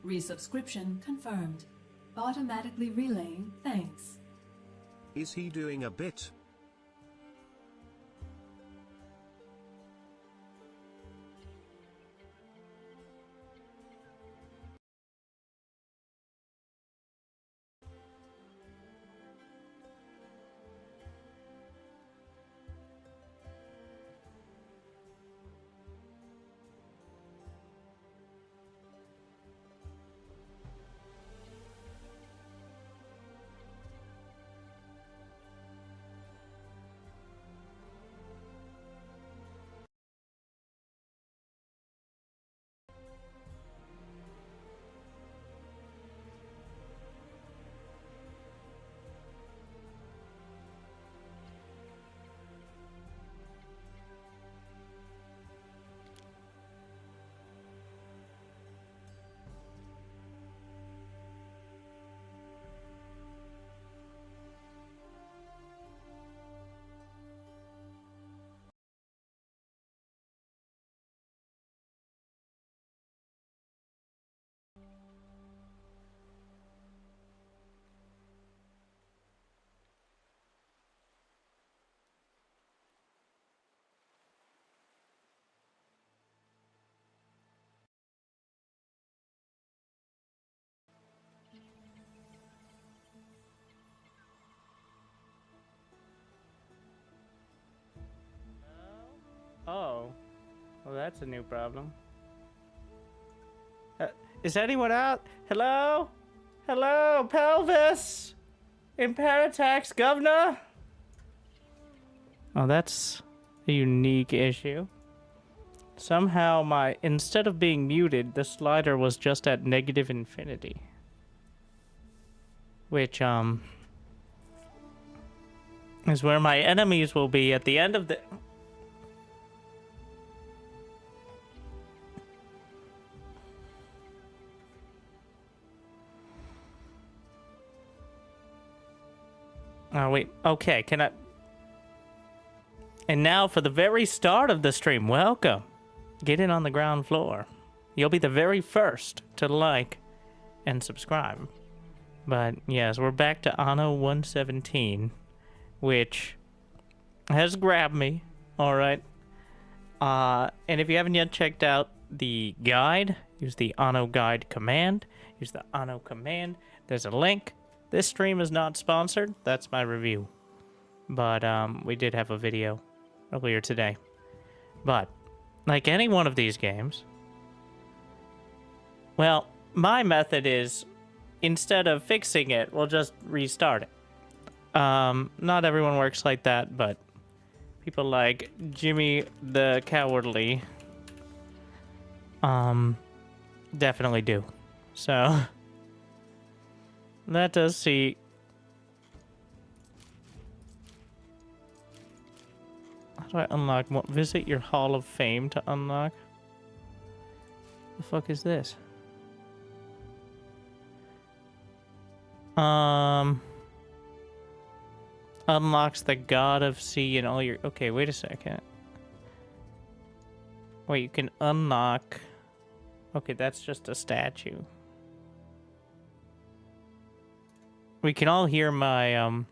Resubscription confirmed. Automatically relaying thanks. Is he doing a bit? Oh, well, that's a new problem. Is anyone out? Hello? Hello, Pelvis? Imperatax, governor? Oh, that's a unique issue. Somehow instead of being muted, the slider was just at negative infinity. Which, is where my enemies will be at the end of the... Oh, wait. Okay, can I... And now for the very start of the stream. Welcome. Get in on the ground floor. You'll be the very first to like and subscribe. But, yes, we're back to Anno 117, which has grabbed me. Alright. And if you haven't yet checked out the guide, use the Anno guide command. Use the Anno command. There's a link. This stream is not sponsored. That's my review. But we did have a video earlier today. But, like any one of these games, well, my method is, instead of fixing it, we'll just restart it. Not everyone works like that, but people like Jimmy the Cowardly definitely do. So... That does see... How do I unlock? Visit your Hall of Fame to unlock? The fuck is this? Unlocks the God of Sea and all your... Okay, wait a second. Wait, you can unlock... Okay, that's just a statue. We can all hear my,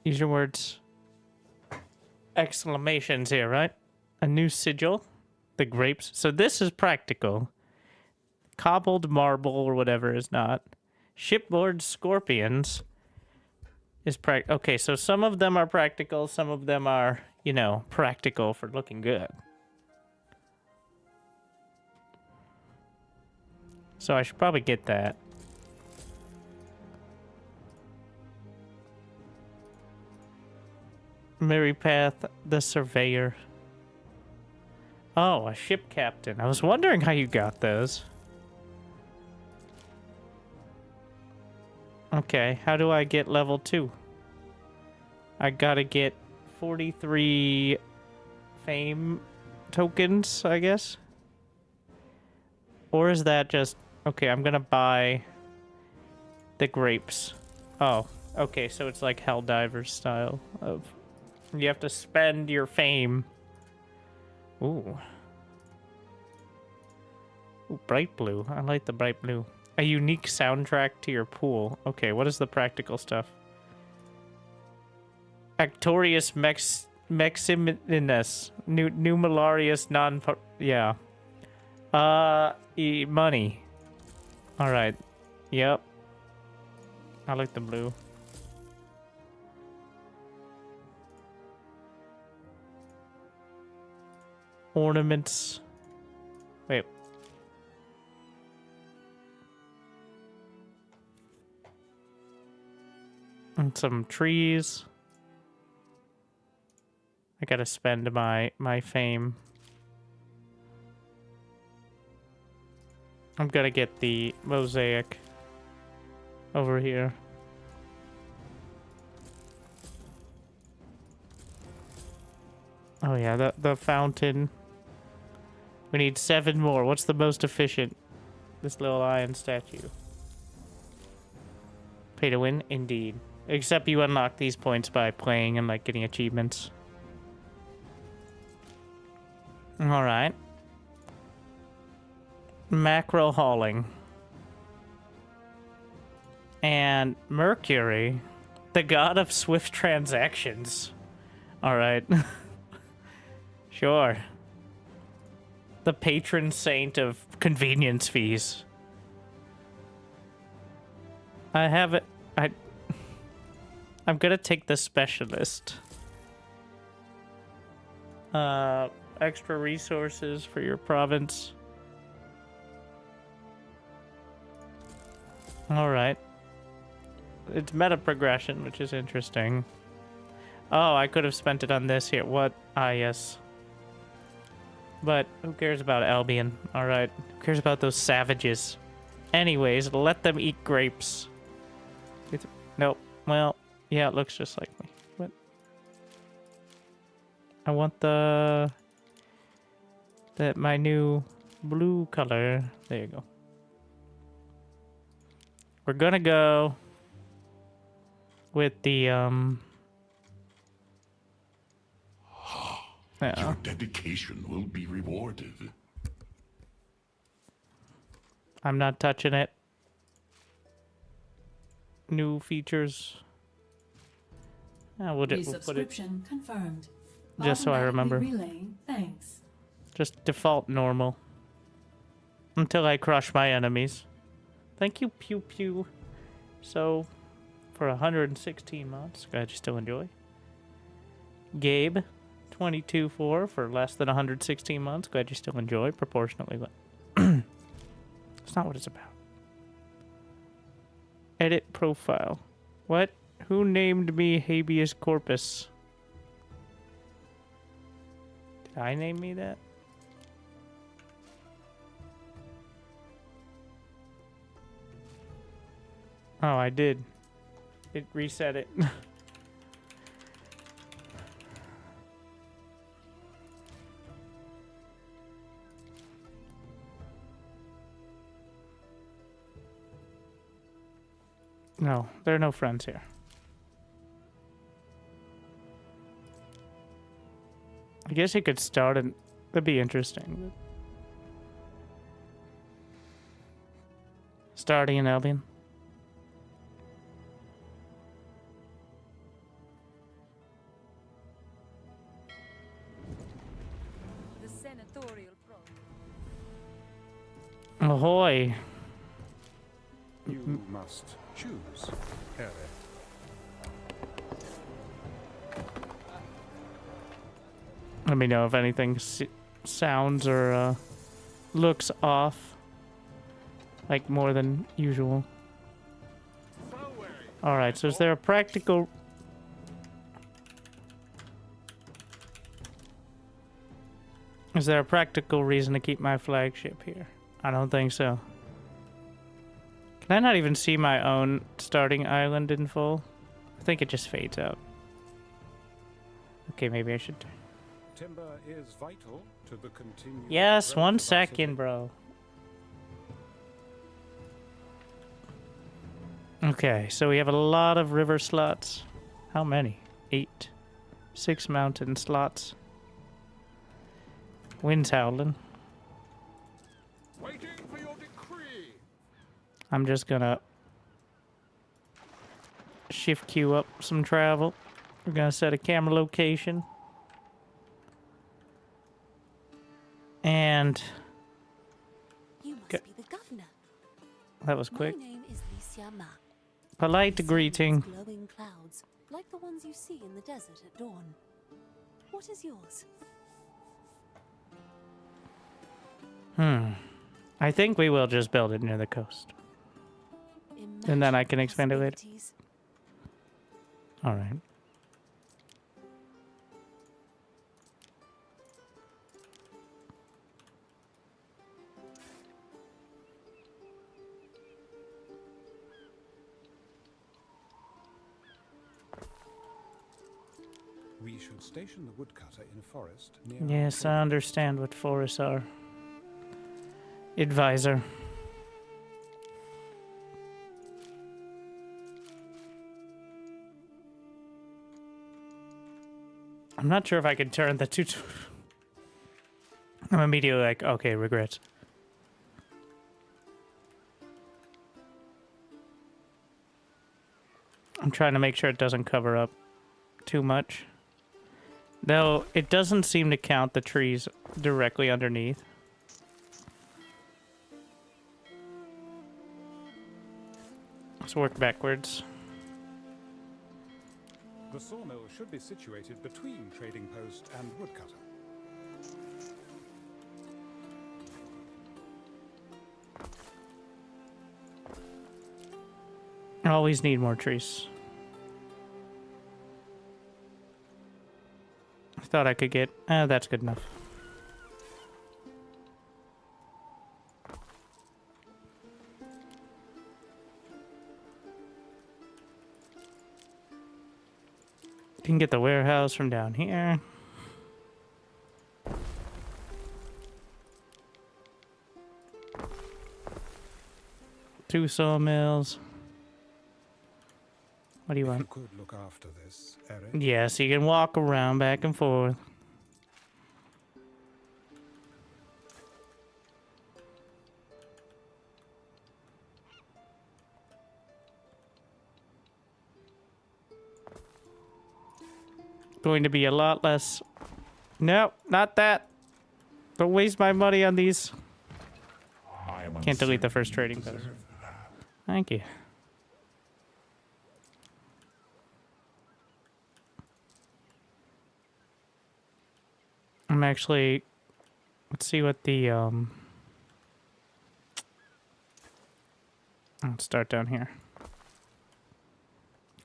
use your words, exclamations here, right? A new sigil, the grapes. So this is practical. Cobbled marble or whatever is not. Shipboard scorpions is okay, so some of them are practical, some of them are, you know, practical for looking good. So I should probably get that. Marypath, the Surveyor. Oh, a ship captain. I was wondering how you got those. Okay, how do I get level 2? I gotta get 43 fame tokens, I guess? Or is that just... Okay, I'm gonna buy the grapes. Oh, okay, so it's like Helldivers style of... You have to spend your fame. Ooh. Ooh, bright blue. I like the bright blue. A unique soundtrack to your pool. Okay, what is the practical stuff? Actorius Maximinus. Numerarius non... Yeah. Money. Alright. Yep. I like the blue. Ornaments. Wait. And some trees. I gotta spend my fame. I'm gonna get the mosaic over here. Oh yeah, the fountain. We need 7 more. What's the most efficient? This little iron statue. Pay to win? Indeed. Except you unlock these points by playing and like getting achievements. Alright. Mackerel hauling. And Mercury, the god of swift transactions. Alright. Sure. The patron saint of convenience fees. I have it. I'm gonna take the specialist. Extra resources for your province. Alright. It's meta progression, which is interesting. Oh, I could have spent it on this here. What? Ah, yes. But who cares about Albion? Alright. Who cares about those savages? Anyways, let them eat grapes. Nope. Well, yeah, it looks just like me. What? I want my new blue color. There you go. We're gonna go with the Your dedication will be rewarded. I'm not touching it. New features. We'll put it Resubscription confirmed. just so I remember. Automatically relaying thanks. Just default normal. Until I crush my enemies. Thank you, Pew Pew. So, for 116 months, glad you still enjoy. Gabe, 22.4 for less than 116 months, glad you still enjoy. Proportionately. That's not what it's about. Edit profile. What? Who named me habeas corpus? Did I name me that? Oh, I did. It reset it. No, there are no friends here. I guess you could start and that'd be interesting. Starting in Albion. The senatorial Ahoy! You must choose, Harry. Let me know if anything sounds or looks off, like more than usual. All right, so is there a practical? Is there a practical reason to keep my flagship here? I don't think so. Can I not even see my own starting island in full? I think it just fades out. Okay, maybe I should. Timber is vital to the continued. Yes, growth one of our city. second, bro. Okay, so we have a lot of river slots. How many? 8. 6 mountain slots. Wind's howling. Waiting I'm just gonna shift queue up some travel. We're gonna set a camera location. And You must be the governor. that was quick. My name is Licia Ma. Polite I see greeting. these glowing clouds, like the ones you see in the desert at dawn. What is yours? I think we will just build it near the coast. And then I can expand it later. Possibilities. All right. We should station the woodcutter in forest near. Yes, I understand what forests are. Advisor. I'm not sure if I can turn the two. I'm immediately like, okay, regrets. I'm trying to make sure it doesn't cover up too much. Though, it doesn't seem to count the trees directly underneath. Let's work backwards. The sawmill should be situated between trading post and woodcutter. I always need more trees. I thought I could get... that's good enough. You can get the warehouse from down here. Two sawmills. What do you If want? you could look after this, Eric. Yes, you can walk around back and forth. Going to be a lot less. Nope, not that. Don't waste my money on these. I am Can't delete the uncertain first you trading post. deserve that. Thank you. I'm actually... Let's see what the, Let's start down here.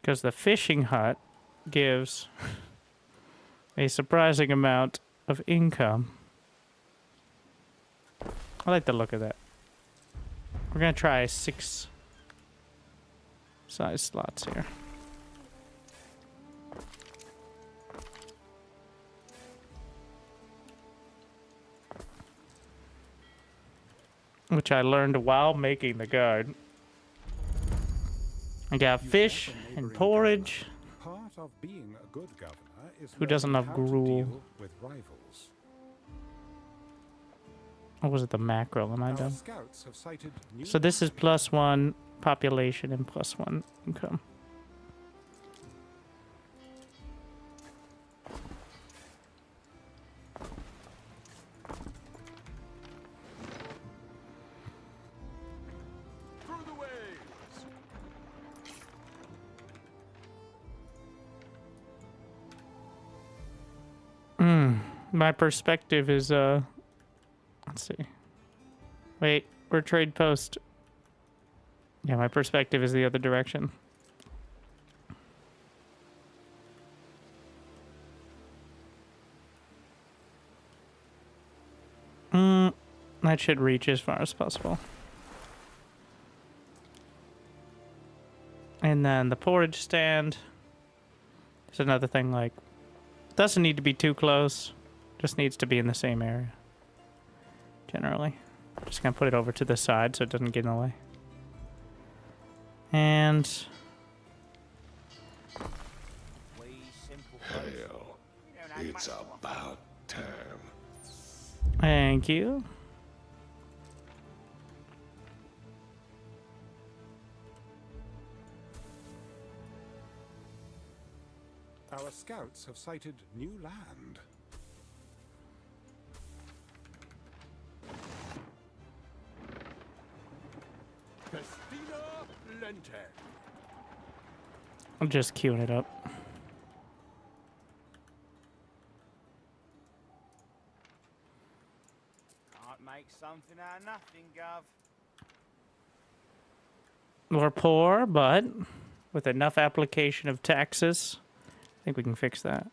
Because the fishing hut gives a surprising amount of income. I like the look of that. We're gonna try 6 size slots here. Which I learned while making the guide. I got fish and porridge. Part of being a good governor is Who doesn't learning love how to gruel? deal with rivals. Or was it the mackerel? Am I Our done? scouts have sighted new So this is +1 population and +1 income. Through the waves. My perspective is let's see. Wait, we're trade post. Yeah, my perspective is the other direction. That should reach as far as possible. And then the porridge stand is another thing, like, doesn't need to be too close, just needs to be in the same area. Generally. Just gonna put it over to the side so it doesn't get in the way. And Hell, it's about time. thank you. Our scouts have sighted new land. Festina Lente. I'm just queuing it up. Can't make something out of nothing, Gov. We're poor, but with enough application of taxes, I think we can fix that.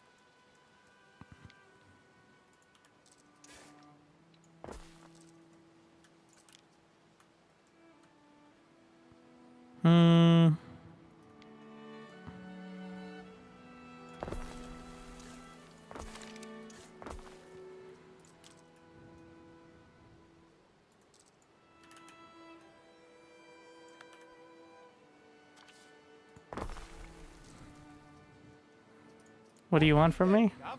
Hmm. What do you want from me? Gov?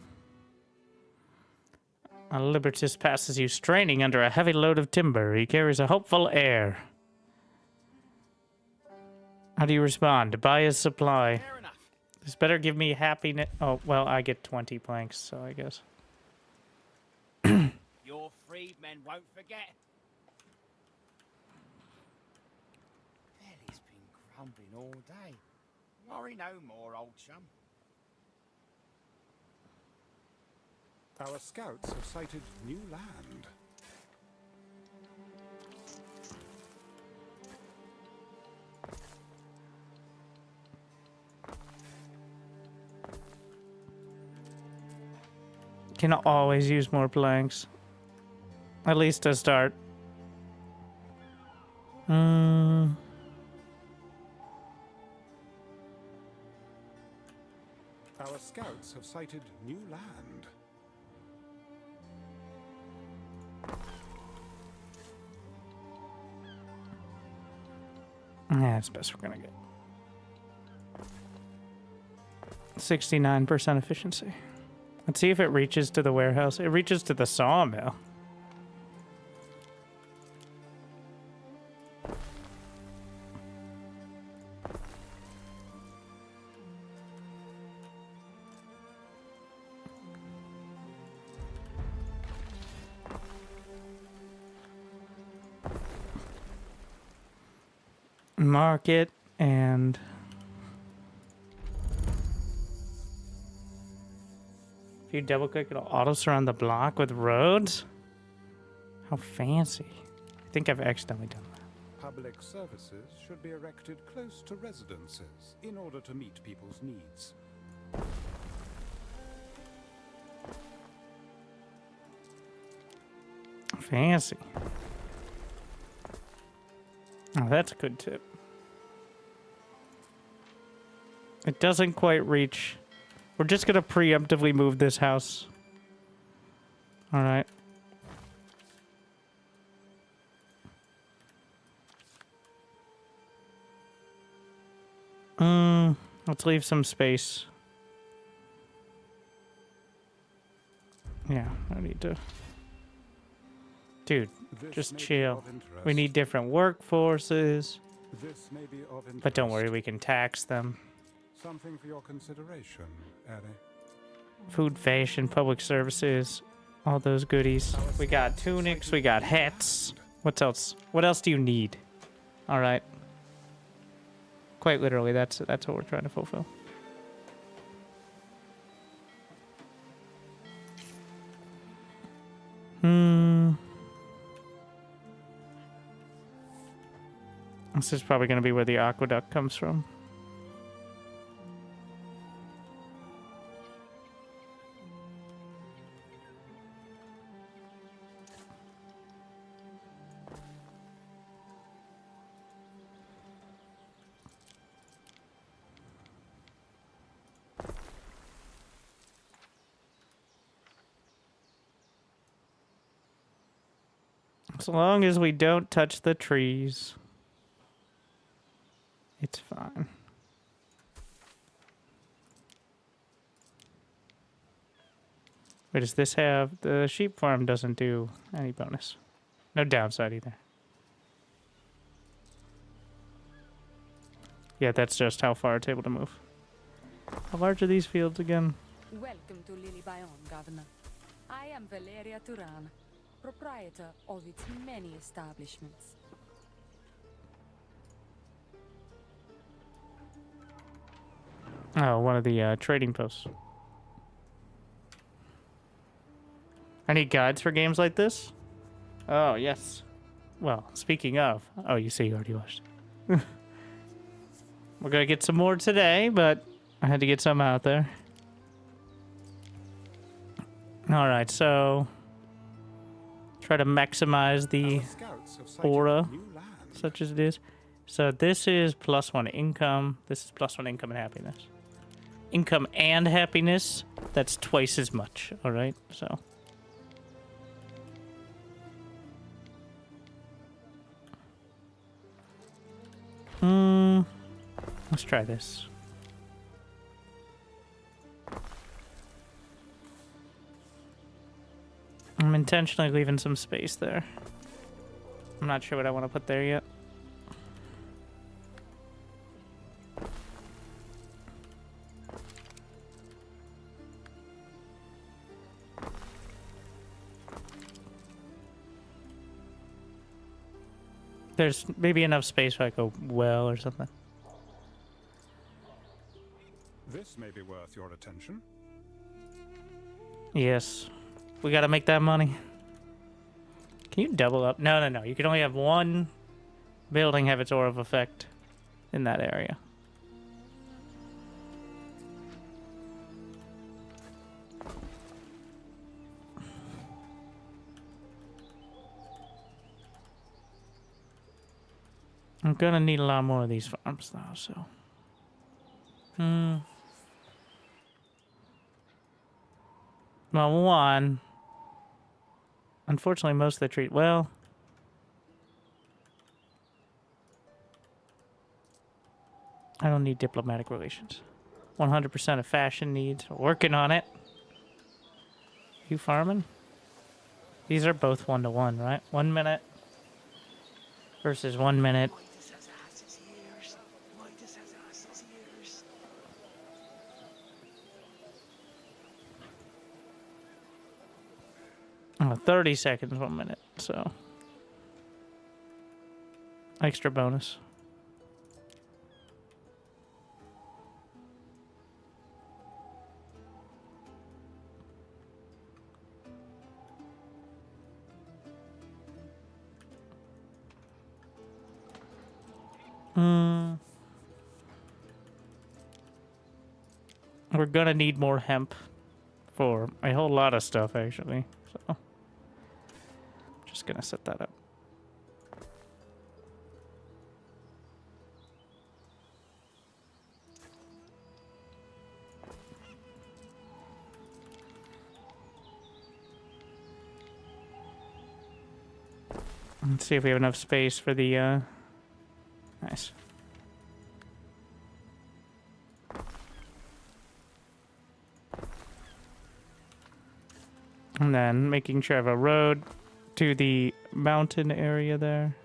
A Libertus passes you straining under a heavy load of timber. He carries a hopeful air. How do you respond? To buy his supply. Fair enough. This better give me happiness. Oh, well, I get 20 planks, so I guess. Your freedmen won't forget. Belly's been grumbling all day. Worry no more, old chum. Our scouts have sighted new land. Can always use more planks. At least to start. Our scouts have sighted new land. Yeah, it's best we're gonna get. 69% efficiency. Let's see if it reaches to the warehouse. It reaches to the sawmill. Market and if you double click, it'll auto surround the block with roads. How fancy. I think I've accidentally done that. Public services should be erected close to residences in order to meet people's needs. Fancy. Oh, that's a good tip. It doesn't quite reach. We're just gonna preemptively move this house. All right. Let's leave some space. Yeah, I need to. Dude, This just may be chill. of interest. We need different workforces, This may be of interest. but don't worry, we can tax them. Something for your consideration, Ellie. Food, fashion, public services, all those goodies. We got tunics, we got hats. What else? What else do you need? All right. Quite literally, that's what we're trying to fulfill. This is probably going to be where the aqueduct comes from. As long as we don't touch the trees, it's fine. Wait, does this have... The sheep farm doesn't do any bonus. No downside either. Yeah, that's just how far it's able to move. How large are these fields again? Welcome to Lily Bayon, Governor. I am Valeria Turan, proprietor of its many establishments. Oh, one of the trading posts. I need guides for games like this? Oh, yes. Well, speaking of... Oh, you see, you already watched. We're gonna get some more today, but I had to get some out there. Alright, so... Try to maximize the Our scouts have sighted aura, new land. such as it is. So this is +1 income. This is +1 income and happiness. Income and happiness, that's twice as much, alright? So... let's try this. I'm intentionally leaving some space there. I'm not sure what I want to put there yet. There's maybe enough space for like a well or something. This may be worth your attention. Yes. We gotta make that money. Can you double up? No, no, no. You can only have one building have its aura of effect in that area. I'm gonna need a lot more of these farms now, so... Well, one... Unfortunately, most of the treat... Well... I don't need diplomatic relations. 100% of fashion needs. Working on it. You farming? These are both 1-to-1, right? 1 minute versus 1 minute. Oh, 30 seconds, 1 minute, so. Extra bonus. We're gonna need more hemp for a whole lot of stuff, actually, so. Just gonna set that up. Let's see if we have enough space for the, nice. And then making sure I have a road to the mountain area there.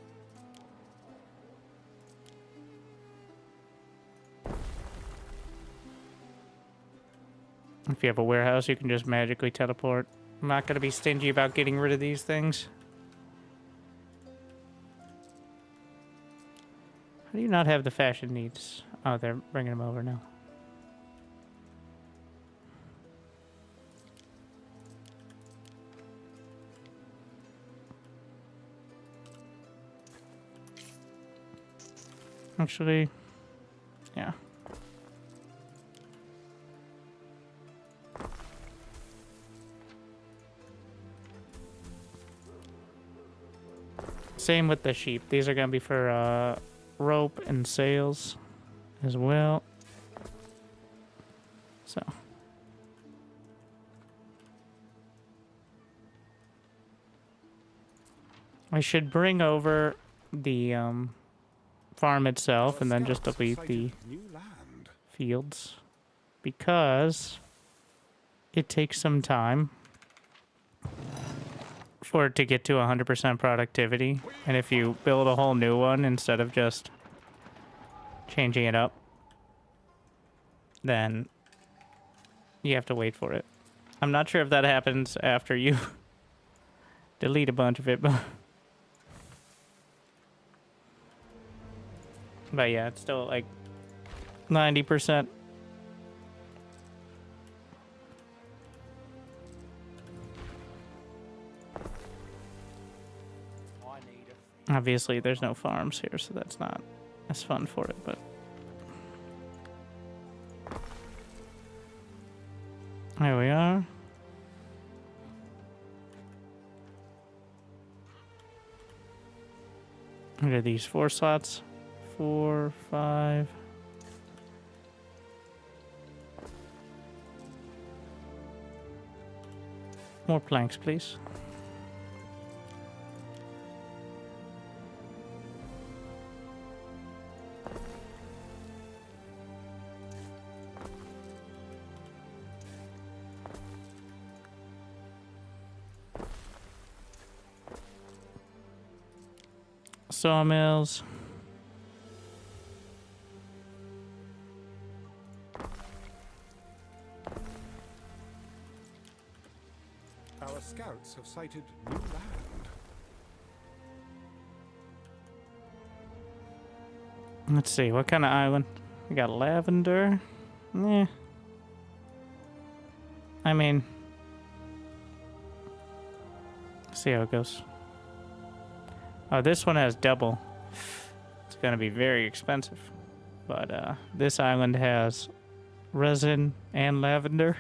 If you have a warehouse, you can just magically teleport. I'm not going to be stingy about getting rid of these things. How do you not have the fashion needs? Oh, they're bringing them over now. Actually, yeah. Same with the sheep. These are going to be for rope and sails as well. So. I should bring over the farm itself and then just delete the fields because it takes some time for it to get to 100% productivity, and if you build a whole new one instead of just changing it up, then You have to wait for it. I'm not sure if that happens after you delete a bunch of it, but yeah, it's still like 90%. I need a Obviously, there's no farms here, so that's not as fun for it, but there we are. Look at these 4 slots. 4, 5. More planks, please. Sawmills. Our scouts have sighted new land. Let's see, what kind of island? We got lavender. Eh. I mean, see how it goes. Oh, this one has double. It's gonna be very expensive. But this island has resin and lavender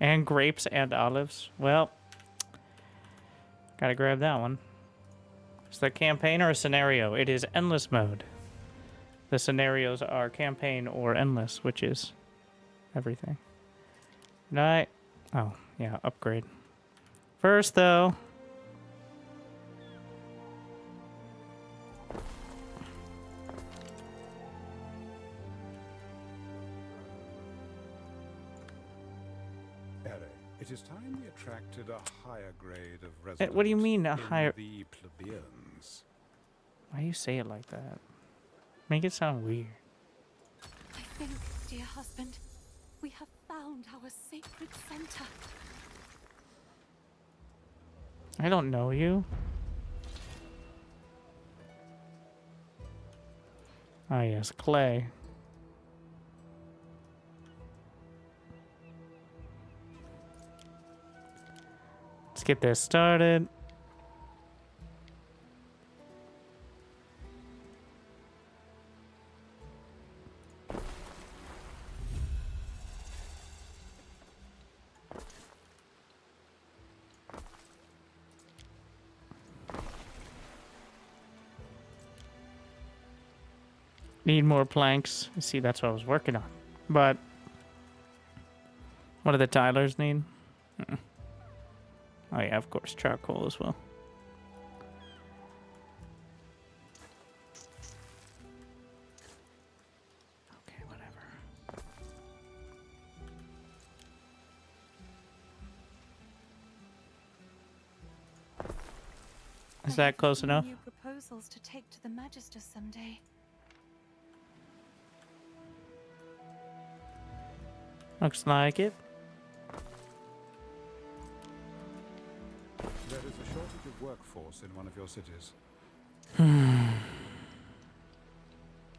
and grapes and olives. Well, gotta grab that one. Is that campaign or a scenario? It is endless mode. The scenarios are campaign or endless, which is everything. Right? Oh, yeah, upgrade. First, though, It is time we attracted a higher grade of residents. what do you mean, a in higher- the plebeians. why do you say it like that? Make it sound weird. I think, dear husband, we have found our sacred center. I don't know you. Ah, yes, clay. Let's get this started. Need more planks. See, that's what I was working on. But what do the tilers need? Oh yeah, of course, charcoal as well. Okay, whatever. Is that close enough? New proposals to take to the Magister someday. Looks like it. There is a shortage of workforce in one of your cities.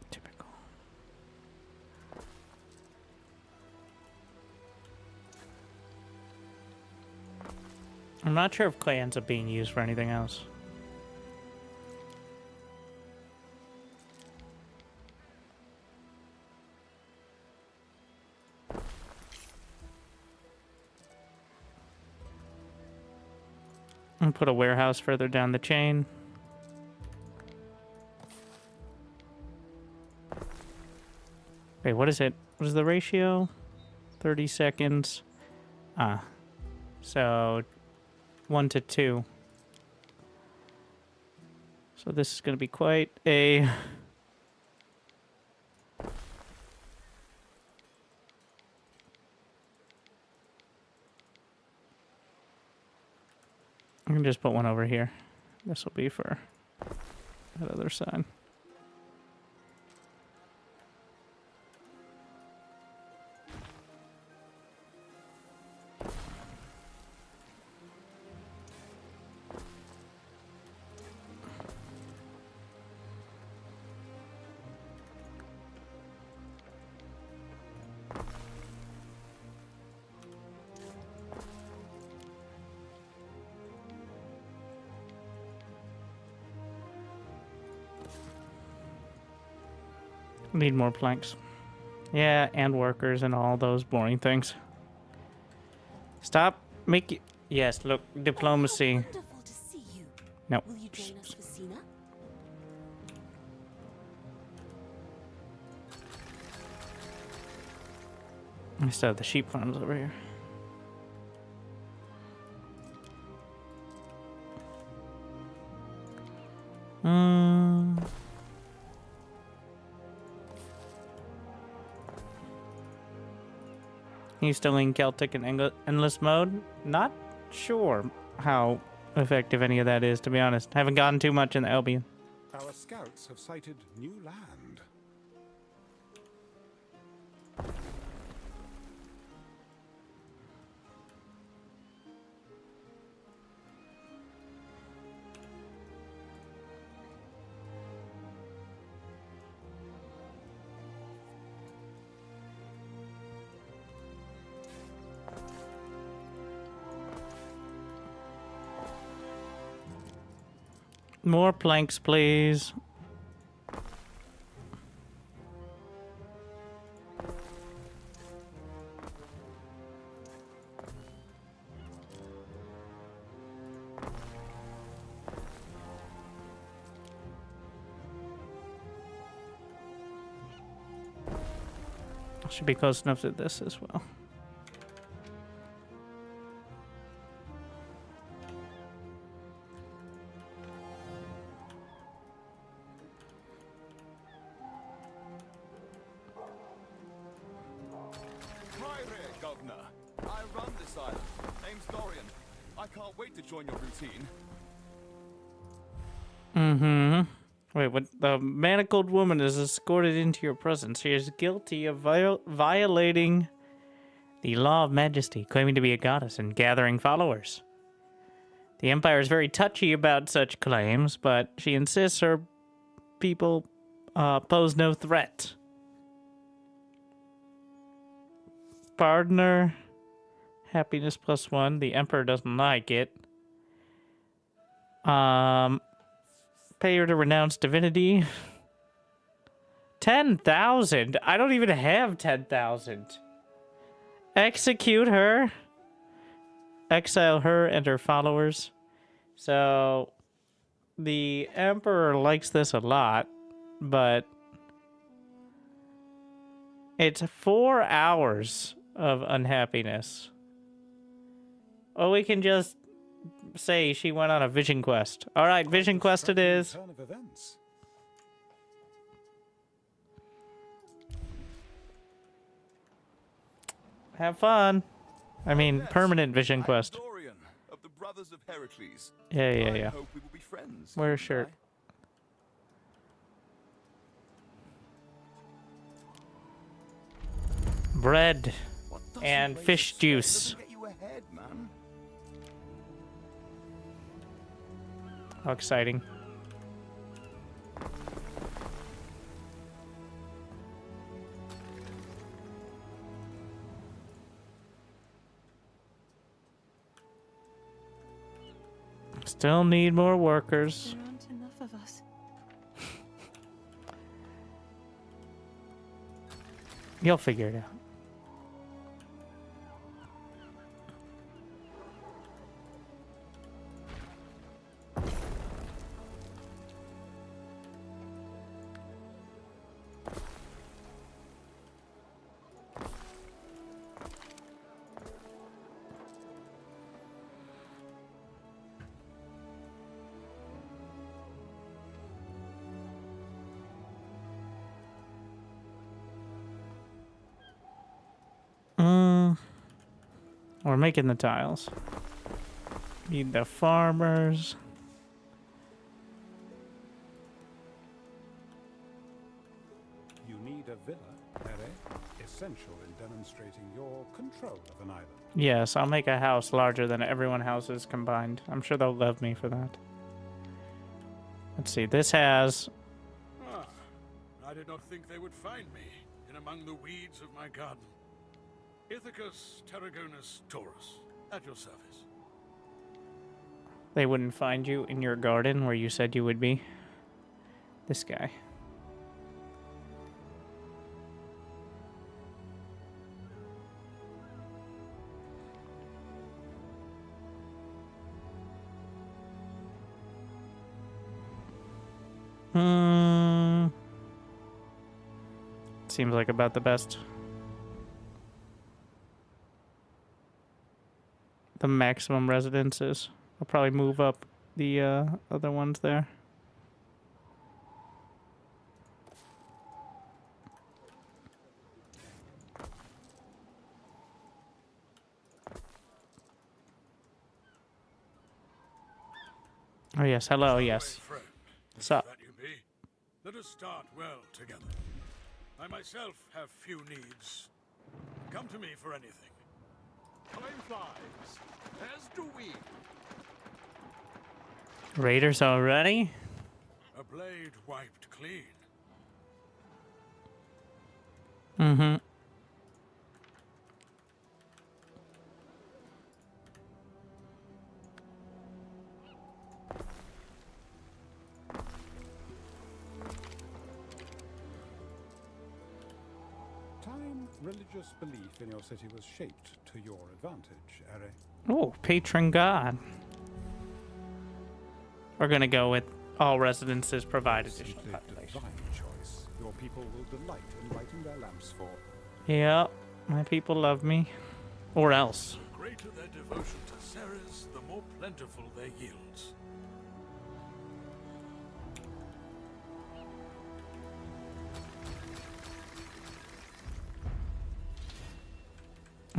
Typical. I'm not sure if clay ends up being used for anything else. And put a warehouse further down the chain. Wait, what is it? What is the ratio? 30 seconds. Ah. So 1 to 2. So this is going to be quite a... I can just put one over here. This will be for that other side. Need more planks. Yeah, and workers and all those boring things. Stop making... Yes, look, diplomacy. Oh, how wonderful to see you. No. Will you join us for Cena? I still have the sheep farms over here. He's still in Celtic and Endless mode? Not sure how effective any of that is, to be honest. Haven't gotten too much in the Albion. Our scouts have sighted new land. More planks, please. Should be close enough to this as well. Wait, what? The manacled woman is escorted into your presence. She is guilty of violating the law of majesty, claiming to be a goddess and gathering followers. The Empire is very touchy about such claims, but she insists her people pose no threat. Partner, happiness +1. The Emperor doesn't like it. Pay her to renounce divinity. 10,000? I don't even have 10,000. Execute her. Exile her and her followers. So, the Emperor likes this a lot, but it's 4 hours of unhappiness. Or we can just say she went on a vision quest. All right, vision quest it is. Turn of events. Have fun. I mean, Yes, permanent vision I'm quest. Dorian of the Brothers of Heracles. Yeah. I hope we will be friends. Wear a you and shirt. Bread I. What doesn't and raise fish the juice. doesn't get you ahead, man. How exciting. Still need more workers. There aren't enough of us. You'll figure it out. We're making the tiles. Need the farmers. You need a villa, Pere, essential in demonstrating your control of an island. Yes, I'll make a house larger than everyone houses combined. I'm sure they'll love me for that. Let's see, this has... Ah, I did not think they would find me in among the weeds of my garden. Ithacus Tarragonus Taurus, at your service. They wouldn't find you in your garden where you said you would be. This guy. seems like about the best. The maximum residences. I'll probably move up the other ones there. Oh yes, hello, yes. Friend, What's up? that you be? Let us start well together. I myself have few needs. Come to me for anything. Time flies, as do we. Raiders already? A blade wiped clean. Mm-hmm. Time religious belief in your city was shaped to your advantage, Are. Oh, patron god. We're gonna go with all residences provide additional Simply population. divine choice. Your people will delight in lighting their lamps for. Yeah, my people love me. Or else. The greater their devotion to Ceres, the more plentiful their yields.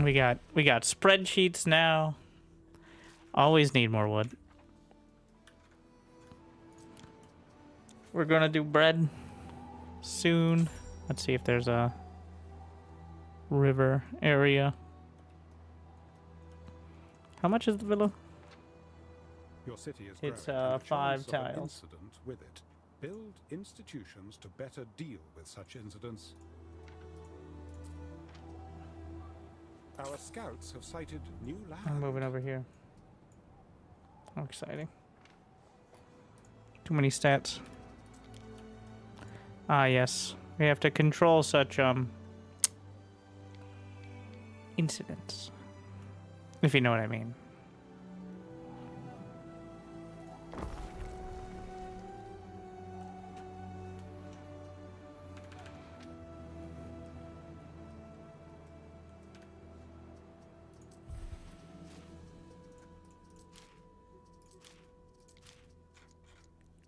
We got spreadsheets now. Always need more wood. We're gonna do bread soon. Let's see if there's a river area. How much is the villa? Your city is It's, growing, and the 5 chance of an tiles. incident with it. Build institutions to better deal with such incidents. Our scouts have sighted new land. I'm moving over here. How exciting. Too many stats. Ah, yes. We have to control such, incidents. If you know what I mean.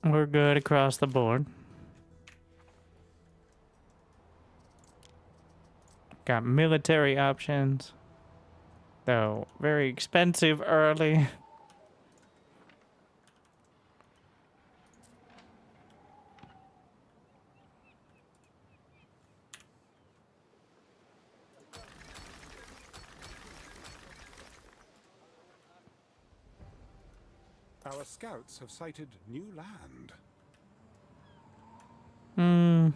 We're good across the board. Got military options. Though very expensive early. Our scouts have sighted new land. Hmm.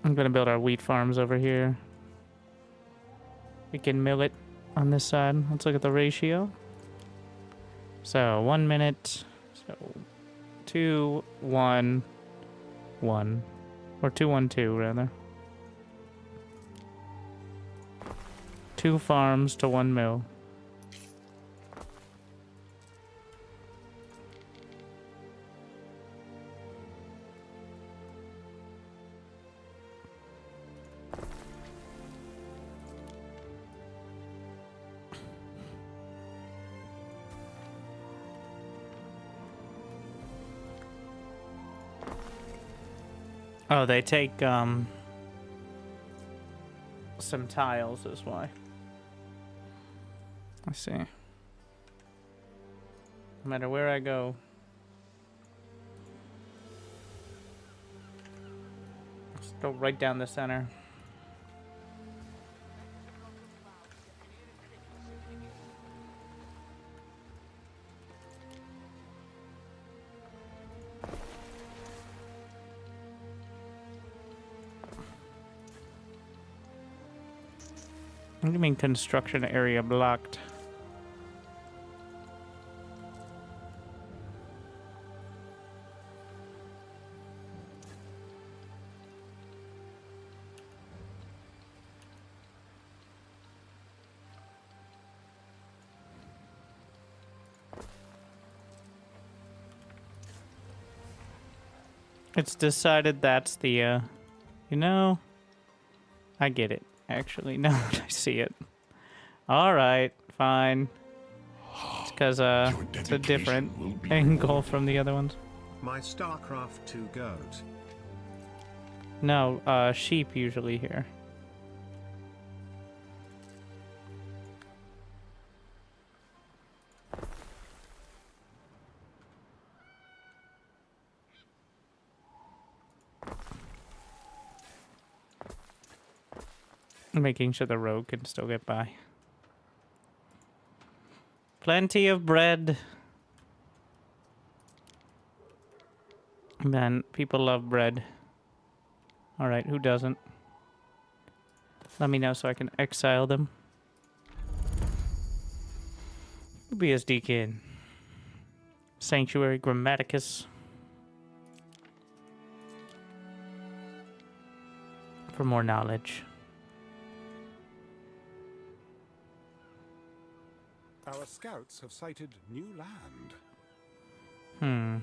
I'm gonna build our wheat farms over here. We can mill it on this side. Let's look at the ratio. So 1 minute. So 2, 1, 1. Or 2, 1, 2 rather. 2 farms to 1 mill. Oh, they take some tiles is why. I see. No matter where I go. Just go right down the center. What do you mean construction area blocked? It's decided that's the, you know, I get it, actually, now that I see it. Alright, fine. It's because, it's a different angle from the other ones. My StarCraft 2 goat. No, sheep usually here. Making sure the rogue can still get by. Plenty of bread. Man, people love bread. Alright, who doesn't? Let me know so I can exile them. BSD kid. Sanctuary Grammaticus. For more knowledge. Our scouts have sighted new land. Hmm.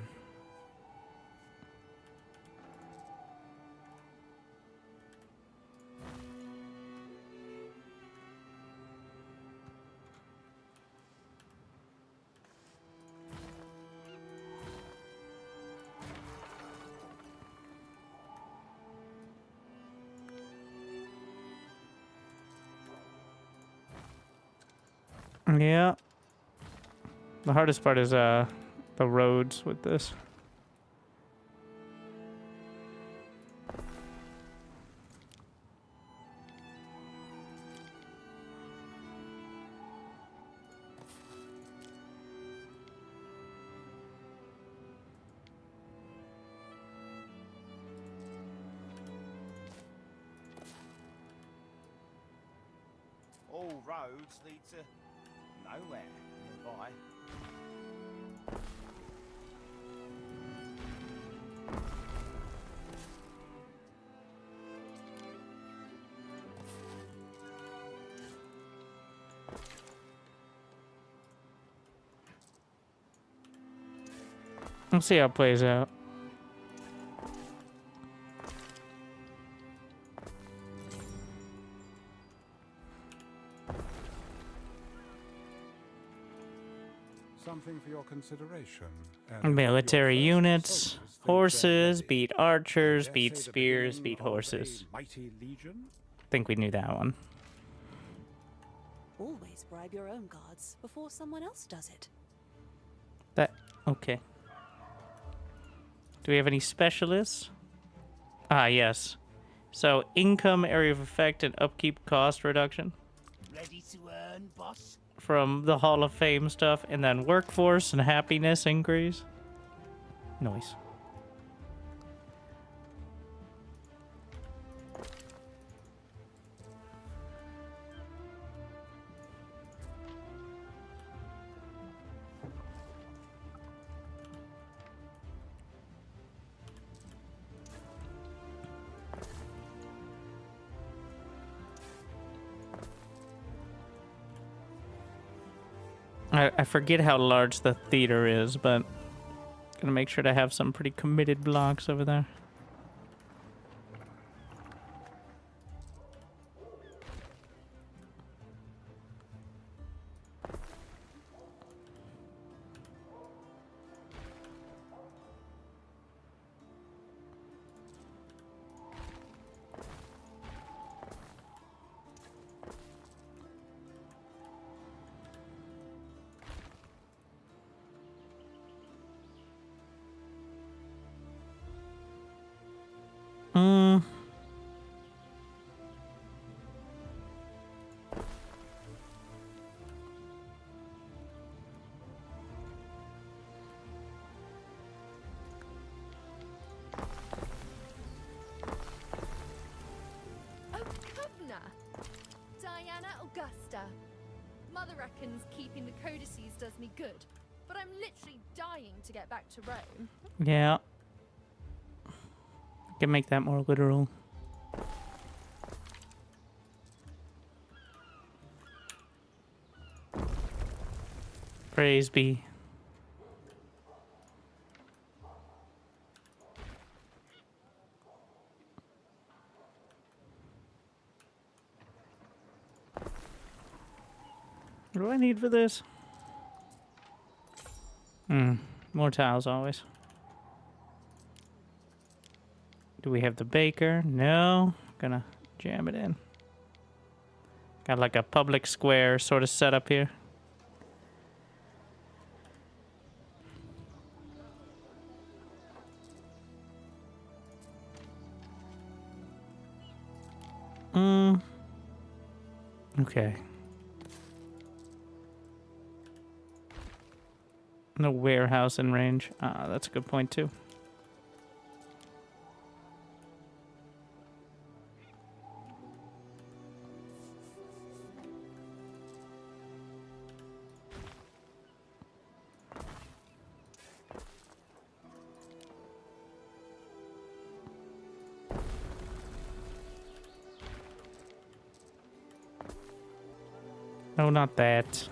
Yeah. The hardest part is the roads with this. All roads lead to nowhere nearby. Let's see how it plays out. Something for your consideration. Military Your first units, soldiers think horses, they're beat ready. archers, Dare beat say the spears, beginning beat of a horses. mighty legion? Think we knew that one. Always bribe your own guards before someone else does it. That okay. Do we have any specialists? Ah, yes. So income, area of effect, and upkeep cost reduction Ready to earn, boss? from the Hall of Fame stuff, and then workforce and happiness increase. Nice. I forget how large the theater is, but gonna make sure to have some pretty committed blocks over there. Oh, Governor! Diana Augusta. Mother reckons keeping the codices does me good, but I'm literally dying to get back to Rome. Yeah. Can make that more literal. Praise be. What do I need for this? More tiles always. Do we have the baker? No. Gonna jam it in. Got like a public square sort of setup here. Okay. No warehouse in range. That's a good point too. No, not that.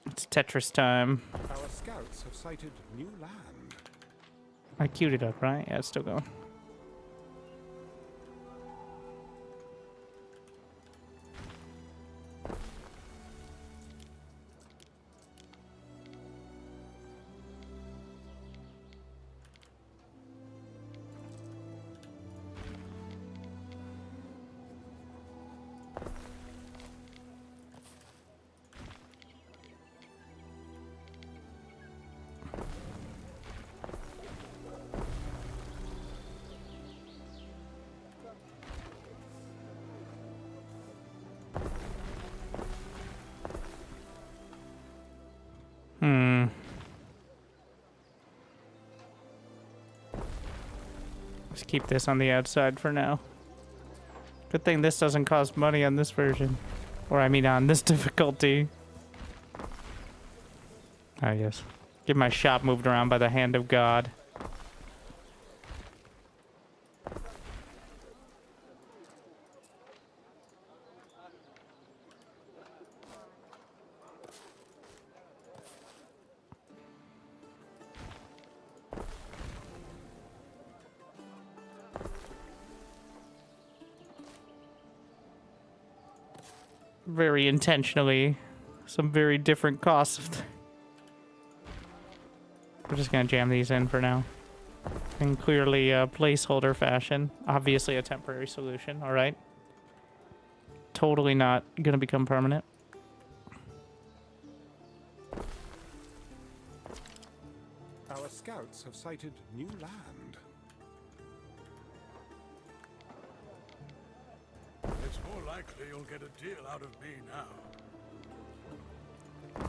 It's Tetris time. Our scouts have sighted new land. I queued it up, right? Yeah, it's still going. Let's keep this on the outside for now. Good thing this doesn't cost money on this version. Or I mean on this difficulty. Ah, yes. Get my shop moved around by the hand of God. Very intentionally, some very different costs. We're just gonna jam these in for now. In clearly placeholder fashion. Obviously a temporary solution, alright? Totally not gonna become permanent. Our scouts have sighted new land. It's more likely you'll get a deal out of me now.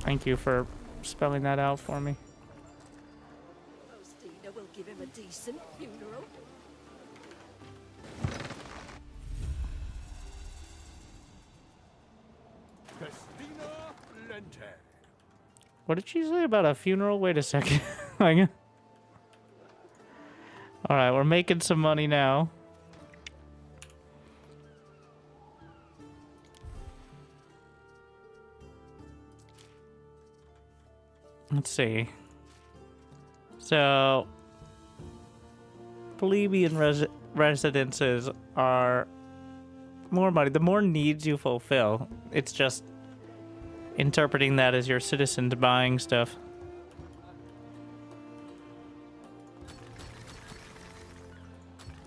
Thank you for spelling that out for me. Faustina will give him a decent funeral. Festina Lente. What did she say about a funeral? Wait a second. Alright, we're making some money now. Let's see. So, plebeian residences are more money. The more needs you fulfill, it's just interpreting that as your citizens buying stuff.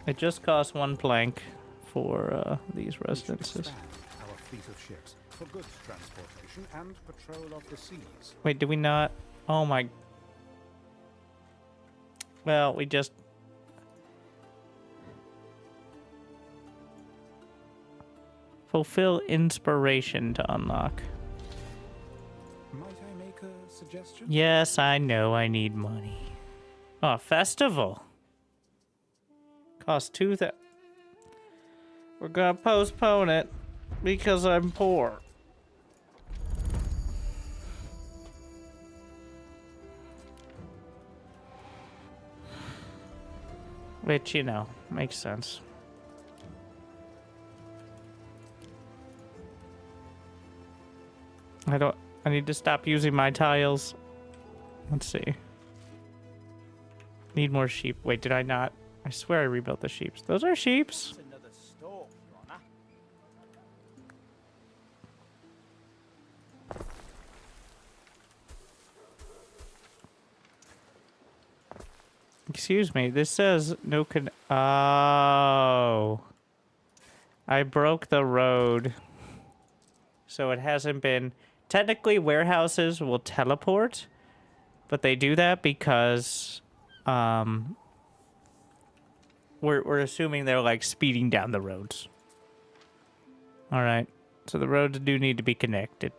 It just costs 1 plank for these residences. Our fleet of ships for goods transportation and patrol of the seas. Wait, do we not? Oh my. Well, we just. Fulfill inspiration to unlock. Might I make a suggestion? Yes, I know I need money. Oh, festival. Cost 2,000. We're gonna postpone it because I'm poor. Which, you know, makes sense. I need to stop using my tiles. Let's see. Need more sheep. Wait, did I not? I swear I rebuilt the sheeps. Those are sheeps. Excuse me, this says no con- Oh. I broke the road. So it hasn't been... Technically, warehouses will teleport, but they do that because we're assuming they're like speeding down the roads. All right, so the roads do need to be connected.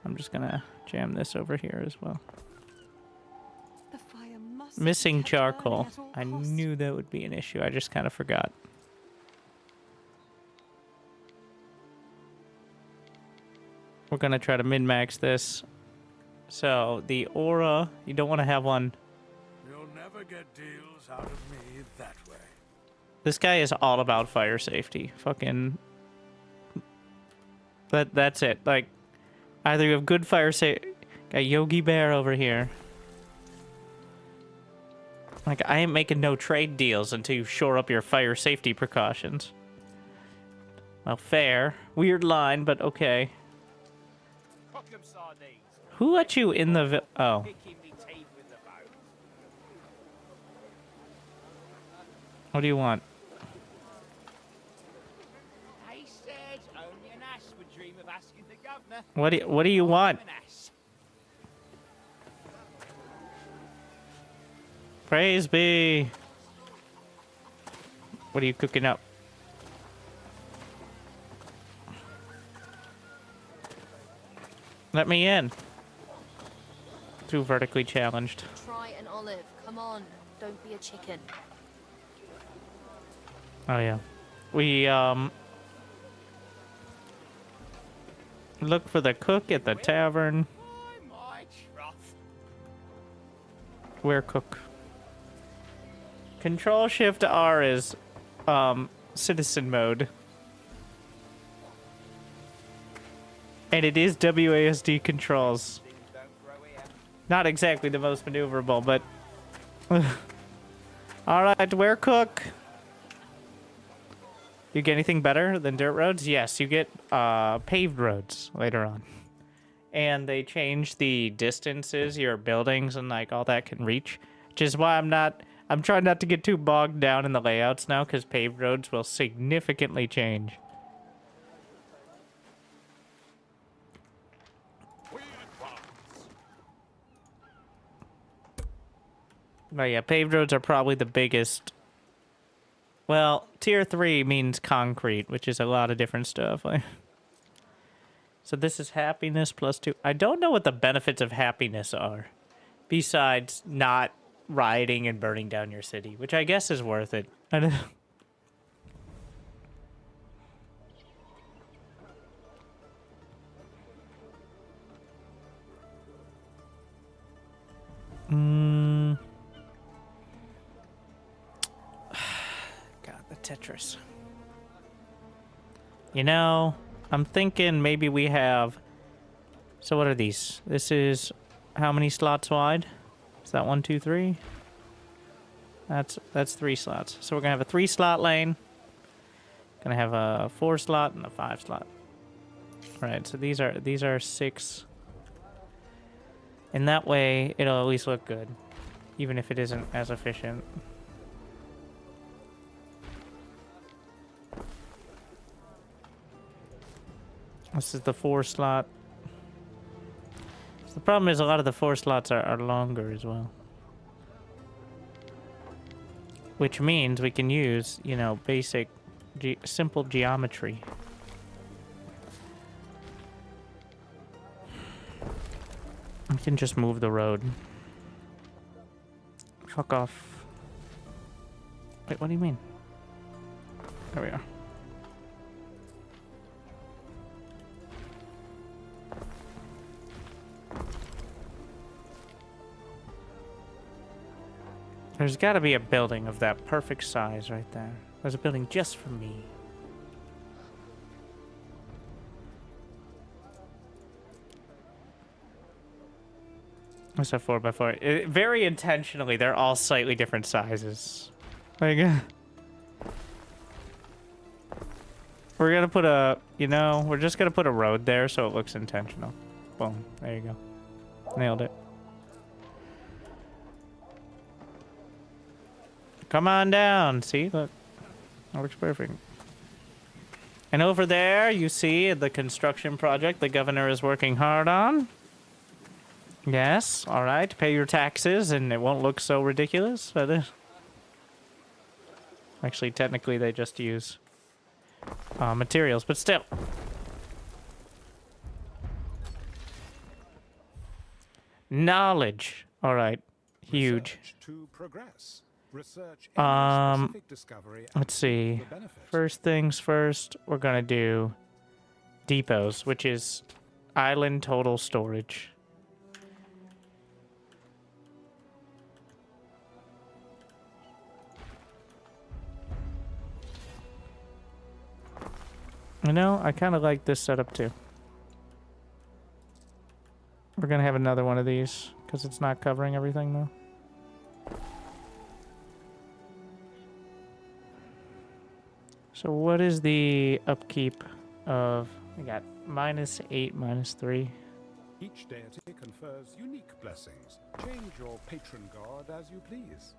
I'm just gonna jam this over here as well. The fire must Missing be kept burning charcoal. at all I costs. knew that would be an issue. I just kind of forgot. We're gonna try to min-max this. So the aura, you don't want to have one. You'll never get deals out of me that way. This guy is all about fire safety. Fucking. That's it. Like, either you have good fire safety. Got Yogi Bear over here. Like, I ain't making no trade deals until you shore up your fire safety precautions. Well, fair. Weird line, but okay. Who let you in the oh. What do you want? He said only an ass would dream of asking the governor. What do you want? Praise be. What are you cooking up? Let me in. Too vertically challenged. Try an olive. Come on. Don't be a chicken. Oh yeah. We look for the cook at the tavern. Where cook? Control Shift R is citizen mode. And it is WASD controls. Not exactly the most maneuverable, but alright, where cook? You get anything better than dirt roads? Yes, you get paved roads later on. And they change the distances your buildings and like all that can reach. Which is why I'm trying not to get too bogged down in the layouts now, because paved roads will significantly change. But yeah, paved roads are probably the biggest. Well, tier 3 means concrete, which is a lot of different stuff. So this is happiness +2. I don't know what the benefits of happiness are, besides not rioting and burning down your city, which I guess is worth it. I don't know. God, the Tetris. You know, I'm thinking maybe we have... So what are these? This is how many slots wide? Is that 1, 2, 3? That's 3 slots. So we're gonna have a 3-slot lane. Gonna have a 4-slot and a 5-slot. Right. So these are 6. And that way, it'll at least look good, even if it isn't as efficient. This is the 4-slot. So the problem is a lot of the 4 slots are longer as well. Which means we can use, you know, basic, simple geometry. We can just move the road. Fuck off. Wait, what do you mean? There we are. There's got to be a building of that perfect size right there. There's a building just for me. What's a 4x4? Very intentionally, they're all slightly different sizes. Like, we're gonna put a, you know, we're just gonna put a road there so it looks intentional. Boom. There you go. Nailed it. Come on down. See, look. That looks perfect. And over there, you see the construction project the governor is working hard on. Yes, all right. Pay your taxes, and it won't look so ridiculous. But actually, technically, they just use materials, but still. Knowledge. All right. Huge. Research to progress. Research any specific discovery and Let's see. the benefit. First things first, we're gonna do depots, which is island total storage. You know, I kind of like this setup too. We're gonna have another one of these because it's not covering everything though. So what is the upkeep of... We got -8, -3. Each deity confers unique blessings. Change your patron god as you please.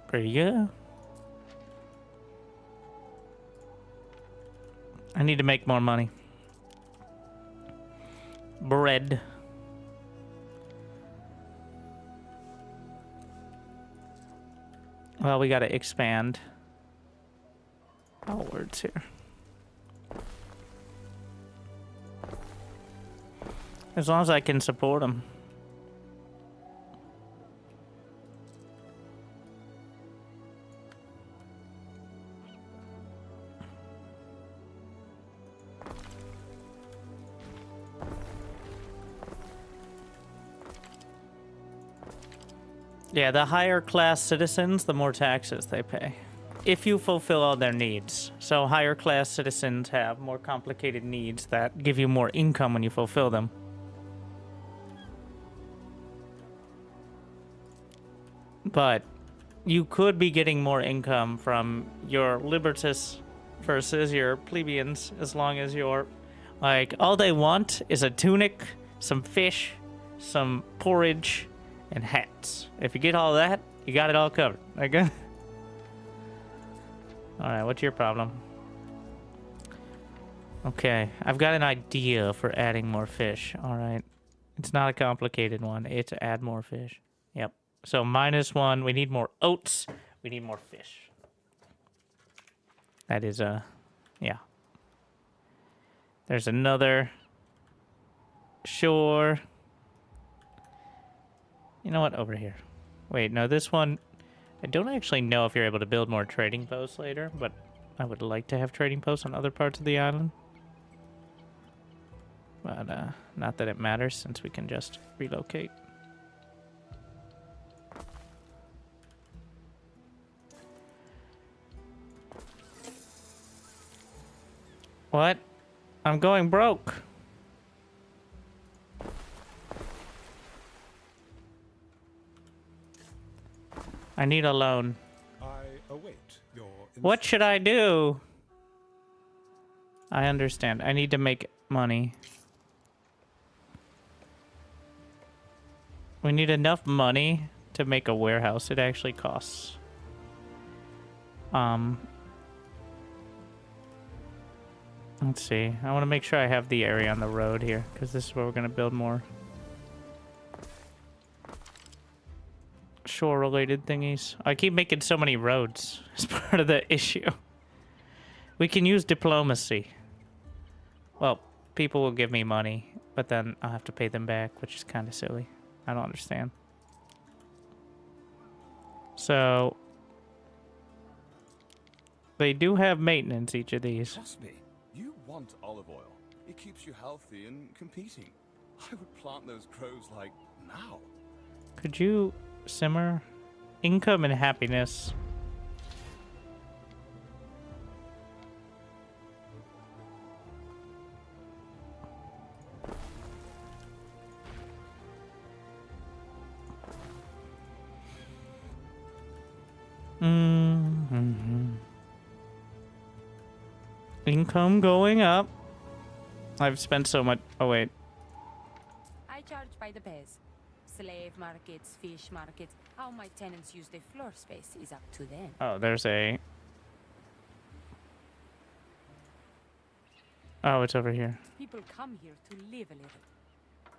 Pretty good. I need to make more money. Bread. Well, we gotta expand outwards here. As long as I can support them. Yeah, the higher class citizens, the more taxes they pay. If you fulfill all their needs. So higher class citizens have more complicated needs that give you more income when you fulfill them. But you could be getting more income from your libertus versus your plebeians as long as you're like, all they want is a tunic, some fish, some porridge, and hats. If you get all that, you got it all covered. Okay? Alright, what's your problem? Okay, I've got an idea for adding more fish. Alright. It's not a complicated one. It's add more fish. Yep. So -1, we need more oats. We need more fish. That is yeah. There's another shore. You know what? Over here. Wait, no, this one... I don't actually know if you're able to build more trading posts later, but I would like to have trading posts on other parts of the island. But, not that it matters, since we can just relocate. What? I'm going broke. I need a loan. I await your What should I do? I understand. I need to make money. We need enough money to make a warehouse. It actually costs. Let's see. I want to make sure I have the area on the road here, because this is where we're going to build more shore-related thingies. I keep making so many roads as part of the issue. We can use diplomacy. Well, people will give me money, but then I'll have to pay them back, which is kind of silly. I don't understand. So, they do have maintenance, each of these. Trust me, you want olive oil. It keeps you healthy and competing. I would plant those crows like now. Could you simmer? Income and happiness. Income going up. I've spent so much. Oh, wait. I charge by by the pairs. Slave markets, fish markets, how my tenants use their floor space is up to them. Oh, there's a... Oh, it's over here. People come here to live a little.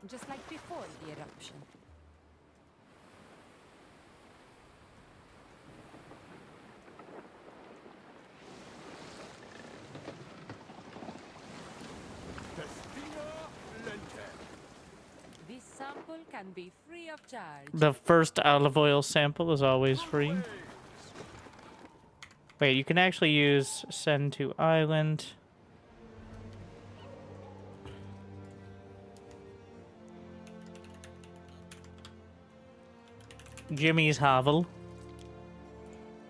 Just like before the eruption. This sample can be free of charge. The first olive oil sample is always free. Wait, you can actually use send to island. Jimmy's Hovel.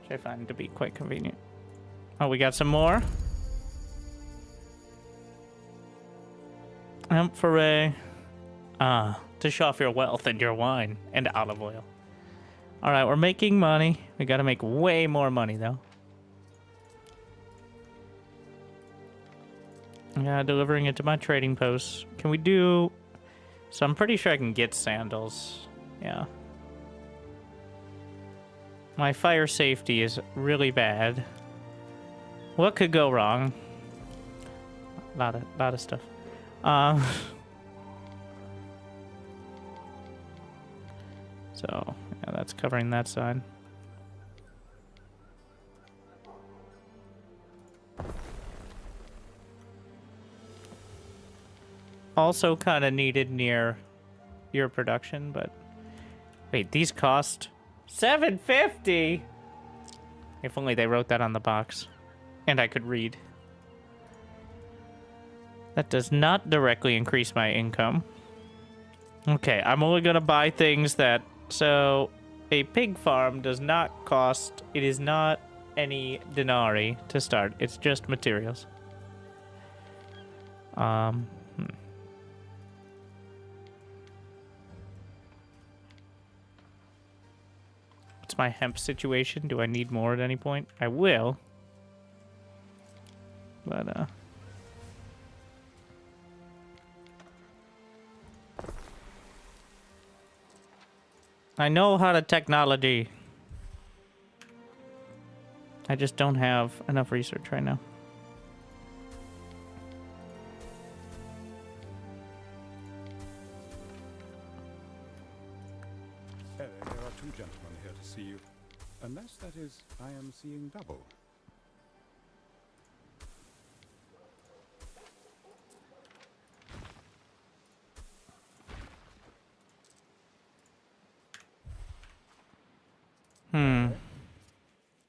Which I find to be quite convenient. Oh, we got some more. Amphorae. To show off your wealth and your wine and olive oil. Alright, we're making money. We gotta make way more money, though. Yeah, delivering it to my trading posts. Can we do... So I'm pretty sure I can get sandals. Yeah. My fire safety is really bad. What could go wrong? A lot of stuff. So, yeah, that's covering that side. Also kind of needed near your production, but... Wait, these cost $7.50? If only they wrote that on the box. And I could read. That does not directly increase my income. Okay, I'm only gonna buy things that... So, a pig farm does not cost... It is not any denarii to start. It's just materials. What's my hemp situation? Do I need more at any point? I will. But, I know how to technology. I just don't have enough research right now. There are two gentlemen here to see you. Unless, that is, I am seeing double.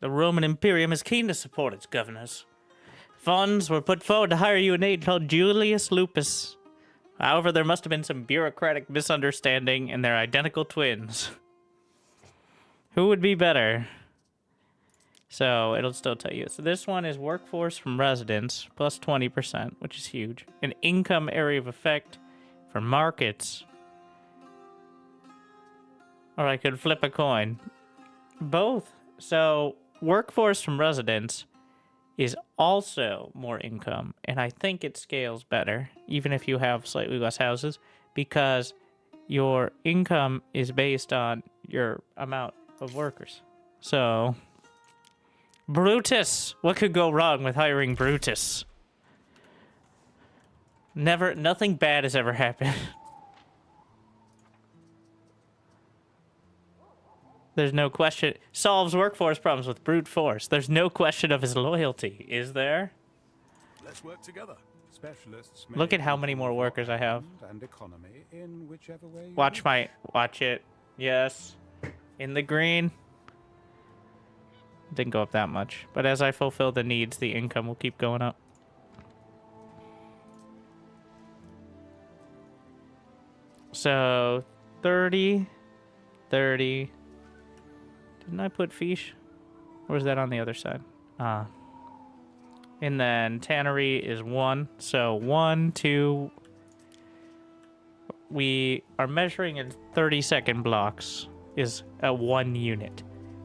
The Roman Imperium is keen to support its governors. Funds were put forward to hire you an aide called Julius Lupus. However, there must have been some bureaucratic misunderstanding and they're identical twins. Who would be better? So, it'll still tell you. So this one is workforce from residents, plus 20%, which is huge. An income area of effect for markets. Or I could flip a coin. Both. So, workforce from residents is also more income, and I think it scales better, even if you have slightly less houses, because your income is based on your amount of workers. So, Brutus! What could go wrong with hiring Brutus? Nothing bad has ever happened. There's no question. Solves workforce problems with brute force. There's no question of his loyalty, is there? Let's work together. Specialists Look at how many more workers I have. And economy in whichever way you Watch it. Yes. In the green. Didn't go up that much. But as I fulfill the needs, the income will keep going up. So, 30. Didn't I put fish? Or is that on the other side? And then tannery is 1. So 1, 2. We are measuring in 30-second blocks is a 1 unit.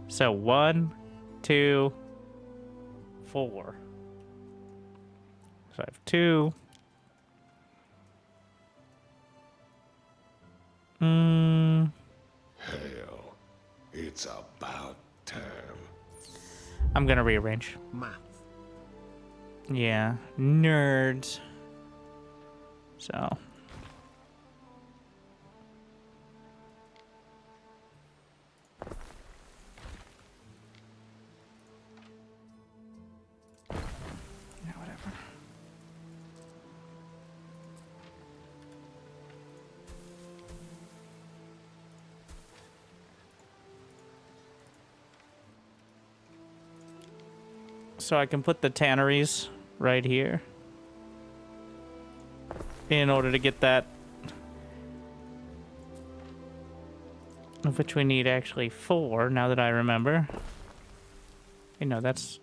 So 1, 2, 4. So I have 2. Hmm. Hell, it's about time. I'm gonna rearrange. Math. Yeah, nerds. So. Yeah, whatever. So I can put the tanneries right here in order to get that, of which we need actually 4 now that I remember. You know, that's,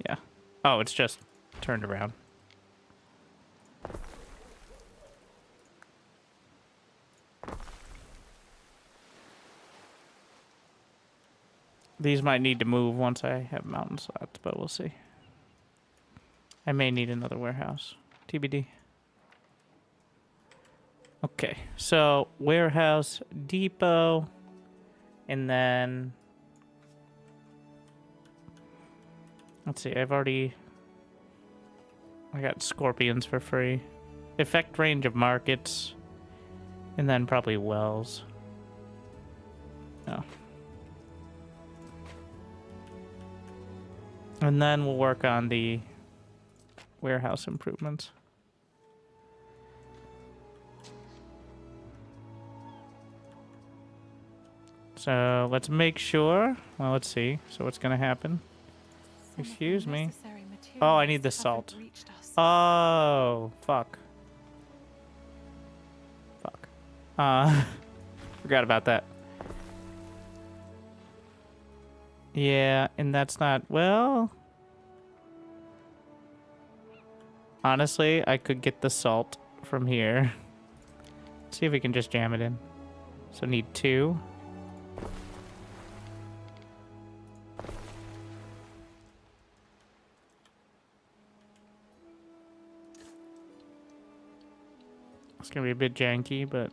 yeah. Oh, it's just turned around. These might need to move once I have mountain slots, but we'll see. I may need another warehouse. TBD. Okay, so warehouse, depot, and then... Let's see, I got scorpions for free. Effect range of markets, and then probably wells. Oh. And then we'll work on the warehouse improvements. So let's make sure. Well, let's see. So what's going to happen? Excuse me. Oh, I need the salt. Oh, fuck. Fuck. Forgot about that. Yeah, and that's not, well... Honestly, I could get the salt from here. Let's see if we can just jam it in. So need 2. It's gonna be a bit janky, but...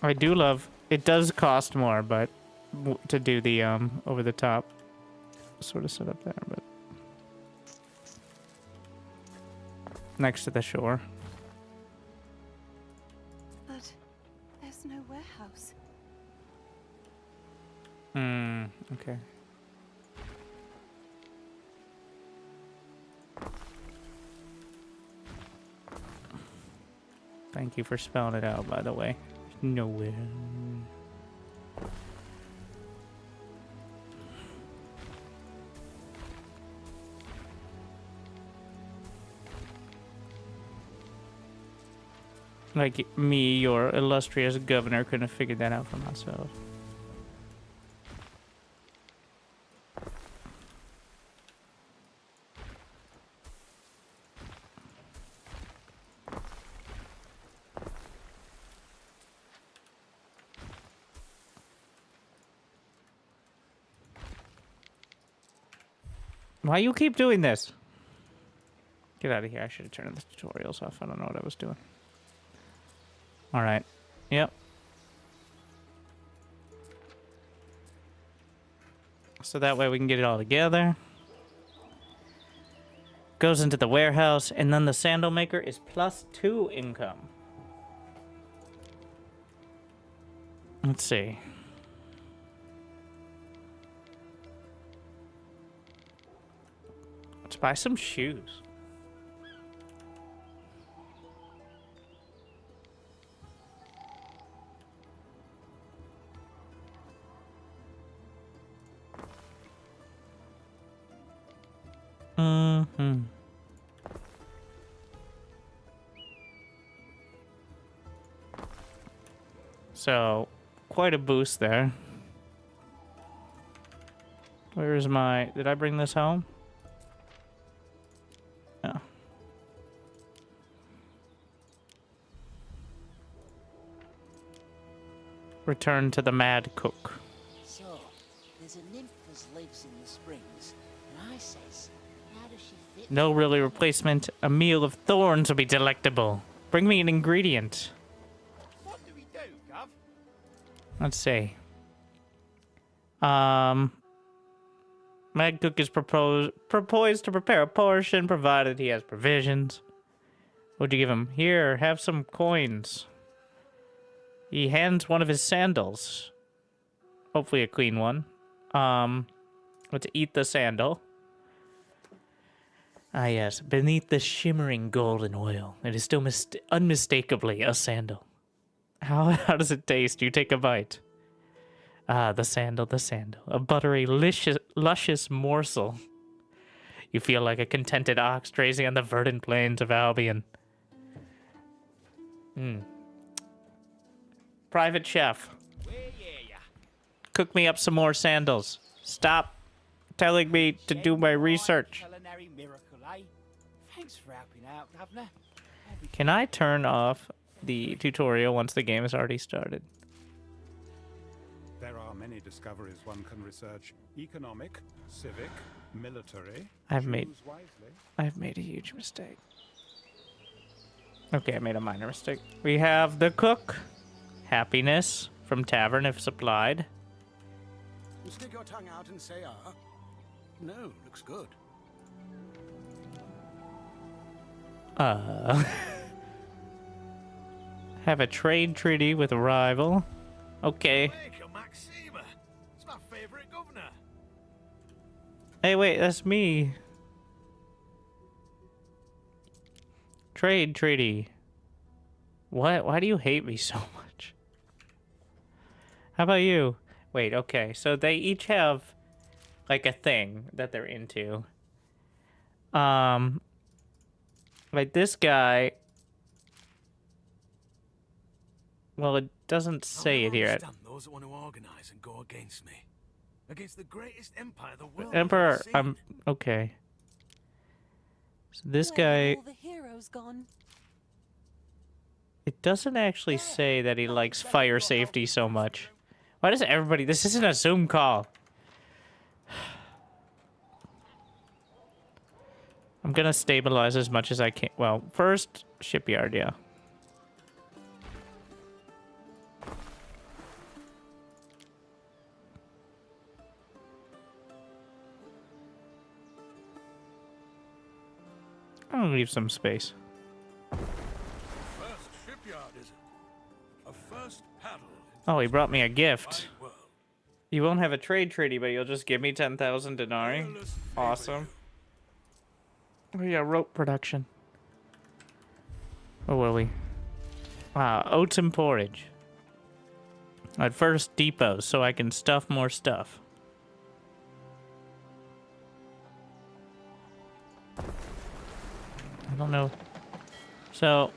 I do love... It does cost more, but... to do the, over the top sort of setup there, but... Next to the shore. But there's no warehouse. Okay. Thank you for spelling it out, by the way. Nowhere. Like me, your illustrious governor, couldn't have figured that out for myself. Why you keep doing this? Get out of here. I should have turned the tutorials off. I don't know what I was doing. Alright. Yep. So that way we can get it all together. Goes into the warehouse, and then the sandal maker is +2 income. Let's see. Let's buy some shoes. So, quite a boost there. Where's my... Did I bring this home? No. Return to the Mad Cook. So, there's a nymph as lives in the springs, and I says, No really replacement. A meal of thorns will be delectable. Bring me an ingredient. What do we do, Gov? Let's see. Mad Cook is proposed to prepare a portion, provided he has provisions. What'd you give him? Here, have some coins. He hands one of his sandals. Hopefully a clean one. Let's eat the sandal. Ah, yes. Beneath the shimmering golden oil, it is still unmistakably a sandal. How does it taste? You take a bite. Ah, the sandal, the sandal. A buttery, luscious morsel. You feel like a contented ox grazing on the verdant plains of Albion. Private chef. Cook me up some more sandals. Stop telling me to do my research. Culinary miracle, eh? Thanks for helping out, Governor. Can I turn off the tutorial once the game has already started? There are many discoveries one can research. Economic, civic, military. I've made Choose wisely. a huge mistake. Okay, I made a minor mistake. We have the cook. Happiness from tavern if supplied. You stick your tongue out and say, ah. No, looks good. Have a trade treaty with a rival. Okay. It's my favorite governor. Hey, wait, that's me. Trade treaty. What? Why do you hate me so much? How about you? Wait, okay. So they each have like a thing that they're into. Like this guy. Well, it doesn't say it here. Those that want to organize and go against me. Against the greatest empire the world Emperor, has ever I'm seen. okay. So this Where guy. have all the heroes gone? It doesn't actually say that he likes fire safety so much. Why does everybody... This isn't a Zoom call. I'm gonna stabilize as much as I can. Well, first, shipyard, yeah. I'm gonna leave some space. First shipyard, is it? A first paddle. Oh, he brought me a gift. You won't have a trade treaty, but you'll just give me 10,000 denarii. Awesome. Oh yeah, rope production. Where were we? Wow, oats and porridge. At first, depots, so I can stuff more stuff. I don't know. So,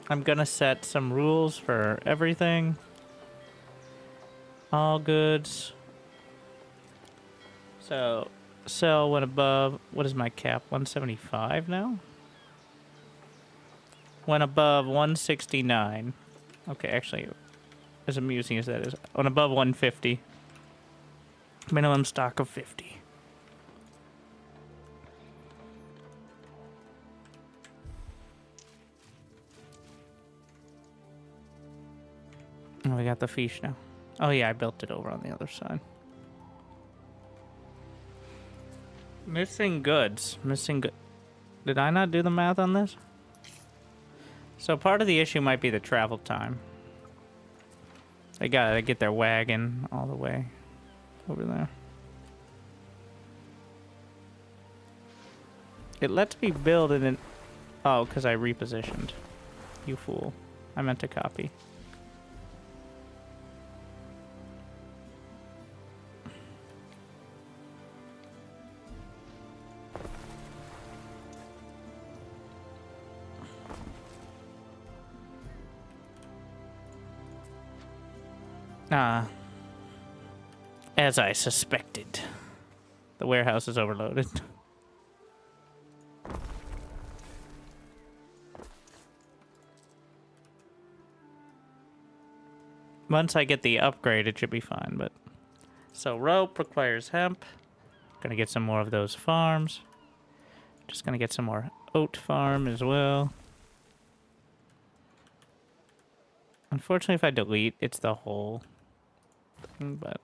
I'm gonna set some rules for everything. All goods. So, sell when above... What is my cap? 175 now? When above 169. Okay, actually, as amusing as that is. When above 150. Minimum stock of 50. Oh, we got the fish now. Oh yeah, I built it over on the other side. Missing goods. Missing good. Did I not do the math on this? So part of the issue might be the travel time. They gotta get their wagon all the way over there. It lets me build it in... Oh, because I repositioned. You fool. I meant to copy. As I suspected. The warehouse is overloaded. Once I get the upgrade, it should be fine, but... So, rope requires hemp. Gonna get some more of those farms. Just gonna get some more oat farm as well. Unfortunately, if I delete, it's the whole thing, but...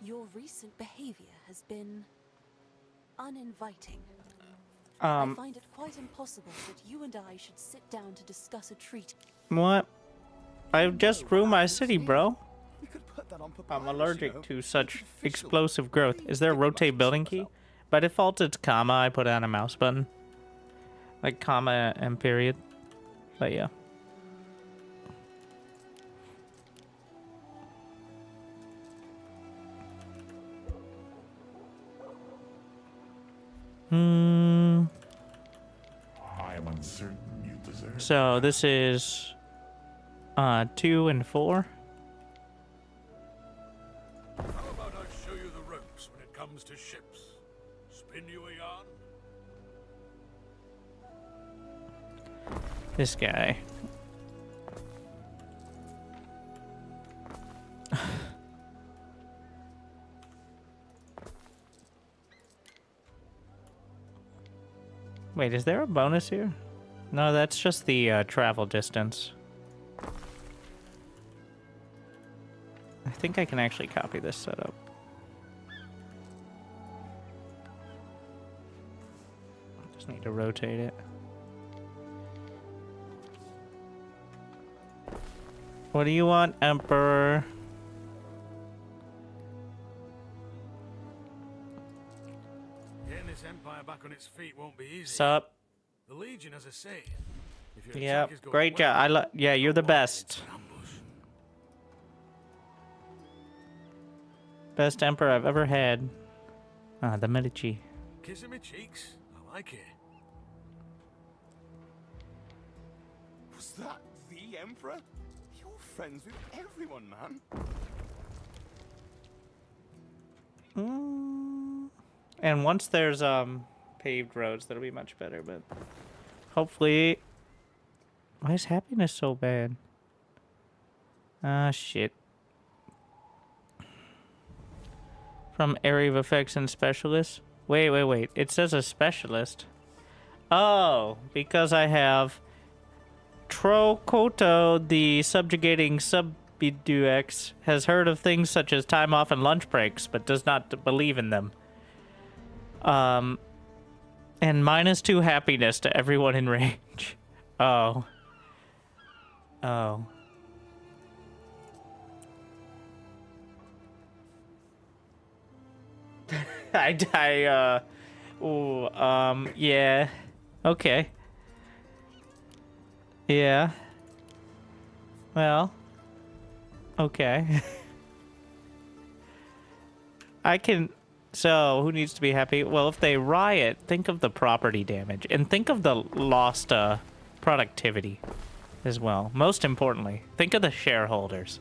Your recent behavior has been uninviting. I find it quite impossible that you and I should sit down to discuss a treaty. What? I just grew my city, bro. We could put that on papyrus, I'm you allergic know. to such It's official. explosive growth. Is there a rotate building key? By default, it's comma. I put on a mouse button. Like comma and period. But yeah. I am uncertain you deserve. So this is 2 and 4. How about I show you the ropes when it comes to ships? Spin you a yarn? This guy. Wait, is there a bonus here? No, that's just the travel distance. I think I can actually copy this setup. Just need to rotate it. What do you want, Emperor? Getting this empire back on its feet won't be easy. Sup? The Legion has a say. If your Yep, attack is going great well, job. Yeah, you're the best. ambush. Best Emperor I've ever had. Ah, the Medici. Kissing me cheeks. I like it. Was that the Emperor? You're friends with everyone, man. And once there's paved roads, that'll be much better, but hopefully. Why is happiness so bad? Ah, shit. From area of effects and specialists. Wait. It says a specialist. Oh, because I have Trokoto, the subjugating subduex, has heard of things such as time off and lunch breaks, but does not believe in them. And -2 happiness to everyone in range. Oh. Yeah. Okay. Yeah. Well. Okay. I can... So, who needs to be happy? Well, if they riot, think of the property damage. And think of the lost productivity as well. Most importantly, think of the shareholders.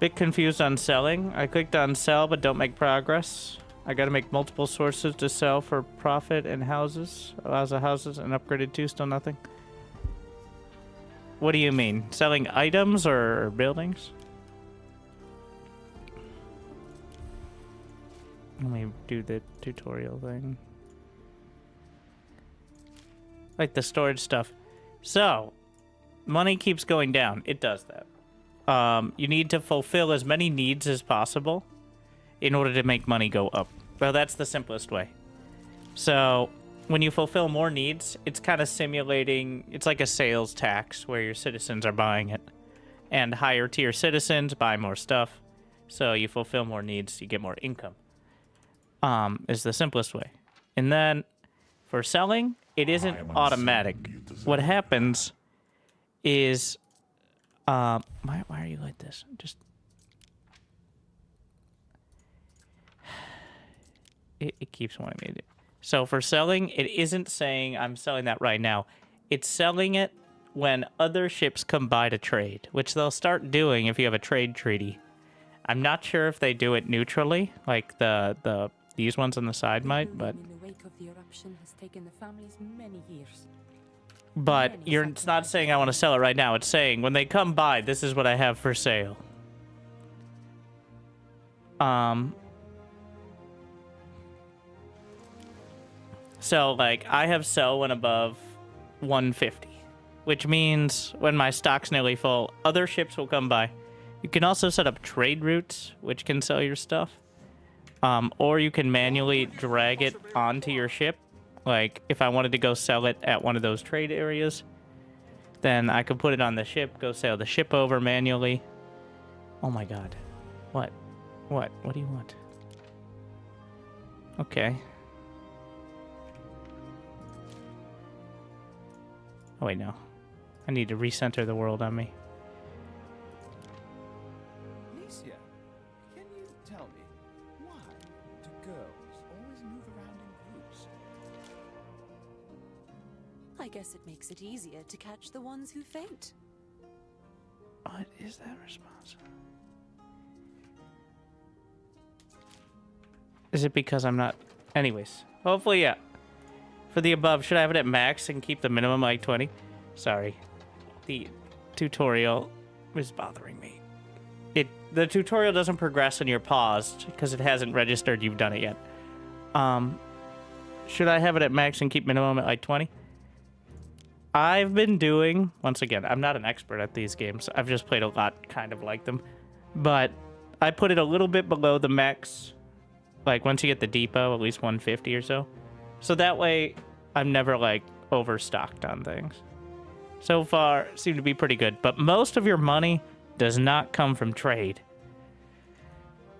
Bit confused on selling. I clicked on sell but don't make progress. I gotta make multiple sources to sell for profit and houses. Allows the houses and upgraded to still nothing. What do you mean? Selling items or buildings? Let me do the tutorial thing. Like the storage stuff. So, money keeps going down. It does that. You need to fulfill as many needs as possible in order to make money go up. Well, that's the simplest way. So, when you fulfill more needs, it's kind of simulating... It's like a sales tax where your citizens are buying it. And higher tier citizens buy more stuff. So, you fulfill more needs, you get more income. Is the simplest way. And then, for selling, it isn't automatic. What happens is... why are you like this? Just... It keeps wanting me to. So for selling, it isn't saying I'm selling that right now. It's selling it when other ships come by to trade, which they'll start doing if you have a trade treaty. I'm not sure if they do it neutrally, like these ones on the side might, but In the wake of the eruption has taken the families many years. it's not saying I want to sell it right now. It's saying when they come by, this is what I have for sale. So like I have sell when above 150, which means when my stock's nearly full, other ships will come by. You can also set up trade routes, which can sell your stuff. Or you can manually drag it onto your ship. Like, if I wanted to go sell it at one of those trade areas, then I could put it on the ship, go sail the ship over manually. Oh my god. What? What? What do you want? Okay. Oh wait, no. I need to recenter the world on me. Alicia, can you tell me, why do girls always move around in groups? I guess it makes it easier to catch the ones who faint. What is that response? Is it because I'm not... Anyways. Hopefully, yeah. For the above, should I have it at max and keep the minimum like 20? Sorry. The tutorial is bothering me. The tutorial doesn't progress when you're paused because it hasn't registered you've done it yet. Should I have it at max and keep minimum at like 20? I've been doing... Once again, I'm not an expert at these games. I've just played a lot kind of like them. But I put it a little bit below the max. Like, once you get the depot, at least 150 or so. So that way, I'm never, like, overstocked on things. So far, seem to be pretty good. But most of your money does not come from trade.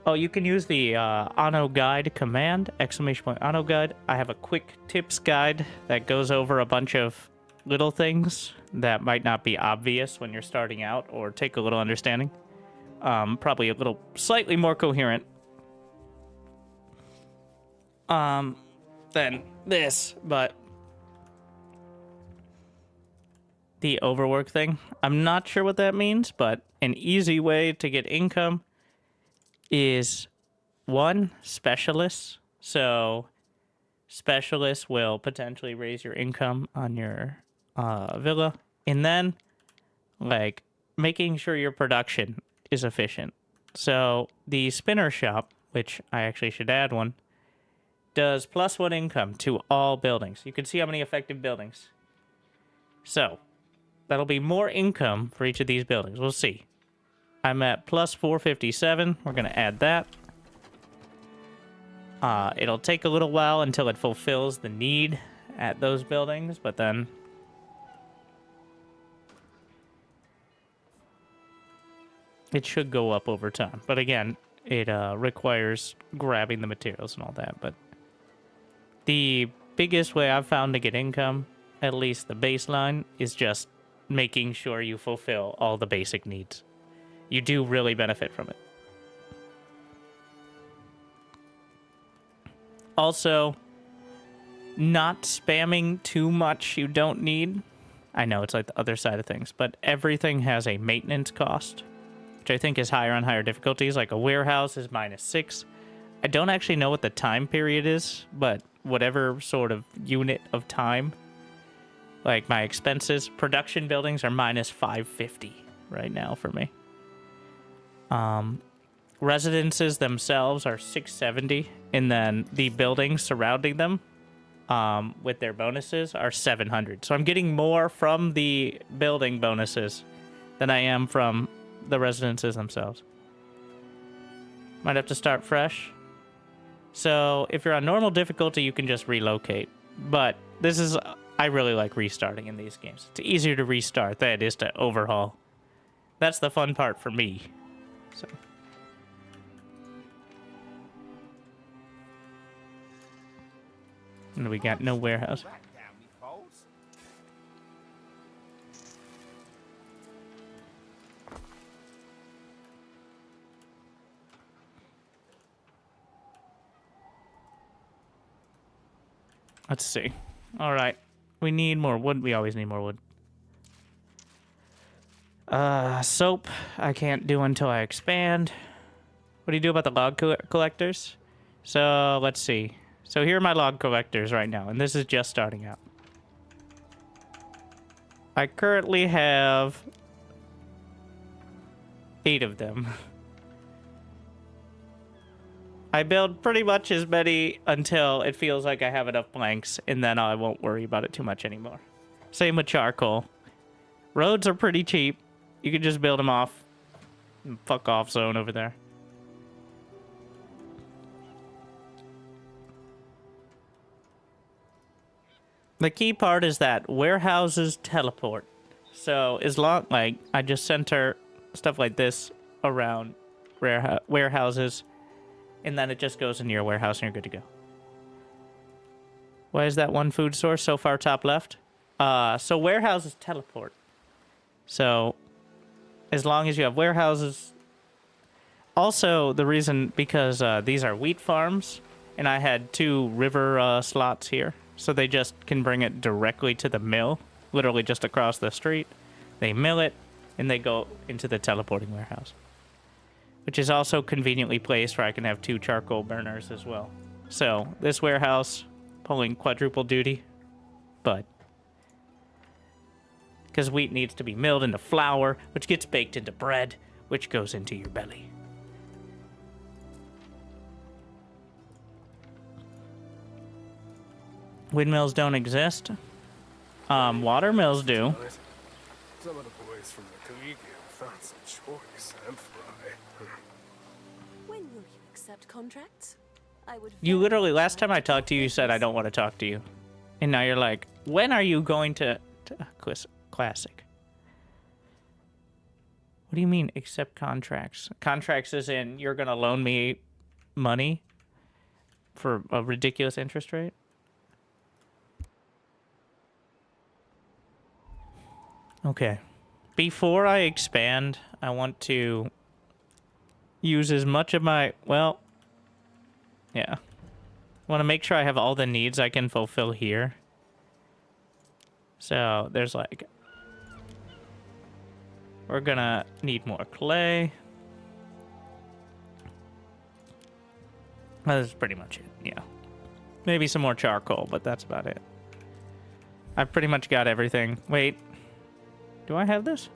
Oh, you can use the Anno guide command, ! Anno guide. I have a quick tips guide that goes over a bunch of little things that might not be obvious when you're starting out or take a little understanding. Probably a little slightly more coherent than this, but the overwork thing, I'm not sure what that means, but an easy way to get income is 1, specialists. So specialists will potentially raise your income on your villa, and then like making sure your production is efficient. So the spinner shop, which I actually should add one, does +1 income to all buildings. You can see how many effective buildings. So that'll be more income for each of these buildings. We'll see. I'm at +457. We're going to add that. It'll take a little while until it fulfills the need at those buildings, but then it should go up over time. But again, it requires grabbing the materials and all that. But the biggest way I've found to get income, at least the baseline, is just making sure you fulfill all the basic needs. You do really benefit from it. Also, not spamming too much you don't need. I know it's like the other side of things, but everything has a maintenance cost, which I think is higher on higher difficulties. Like a warehouse is -6. I don't actually know what the time period is, but whatever sort of unit of time, like my expenses, production buildings are -550 right now for me. Residences themselves are 670, and then the buildings surrounding them with their bonuses are 700. So I'm getting more from the building bonuses than I am from the residences themselves. Might have to start fresh. So if you're on normal difficulty, you can just relocate. But this is... I really like restarting in these games. It's easier to restart than it is to overhaul. That's the fun part for me. So... And we got no warehouse. Let's see. All right. We need more wood. We always need more wood. Soap, I can't do until I expand. What do you do about the log collectors? So, let's see. So here are my log collectors right now, and this is just starting out. I currently have 8 of them. I build pretty much as many until it feels like I have enough planks, and then I won't worry about it too much anymore. Same with charcoal. Roads are pretty cheap. You can just build them off. Fuck off zone over there. The key part is that warehouses teleport. So as long, like, I just center stuff like this around warehouses, and then it just goes into your warehouse and you're good to go. Why is that one food source so far top left? So warehouses teleport. So as long as you have warehouses. Also, the reason, because these are wheat farms, and I had 2 river slots here. So they just can bring it directly to the mill, literally just across the street. They mill it, and they go into the teleporting warehouse. Which is also conveniently placed where I can have 2 charcoal burners as well. So, this warehouse, pulling quadruple duty, but because wheat needs to be milled into flour, which gets baked into bread, which goes into your belly. Windmills don't exist. Water mills do. Some of the boys from the Collegium found some choice and fry. When will you accept contracts? I would. You literally, last time I talked to you, you said I don't want to talk to you. And now you're like, when are you going to classic? What do you mean, accept contracts? Contracts as in, you're going to loan me money for a ridiculous interest rate? Okay. Before I expand, I want to use as much of my, well, yeah. I want to make sure I have all the needs I can fulfill here. So, there's like, we're gonna need more clay. That's pretty much it, yeah. Maybe some more charcoal, but that's about it. I've pretty much got everything. Wait. Do I have this?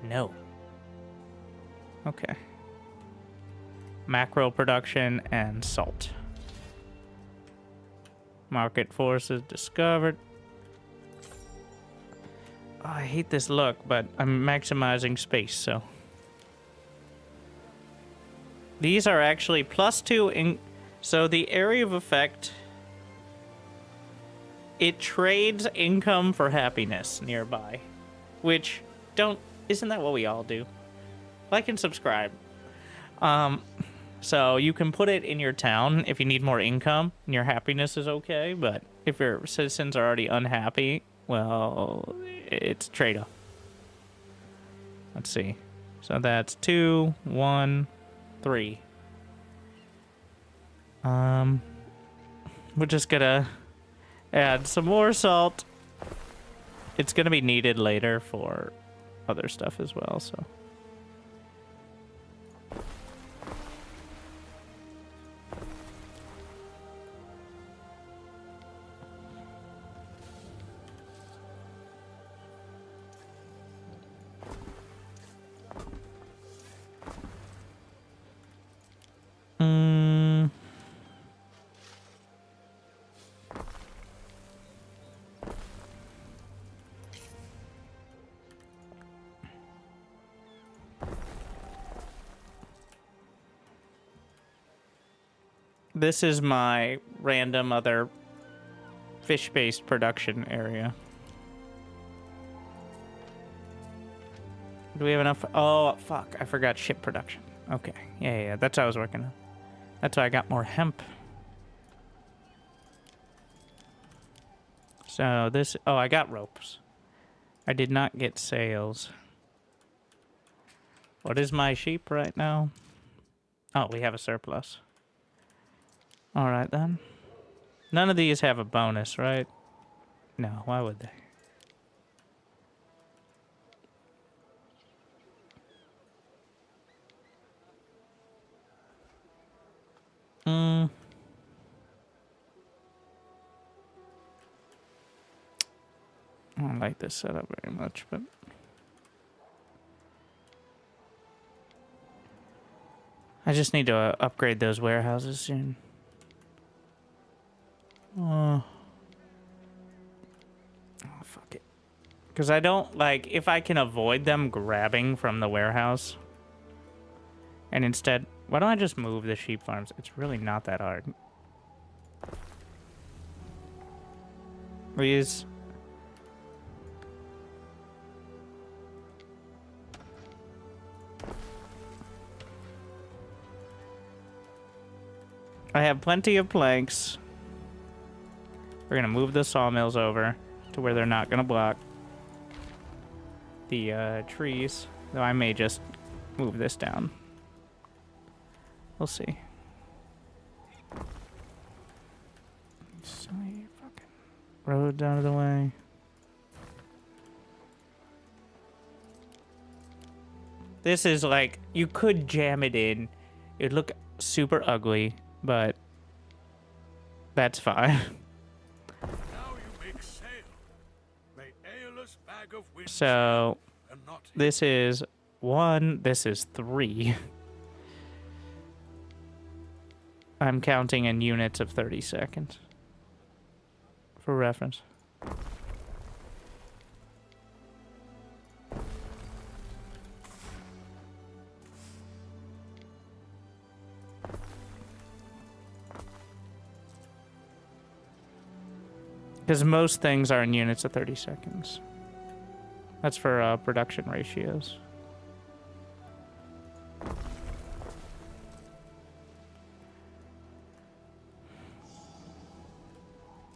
No. Okay. Macro production and salt. Market forces discovered. Oh, I hate this look, but I'm maximizing space, so. These are actually +2 in... So the area of effect... It trades income for happiness nearby. Which, isn't that what we all do? Like and subscribe. So you can put it in your town if you need more income and your happiness is okay, but if your citizens are already unhappy, well, it's trade-off. Let's see. So that's 2, 1, 3. We're just gonna add some more salt. It's gonna be needed later for other stuff as well, so. This is my random other fish-based production area. Do we have enough? Oh, fuck. I forgot ship production. Okay. Yeah. That's what I was working on. That's why I got more hemp. So this... Oh, I got ropes. I did not get sails. What is my sheep right now? Oh, we have a surplus. Alright then. None of these have a bonus, right? No, why would they? I don't like this setup very much, but... I just need to upgrade those warehouses soon. Oh, fuck it. Because I don't, like, if I can avoid them grabbing from the warehouse, and instead, why don't I just move the sheep farms? It's really not that hard. Please. I have plenty of planks. We're gonna move the sawmills over to where they're not gonna block the trees. Though I may just move this down. We'll see. So many fucking roads out of the way. This is like, you could jam it in. It'd look super ugly, but that's fine. So this is 1, this is 3. I'm counting in units of 30 seconds for reference. Because most things are in units of 30 seconds. That's for production ratios.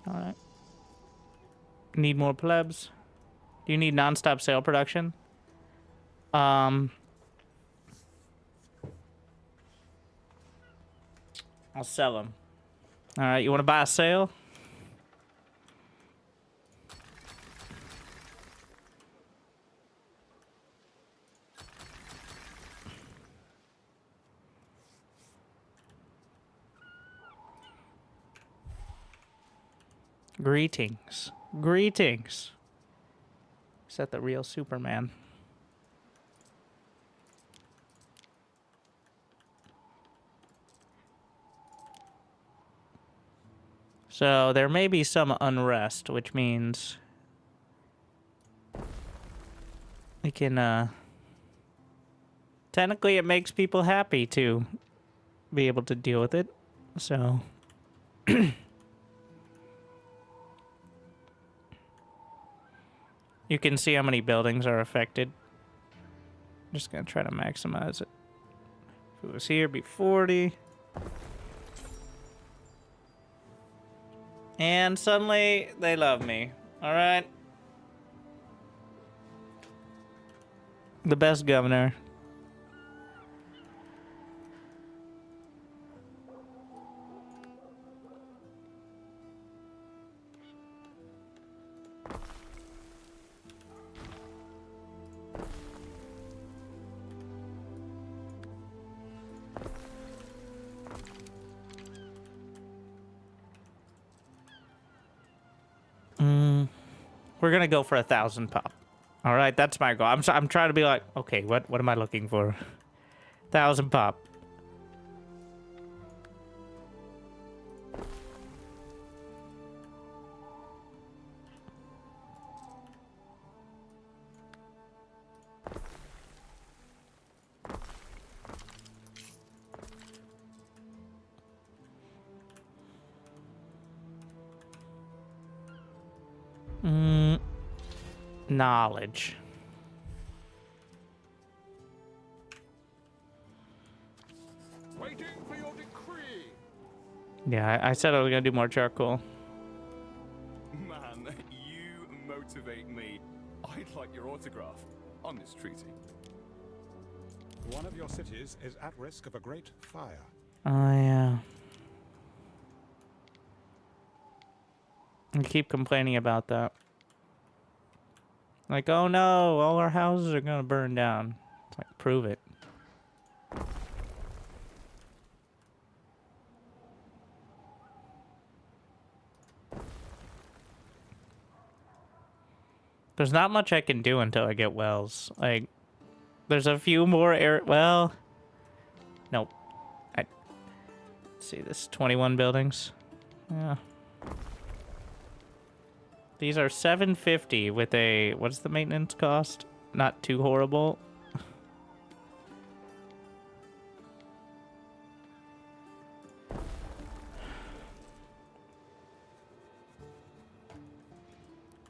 Alright. Need more plebs? Do you need non-stop sale production? I'll sell them. Alright, you want to buy a sale? Greetings. Greetings. Is that the real Superman? So there may be some unrest, which means we can, technically it makes people happy to be able to deal with it, so... You can see how many buildings are affected. I'm just gonna try to maximize it. If it was here, it'd be 40. And suddenly, they love me. Alright? The best governor. We're gonna go for 1,000 pop. All right, that's my goal. I'm trying to be like, okay, what am I looking for? 1,000 pop. Knowledge. Waiting for your decree. Yeah, I said I was gonna do more charcoal. Man, you motivate me. I'd like your autograph on this treaty. One of your cities is at risk of a great fire. Oh, yeah. You keep complaining about that. Like, oh no, all our houses are gonna burn down. It's like, prove it. There's not much I can do until I get wells. Like, there's a few more well, nope. Let's see, this 21 buildings. Yeah. These are 750 with a, what's the maintenance cost? Not too horrible.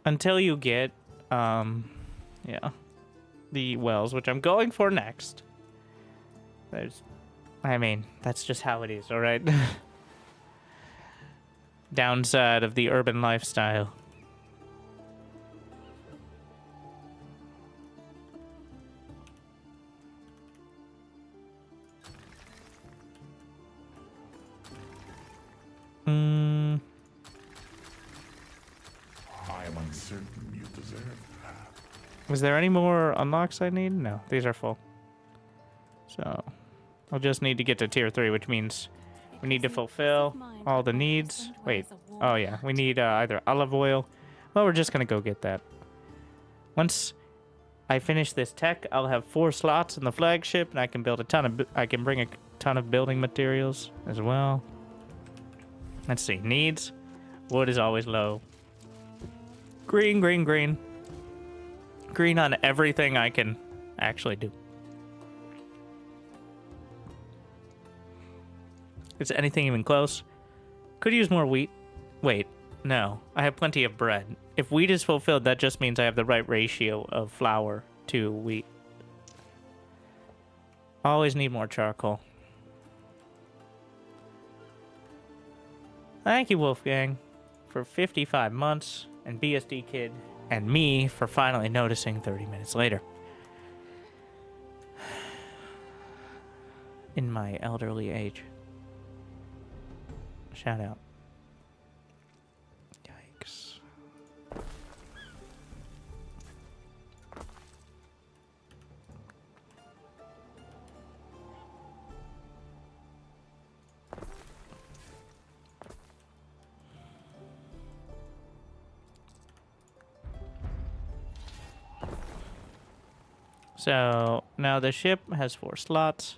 Until you get, yeah, the wells, which I'm going for next. I mean, that's just how it is, all right? Downside of the urban lifestyle. I am uncertain you deserve that. Was there any more unlocks I need? No, these are full. So, I'll just need to get to tier 3, which means we need to fulfill all the needs. Wait, oh yeah, we need either olive oil. Well, we're just gonna go get that. Once I finish this tech, I'll have 4 slots in the flagship, and I can build a ton of. I can bring a ton of building materials as well. Let's see, needs. Wood is always low. Green, green, green. Green on everything I can actually do. Is anything even close? Could use more wheat. Wait, no. I have plenty of bread. If wheat is fulfilled, that just means I have the right ratio of flour to wheat. Always need more charcoal. Thank you, Wolfgang, for 55 months, and BSD Kid, and me for finally noticing 30 minutes later. In my elderly age. Shout out. Yikes. So now the ship has 4 slots,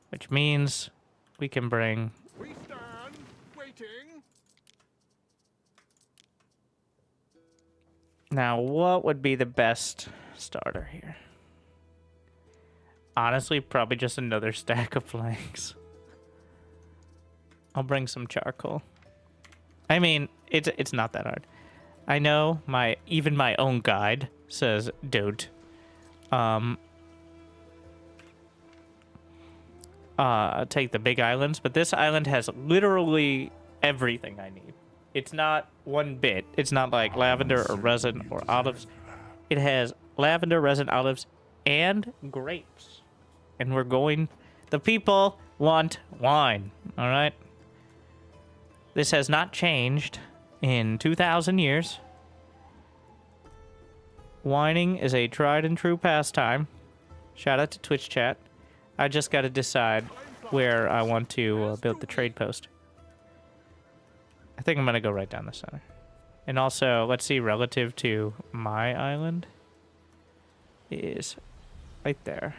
which means we can bring. We stand waiting. Now, what would be the best starter here? Honestly, probably just another stack of planks. I'll bring some charcoal. I mean, it's not that hard. I know even my own guide says don't. Take the big islands, but this island has literally everything I need. It's not one bit. It's not like lavender or resin or olives. It has lavender, resin, olives, and grapes. And the people want wine, all right? This has not changed in 2,000 years. Whining is a tried and true pastime. Shout out to Twitch chat. I just got to decide where I want to build the trade post. I think I'm going to go right down the center. And also, let's see, relative to my island is right there.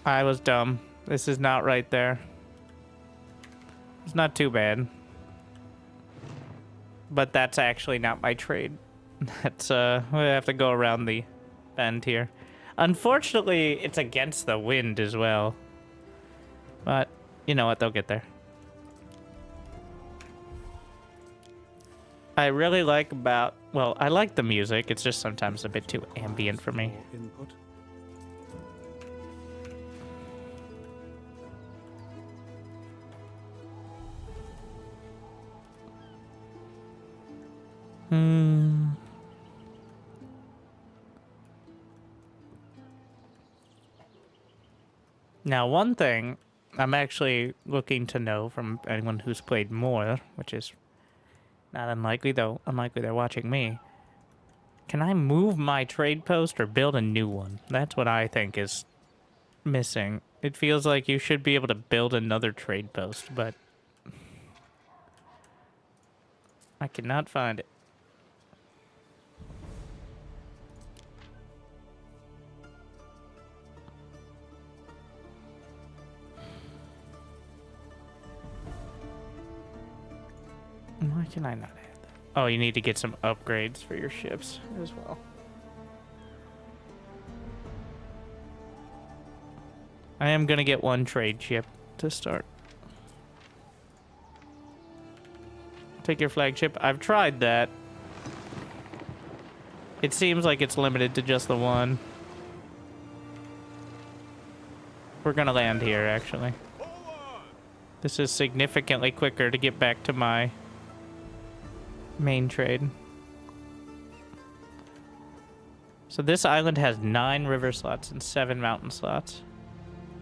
I was dumb. This is not right there. It's not too bad. But that's actually not my trade. That's, we have to go around the bend here. Unfortunately, it's against the wind as well. But, you know what, they'll get there. I really like about... Well, I like the music. It's just sometimes a bit too ambient for me. Input. Now, one thing I'm actually looking to know from anyone who's played more, which is not unlikely, though unlikely they're watching me. Can I move my trade post or build a new one? That's what I think is missing. It feels like you should be able to build another trade post, but I cannot find it. Why can I not add that? Oh, you need to get some upgrades for your ships as well. I am gonna get one trade ship to start. Take your flagship. I've tried that. It seems like it's limited to just the one. We're gonna land here, actually. This is significantly quicker to get back to my main trade. So this island has 9 river slots and 7 mountain slots.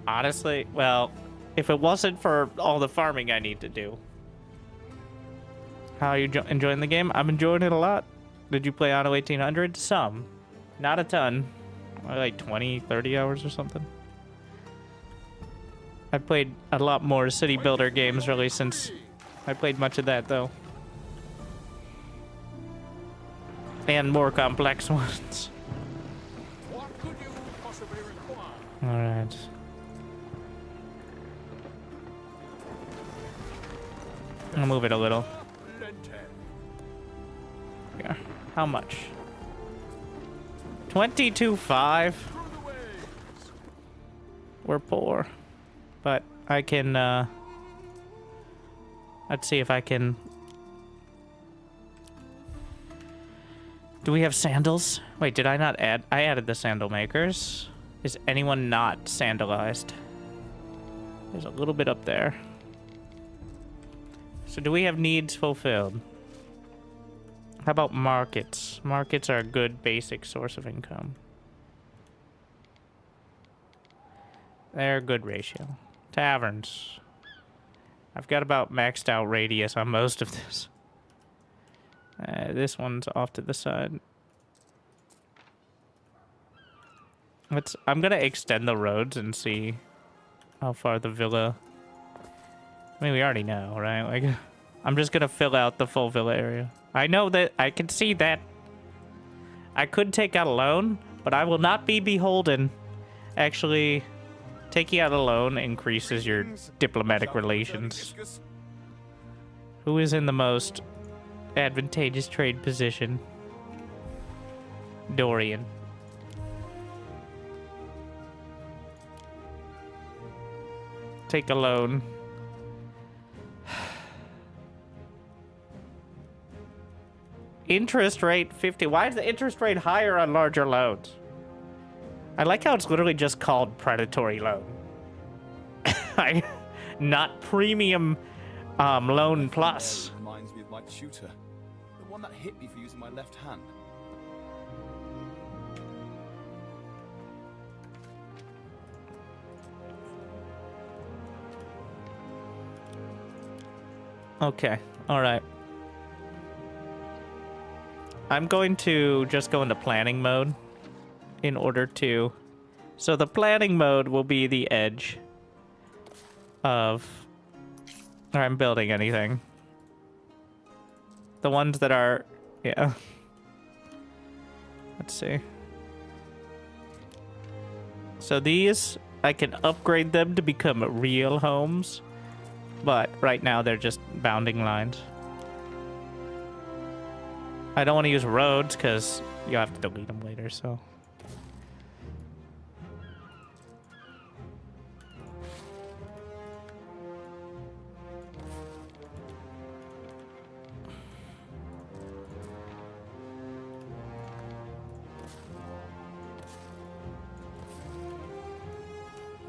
Honestly, well, if it wasn't for all the farming I need to do. How are you enjoying the game? I'm enjoying it a lot. Did you play Anno 1800? Some. Not a ton. Like 20, 30 hours or something. I played a lot more city builder games really since I played much of that though. And more complex ones. Alright. I'll move it a little. Yeah. How much? 22.5. We're poor. But I can, let's see if I can... Do we have sandals? Wait, did I not add? I added the sandal makers. Is anyone not sandalized? There's a little bit up there. So do we have needs fulfilled? How about markets? Markets are a good basic source of income. They're a good ratio. Taverns. I've got about maxed out radius on most of this. This one's off to the side. I'm gonna extend the roads and see how far the villa... I mean, we already know, right? Like, I'm just gonna fill out the full villa area. I know that, I can see that. I could take out a loan, but I will not be beholden. Actually, taking out a loan increases your diplomatic relations. Who is in the most advantageous trade position? Dorian. Take a loan. Interest rate 50. Why is the interest rate higher on larger loans? I like how it's literally just called predatory loan. Not premium loan plus. Reminds me of my tutor, the one that hit me for using my left hand. Okay, all right. I'm going to just go into planning mode in order to... So the planning mode will be the edge of... Or I'm building anything. The ones that are... Yeah. Let's see. So these, I can upgrade them to become real homes. But right now they're just bounding lines. I don't want to use roads because you have to delete them later, so...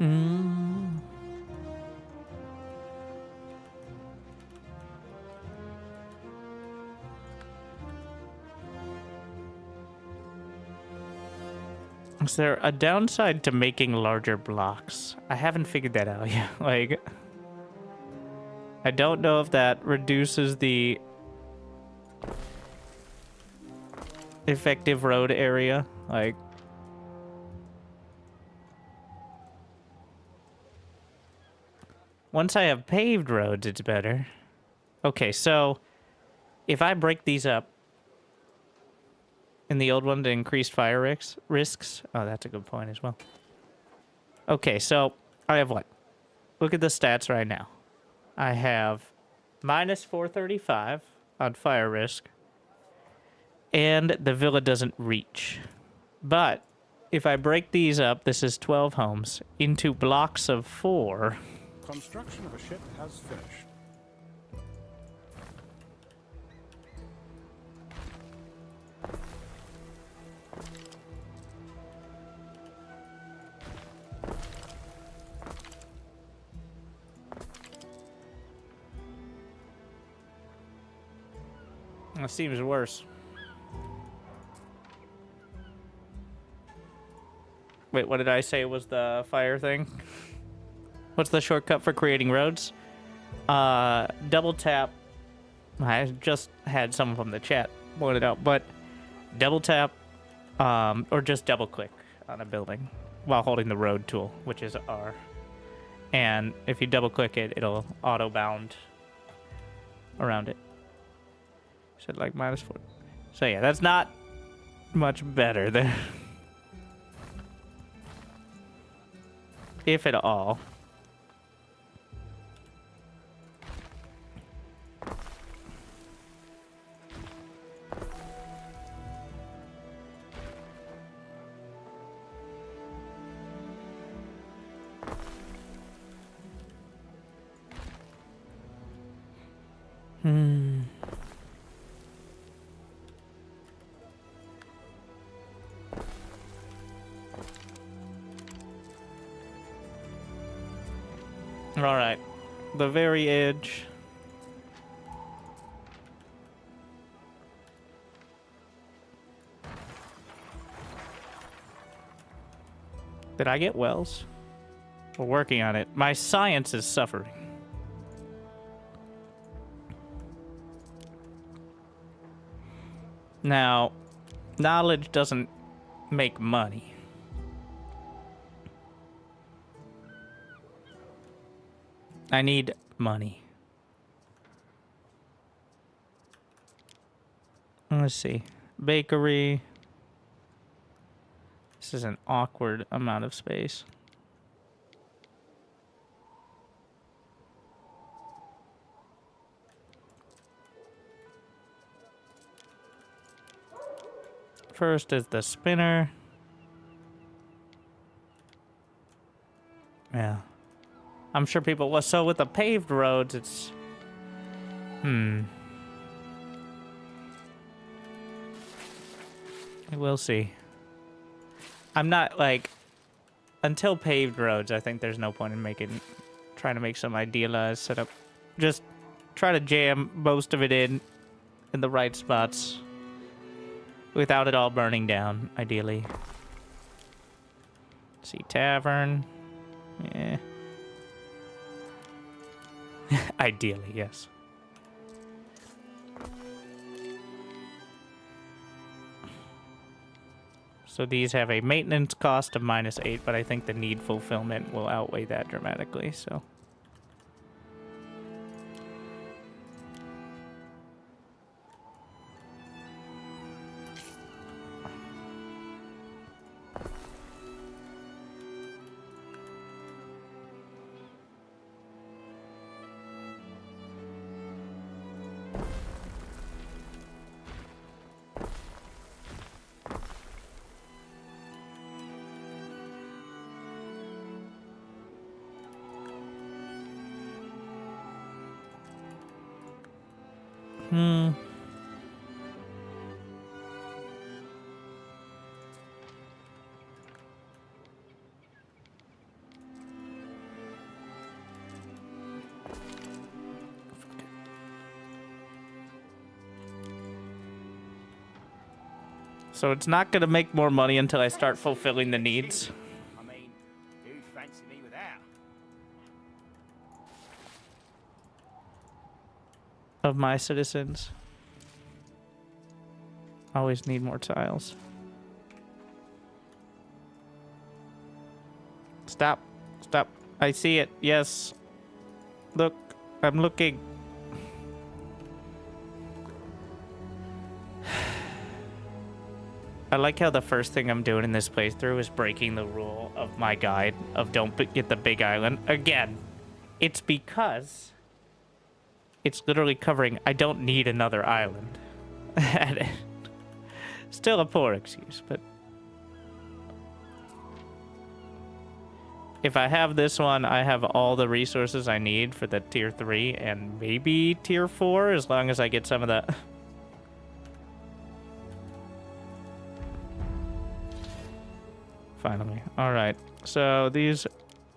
Mm. Is there a downside to making larger blocks? I haven't figured that out yet. Like, I don't know if that reduces the effective road area. Like, once I have paved roads, it's better. Okay, so if I break these up in the old one to increase fire risks. Oh, that's a good point as well. Okay, so I have what? Look at the stats right now. I have minus 435 on fire risk, and the villa doesn't reach. But if I break these up, this is 12 homes, into blocks of 4. Construction of a ship has finished. That seems worse. Wait, what did I say was the fire thing? What's the shortcut for creating roads? Double tap. I just had someone from the chat point it out, but double tap, or just double click on a building while holding the road tool, which is R. And if you double click it, it'll auto bound around it. Said like minus 4. So yeah, that's not much better than, if at all. All right, the very edge. Did I get wells? We're working on it. My science is suffering. Now, knowledge doesn't make money. I need money. Let's see. Bakery. This is an awkward amount of space. First is the spinner. Yeah. I'm sure people... Well, so with the paved roads, it's... We'll see. I'm not, like... Until paved roads, I think there's no point in trying to make some idealized setup. Just try to jam most of it in the right spots. Without it all burning down, ideally. Let's see, tavern. Yeah. Ideally, yes. So these have a maintenance cost of -8, but I think the need fulfillment will outweigh that dramatically, so... So it's not gonna make more money until I start fulfilling the needs I mean, who'd fancy me without? of my citizens. Always need more tiles. Stop. Stop. I see it. Yes. Look. I'm looking. I like how the first thing I'm doing in this playthrough is breaking the rule of my guide of don't get the big island. Again, it's because it's literally covering I don't need another island. Still a poor excuse, but if I have this one, I have all the resources I need for the tier 3 and maybe tier 4 as long as I get some of that. Finally. All right. So these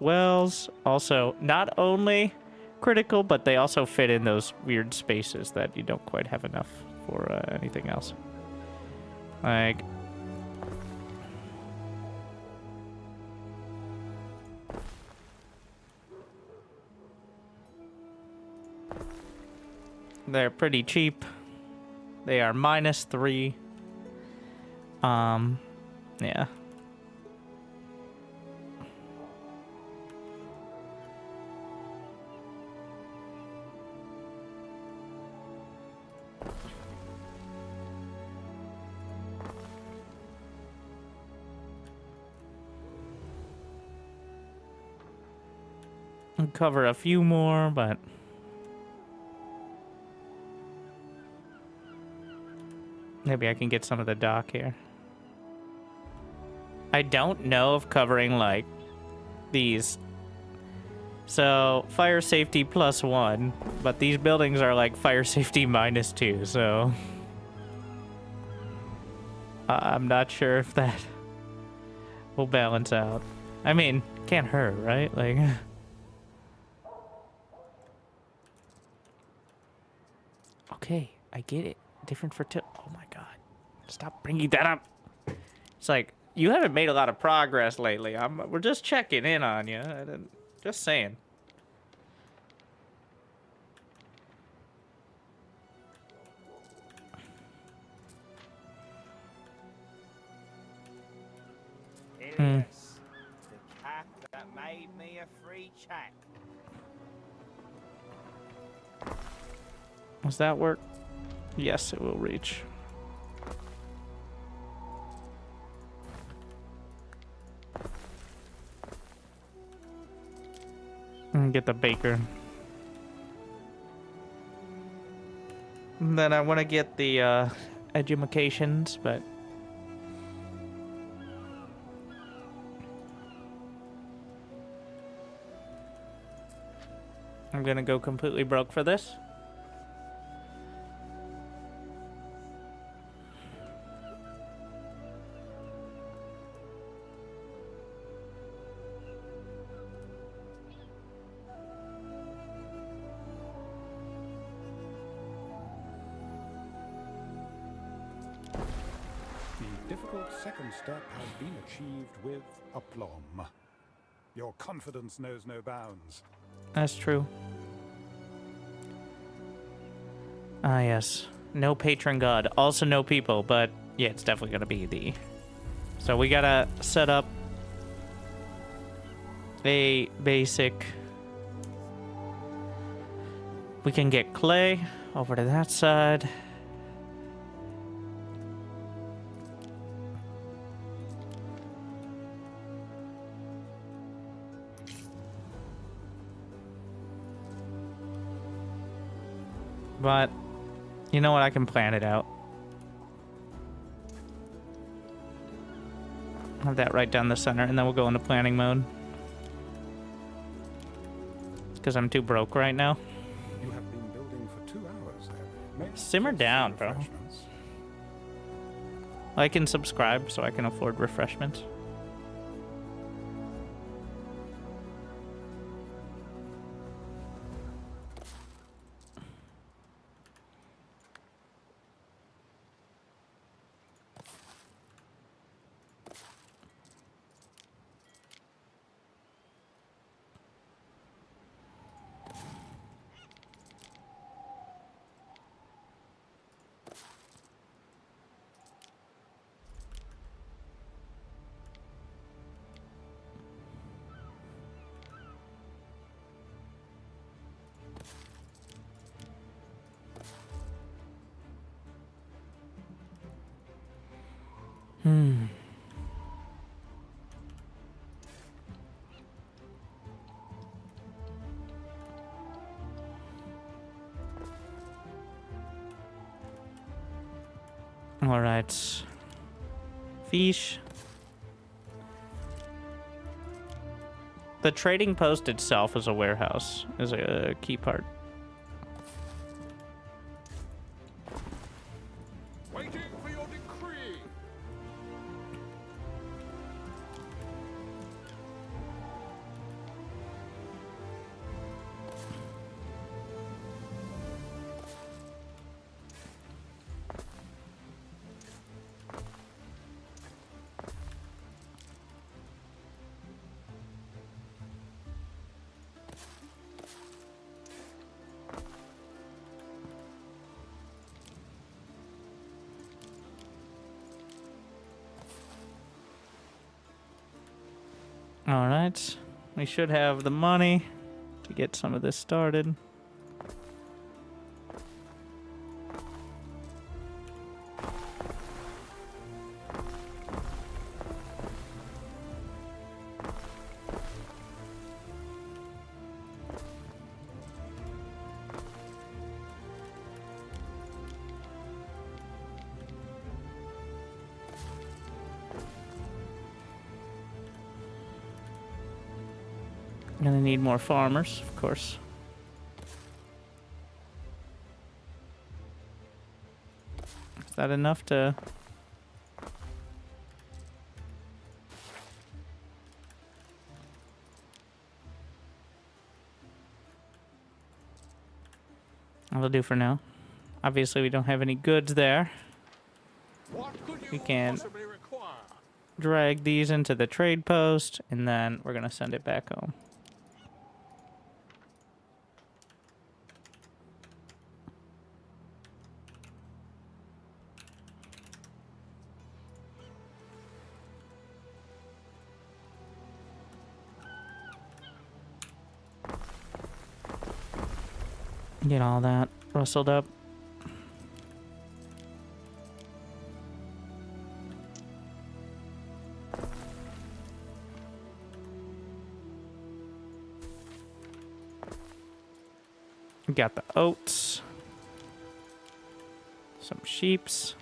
wells also not only critical, but they also fit in those weird spaces that you don't quite have enough for anything else. Like, they're pretty cheap. They are -3. Yeah. Cover a few more, but maybe I can get some of the dock here. I don't know if covering like these. So fire safety +1, but these buildings are like fire safety -2, so I'm not sure if that will balance out. I mean, can't hurt, right? Like. Okay, I get it. Different for oh my god. Stop bringing that up. It's like, you haven't made a lot of progress lately. We're just checking in on you. Just saying. Ilias, the cat that made me a free check. Does that work? Yes, it will reach. And get the baker. And then I want to get the edumacations, but I'm gonna go completely broke for this. Second step has been achieved with aplomb. Your confidence knows no bounds. That's true. Ah, yes. No patron god. Also no people, but yeah, it's definitely gonna be the... So we gotta set up a basic... We can get clay over to that side. But, you know what? I can plan it out. Have that right down the center, and then we'll go into planning mode. Because I'm too broke right now. You have been building for 2 hours there. Simmer down, bro. I can subscribe so I can afford refreshments. All right. Fish. The trading post itself is a warehouse, is a key part. Waiting for your decree. All right. We should have the money to get some of this started. Gonna need more farmers, of course. Is that enough to... That'll do for now. Obviously, we don't have any goods there. We can drag these into the trade post, and then we're gonna send it back home. Get all that rustled up. Got the oats. Some sheeps.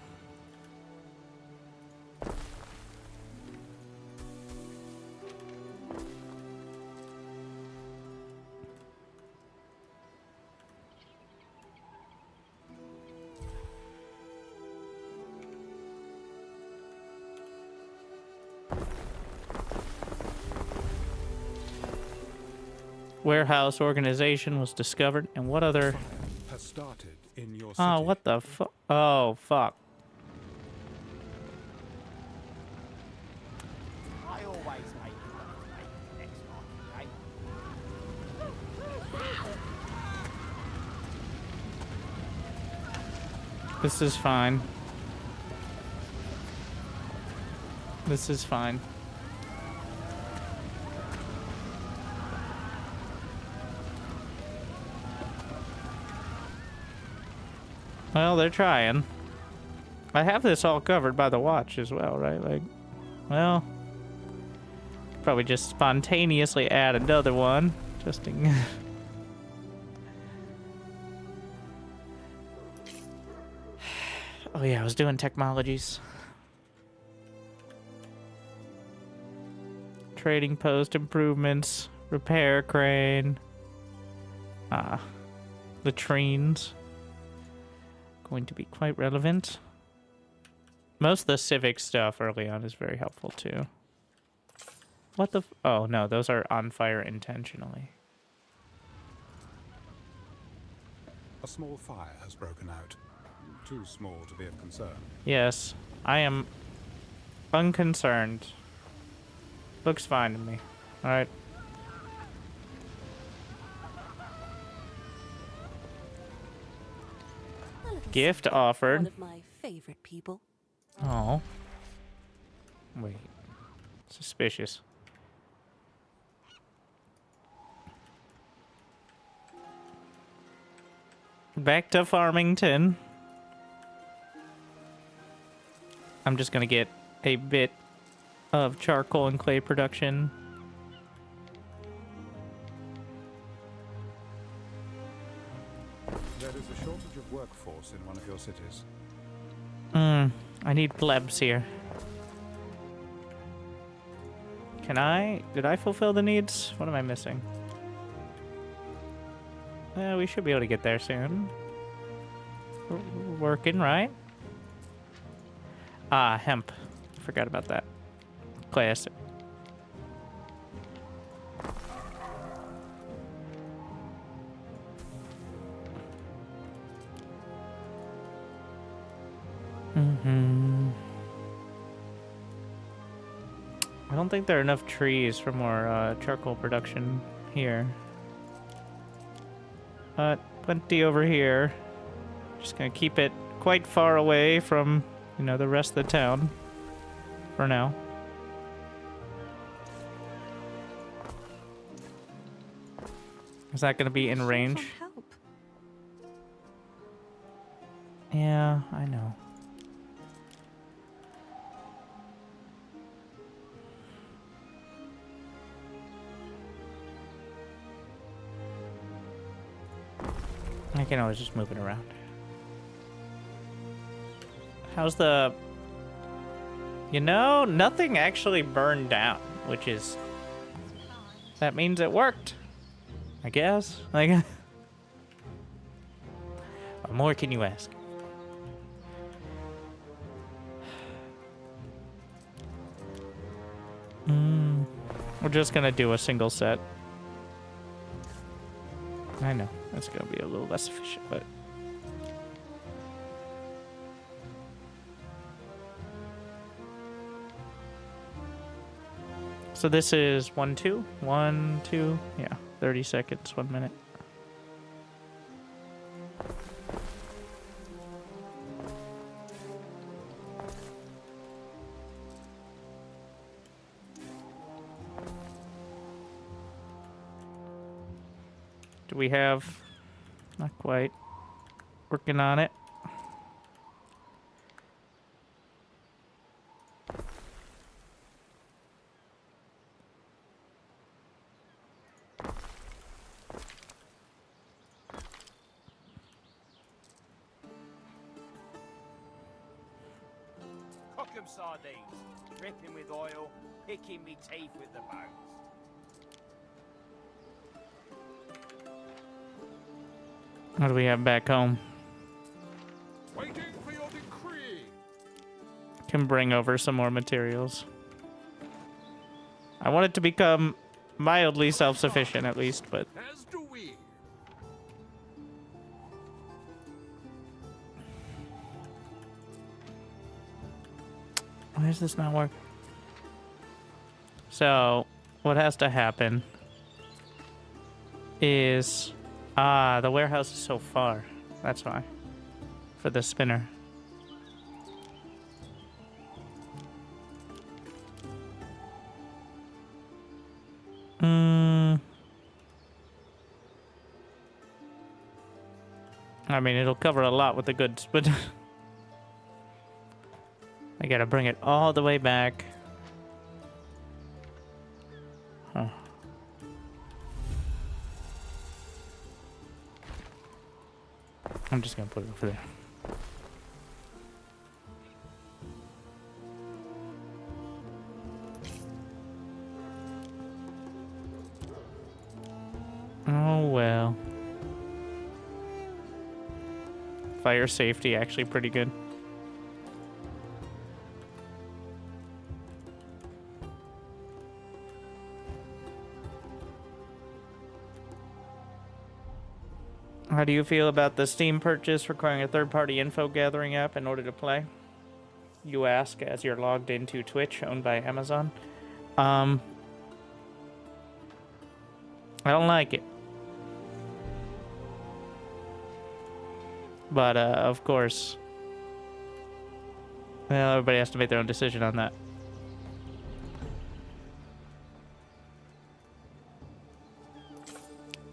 Warehouse organization was discovered, and what other... has started in your city. Oh, what the fuck? Oh, fuck. I always make it next time, okay? This is fine. This is fine. Well, they're trying. I have this all covered by the watch as well, right? Like, well, probably just spontaneously add another one, just in... Oh yeah, I was doing technologies. Trading post improvements, repair crane. Latrines. Going to be quite relevant. Most of the civic stuff early on is very helpful too. What the f— oh no, those are on fire intentionally. A small fire has broken out. Too small to be of concern. Yes, I am unconcerned. Looks fine to me. Alright. Gift offered. One of my favorite people. Oh. Wait. Suspicious. Back to Farmington. I'm just gonna get a bit of charcoal and clay production. There is a shortage of workforce in one of your cities. I need plebs here. Did I fulfill the needs? What am I missing? We should be able to get there soon. We're working, right? Ah, hemp. Forgot about that. Classic. I don't think there are enough trees for more charcoal production here. Plenty over here. Just gonna keep it quite far away from, you know, the rest of the town for now. Is that gonna be in range? Yeah, I know. I can always just move it around. How's the... You know, nothing actually burned down, which is... That means it worked. I guess. Like... What more can you ask? We're just gonna do a single set. I know, that's gonna be a little less efficient, but... So this is 1, 2? 1, 2? Yeah, 30 seconds, 1 minute. Do we have... Not quite. Working on it. Cook 'em sardines, dripping with oil, picking me teeth with the bones. What do we have back home? Waiting for your decree. Can bring over some more materials. I want it to become mildly self-sufficient at least, but... As do we. Why does this not work? So, what has to happen is... Ah, the warehouse is so far. That's why. For the spinner. I mean, it'll cover a lot with the goods, but... I gotta bring it all the way back. Huh. I'm just gonna put it over there. Oh well. Fire safety actually pretty good. How do you feel about the Steam purchase requiring a third-party info gathering app in order to play? You ask as you're logged into Twitch, owned by Amazon. I don't like it. But, of course, well, everybody has to make their own decision on that.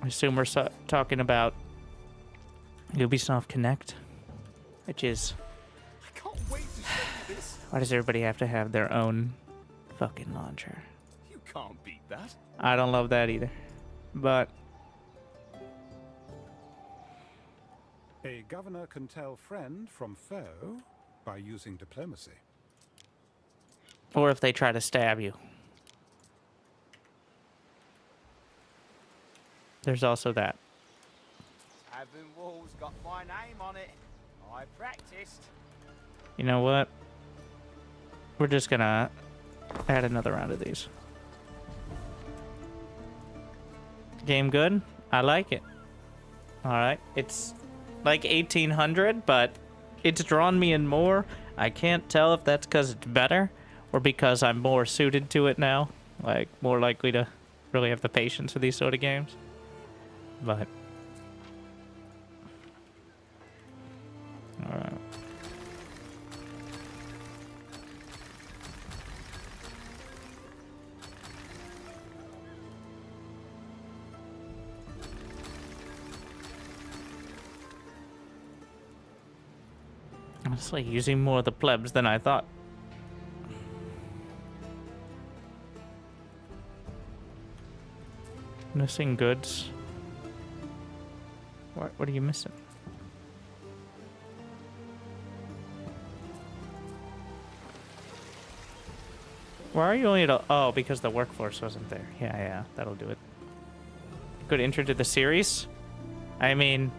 I assume we're talking about Ubisoft Connect, which is... I can't wait to show you this. Why does everybody have to have their own fucking launcher? You can't beat that. I don't love that either. But A governor can tell friend from foe by using diplomacy. or if they try to stab you. There's also that. Tavern walls got my name on it. I practiced. You know what? We're just gonna add another round of these. Game good? I like it. Alright, it's like 1800, but it's drawn me in more. I can't tell if that's because it's better or because I'm more suited to it now. Like, more likely to really have the patience for these sort of games. But alright. Honestly, using more of the plebs than I thought. Missing goods. What are you missing? Why are you only at oh, because the workforce wasn't there. Yeah, that'll do it. Good intro to the series? I mean,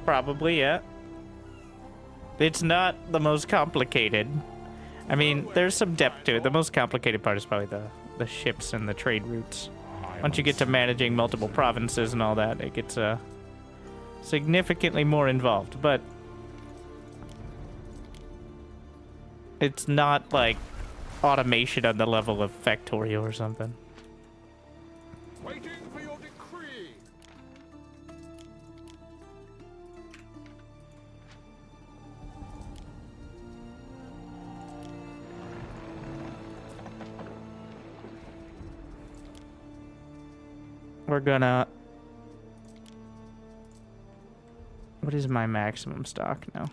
probably, yeah. It's not the most complicated. I mean, there's some depth to it. The most complicated part is probably the ships and the trade routes. Once you get to managing multiple provinces and all that, it gets significantly more involved. But it's not like automation on the level of Factorio or something. Waiting for your decree. We're gonna... What is my maximum stock now?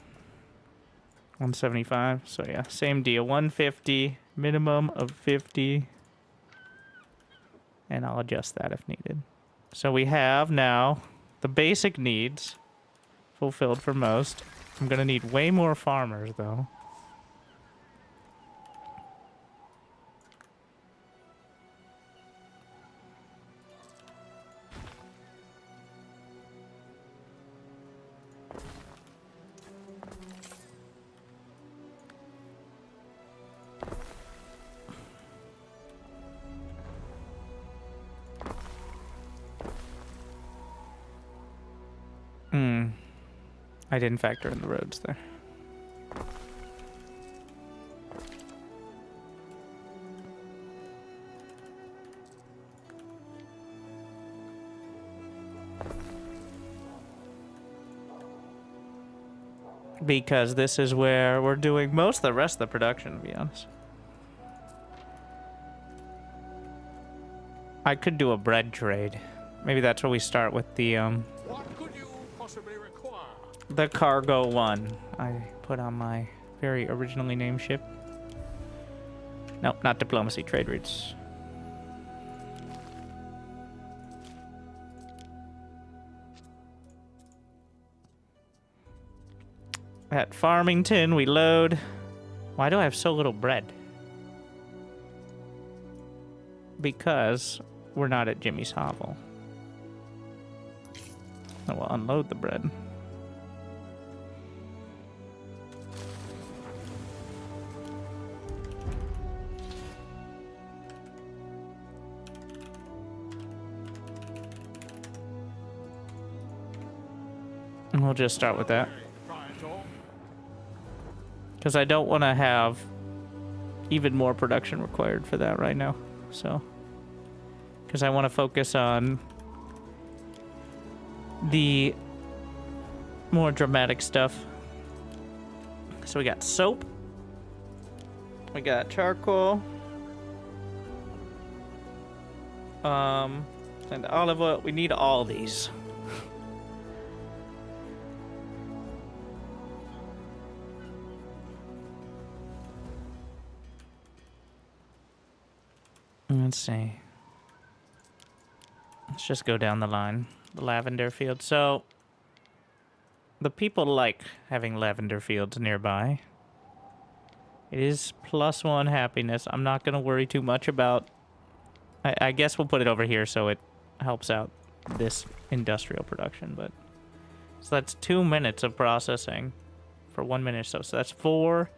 175. So yeah, same deal. 150, minimum of 50. And I'll adjust that if needed. So we have now the basic needs fulfilled for most. I'm gonna need way more farmers though. I didn't factor in the roads there. Because this is where we're doing most of the rest of the production, to be honest. I could do a bread trade. Maybe that's where we start with the What could you possibly require? the cargo one I put on my very originally named ship. Nope, not diplomacy, trade routes. At Farmington, we load. Why do I have so little bread? Because we're not at Jimmy's Hovel. So we'll unload the bread. And we'll just start with that. Because I don't want to have even more production required for that right now. So, because I want to focus on the more dramatic stuff. So we got soap. We got charcoal. And olive oil. We need all these. Let's see. Let's just go down the line. The lavender field. So, the people like having lavender fields nearby. It is +1 happiness. I'm not going to worry too much about... I guess we'll put it over here so it helps out this industrial production, but... So that's 2 minutes of processing for 1 minute or so. So that's 4,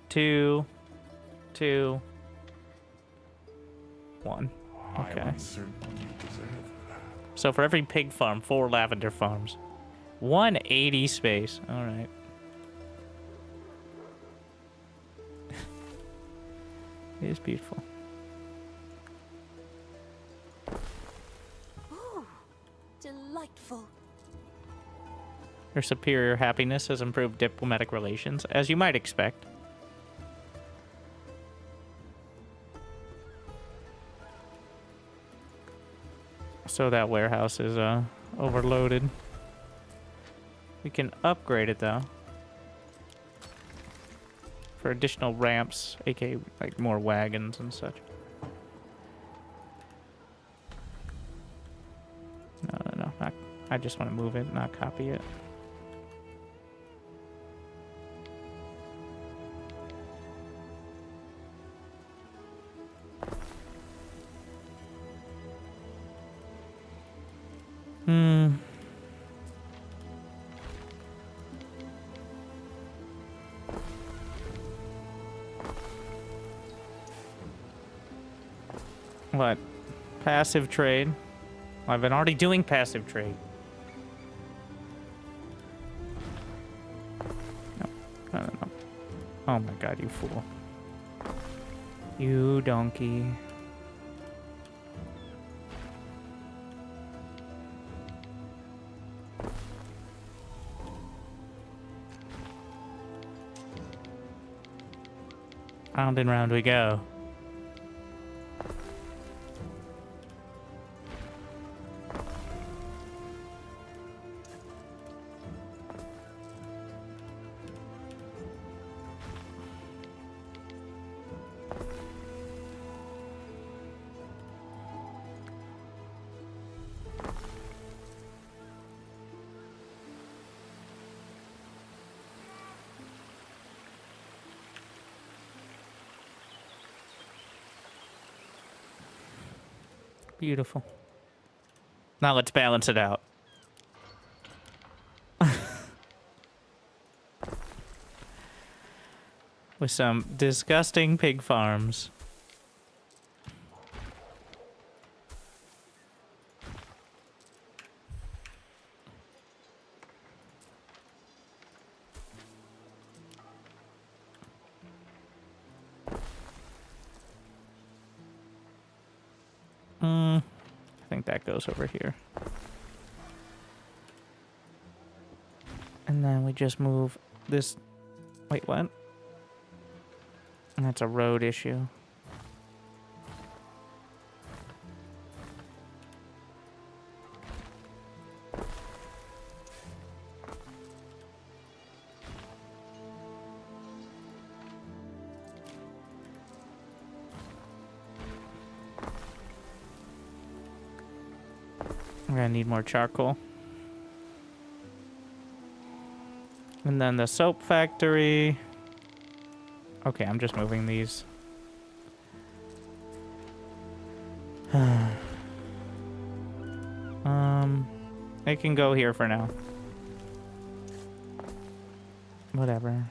2, 2, 1. Okay. So for every pig farm, 4 lavender farms. 180 space. All right. It is beautiful. Ooh, delightful. Your superior happiness has improved diplomatic relations, as you might expect. So that warehouse is overloaded. We can upgrade it though. For additional ramps, aka like more wagons and such. No, not, I just want to move it, not copy it. What? Passive trade? Well, I've been already doing passive trade. No. Oh my god, you fool. You donkey. Round and round we go. Beautiful. Now let's balance it out. With some disgusting pig farms. I think that goes over here. And then we just move this... Wait, what? And that's a road issue. We're gonna need more charcoal. And then the soap factory. Okay, I'm just moving these. It can go here for now. Whatever.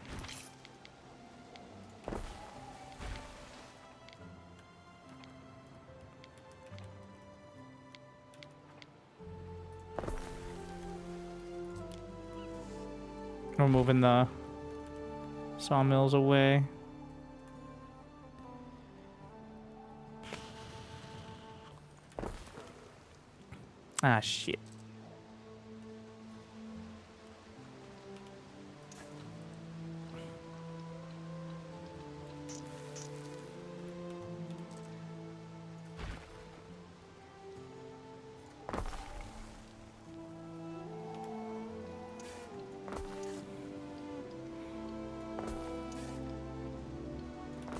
We're moving the sawmills away. Ah, shit.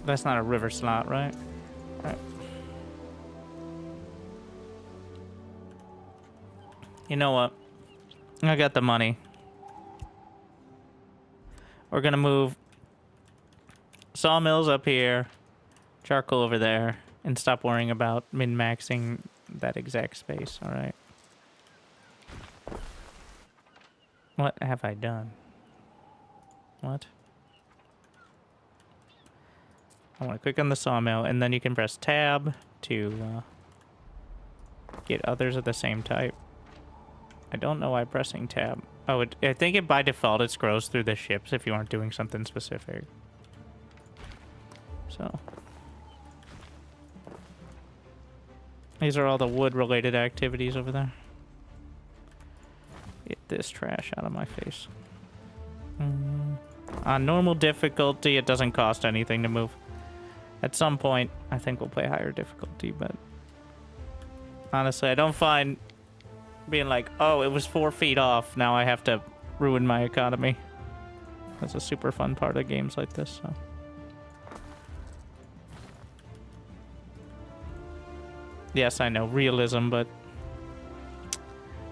That's not a river slot, right? Right. You know what? I got the money. We're gonna move sawmills up here, charcoal over there, and stop worrying about min-maxing that exact space, alright? What have I done? What? I want to click on the sawmill, and then you can press tab to get others of the same type. I don't know why pressing tab. Oh, I think it by default it scrolls through the ships if you aren't doing something specific. So these are all the wood-related activities over there. Get this trash out of my face. On normal difficulty, it doesn't cost anything to move. At some point, I think we'll play higher difficulty, but honestly, I don't find being like, oh, it was 4 feet off, now I have to ruin my economy. That's a super fun part of games like this, so. Yes, I know, realism, but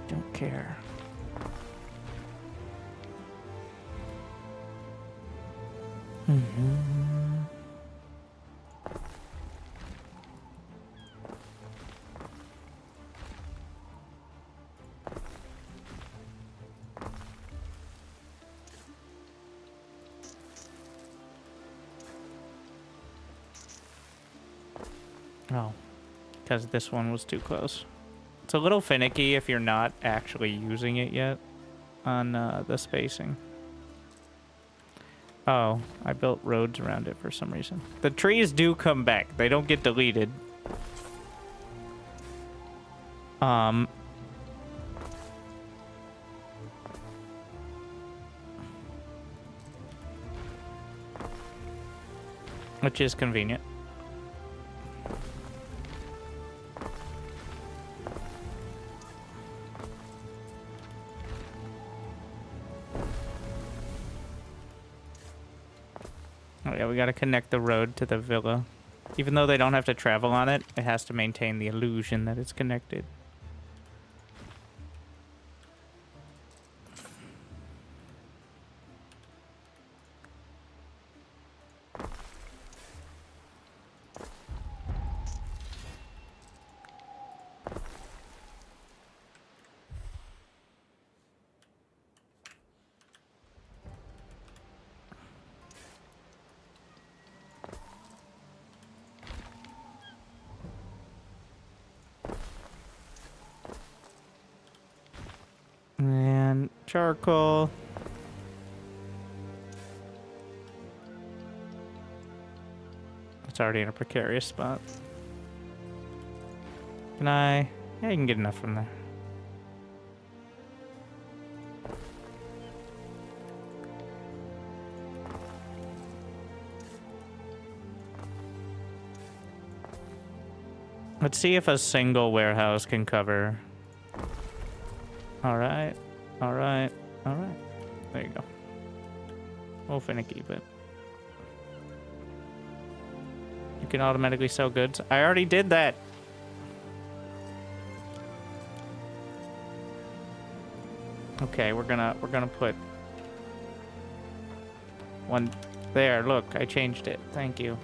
don't care. Oh, because this one was too close. It's a little finicky if you're not actually using it yet on the spacing. Oh, I built roads around it for some reason. The trees do come back. They don't get deleted. Which is convenient. Oh yeah, we gotta connect the road to the villa. Even though they don't have to travel on it, it has to maintain the illusion that it's connected. And charcoal. It's already in a precarious spot. Can I? Yeah, you can get enough from there. Let's see if a single warehouse can cover. Alright, alright, alright. There you go. A little finicky, but you can automatically sell goods. I already did that. Okay, we're gonna put one there. Look, I changed it. Thank you.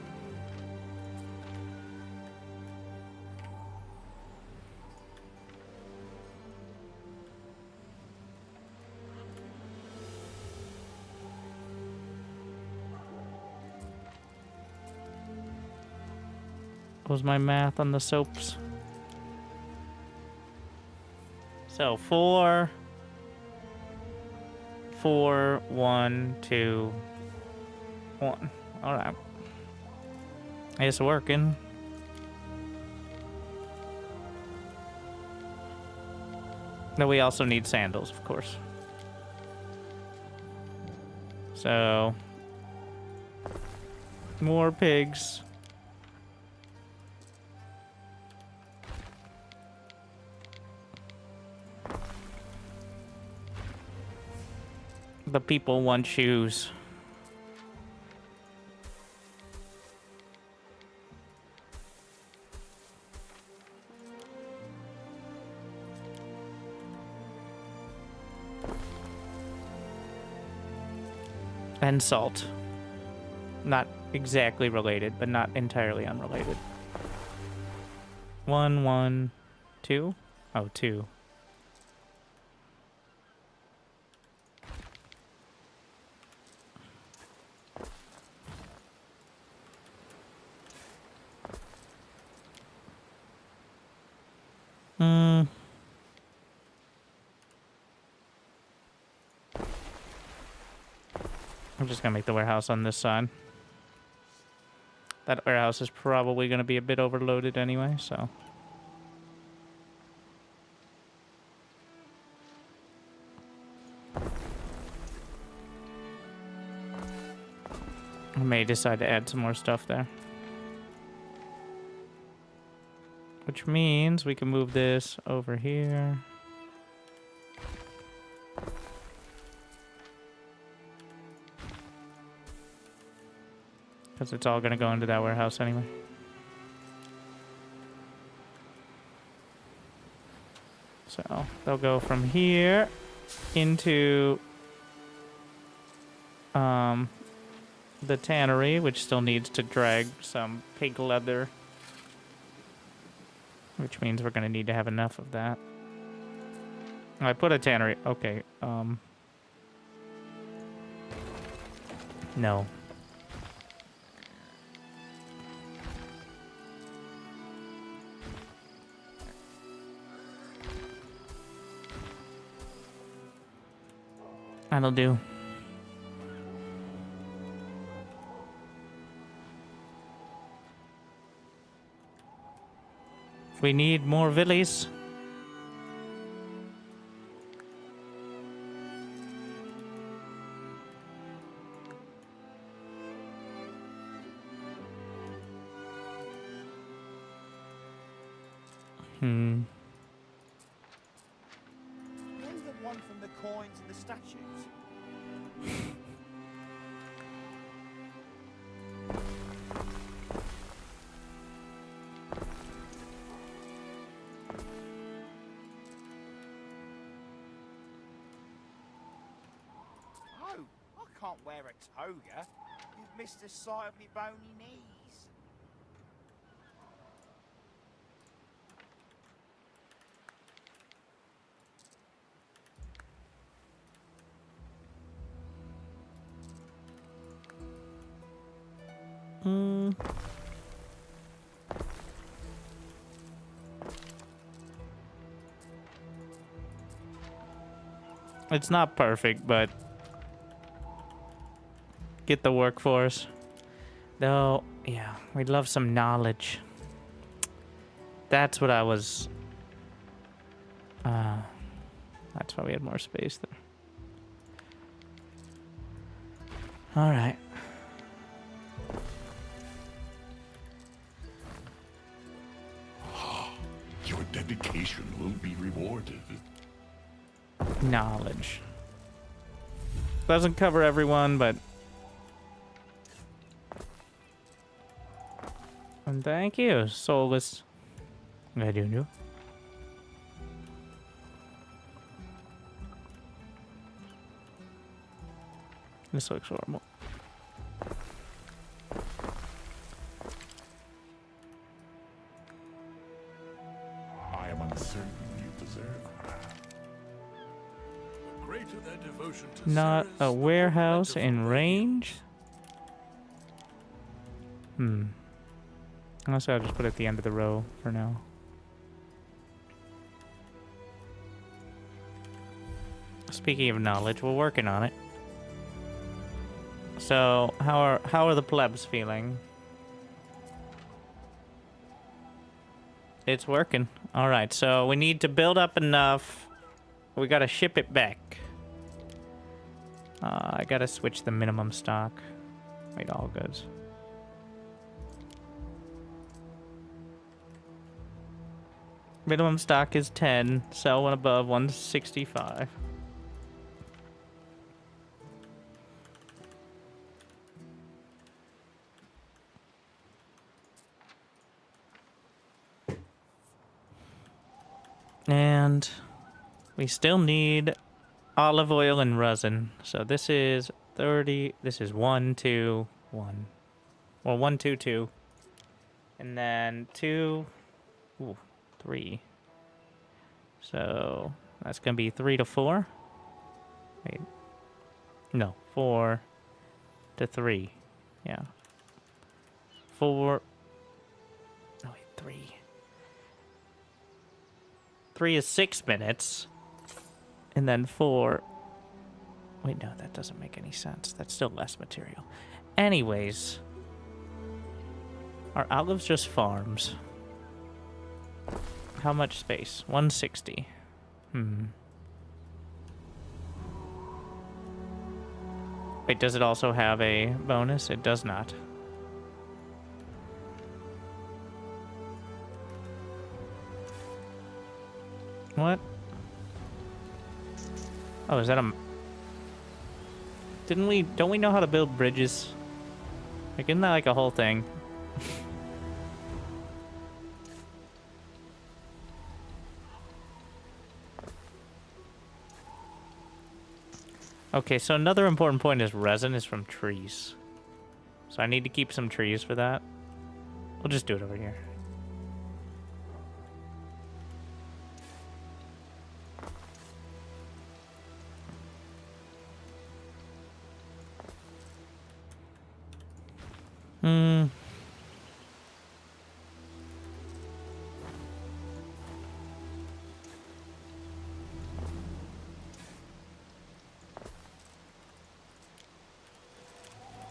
What was my math on the soaps? So 4, 1, 2, 1. All right, it's working. Then we also need sandals, of course. So more pigs. The people want shoes. And salt. Not exactly related, but not entirely unrelated. 1, 1, 2? Oh, 2. I'm just gonna make the warehouse on this side. That warehouse is probably gonna be a bit overloaded anyway, so. I may decide to add some more stuff there. Which means we can move this over here. Because it's all going to go into that warehouse anyway. So they'll go from here into the tannery, which still needs to drag some pig leather. Which means we're going to need to have enough of that. I put a tannery. Okay. No. That'll do. We need more villies. Maybe the one from the coins and the statues. Oh, I can't wear a toga. You've missed the sight of me bony knees. It's not perfect, but get the workforce. Though, yeah, we'd love some knowledge. That's what I was... that's why we had more space there. Alright. Your dedication will be rewarded. Knowledge. Doesn't cover everyone, but... And thank you, soulless. I do know. This looks horrible. I am uncertain you deserve The greater their devotion to Not Ceres, a warehouse in range? Unless I'll just put it at the end of the row for now. Speaking of knowledge, we're working on it. So, how are the plebs feeling? It's working. All right, so we need to build up enough. We gotta ship it back. I gotta switch the minimum stock. Wait, all goods. Minimum stock is 10. Sell one above 165. And we still need olive oil and resin. So this is 30. This is 1, 2, 1. Well, 1, 2, 2. And then 2. Ooh, 3. So that's going to be 3 to 4. Wait. No, 4 to 3. Yeah. 4. Oh, wait, 3. 3 is 6 minutes. And then 4. Wait, no, that doesn't make any sense. That's still less material. Anyways. Are olives just farms? How much space? 160. Wait, does it also have a bonus? It does not. What? Oh, is that a... Don't we know how to build bridges? Like, isn't that like a whole thing? Okay, so another important point is resin is from trees. So I need to keep some trees for that. We'll just do it over here.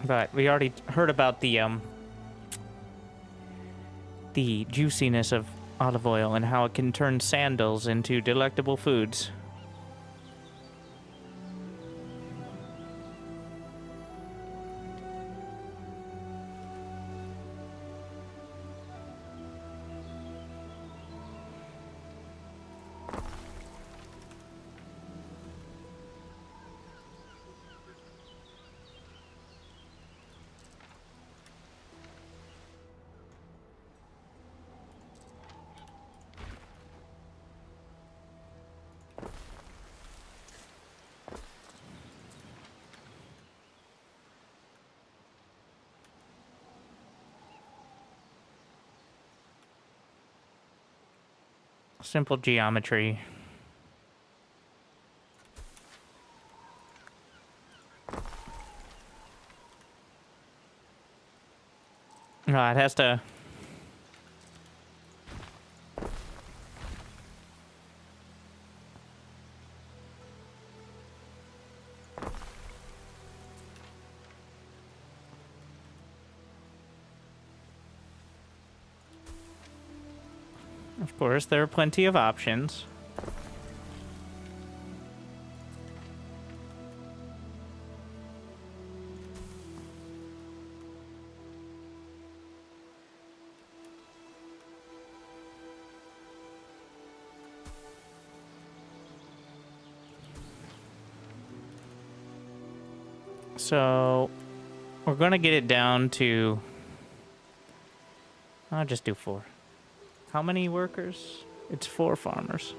But we already heard about the juiciness of olive oil and how it can turn sandals into delectable foods. Simple geometry. No, it has to... Of course, there are plenty of options. So, we're going to get it down to... I'll just do 4. How many workers? It's 4 farmers.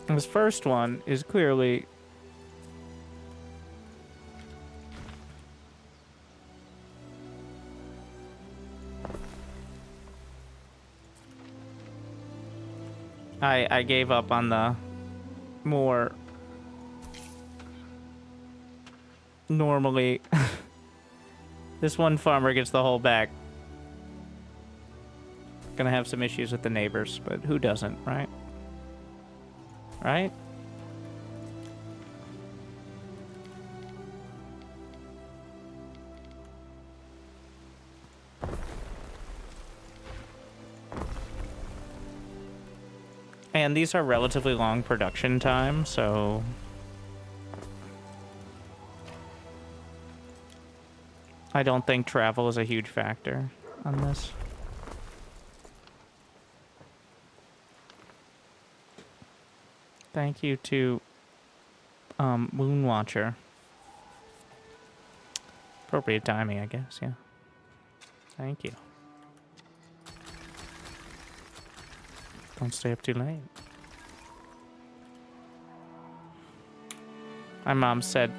This first one is clearly... I gave up on the more normally this one farmer gets the whole bag. Gonna have some issues with the neighbors, but who doesn't, right? Right? And these are relatively long production time, so... I don't think travel is a huge factor on this. Thank you to Moonwatcher. Appropriate timing, I guess, yeah. Thank you. Don't stay up too late. My mom said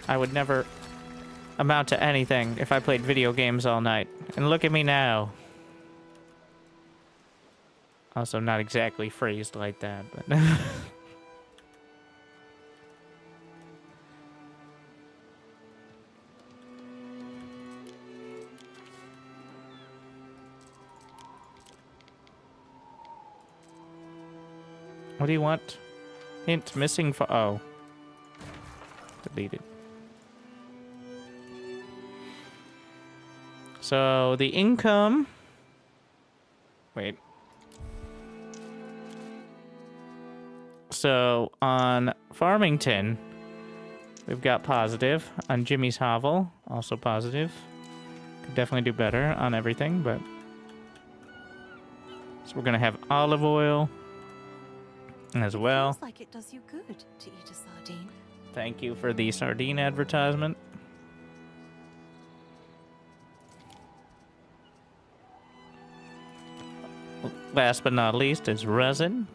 I would never amount to anything if I played video games all night. And look at me now. Also, not exactly phrased like that, but... What do you want? Hint, missing for... Oh. Deleted. So, the income... Wait. So, on Farmington, we've got positive. On Jimmy's Hovel, also positive. Could definitely do better on everything, but... So we're gonna have olive oil as well. Feels like it does you good to eat a sardine. Thank you for the sardine advertisement. Last but not least is resin.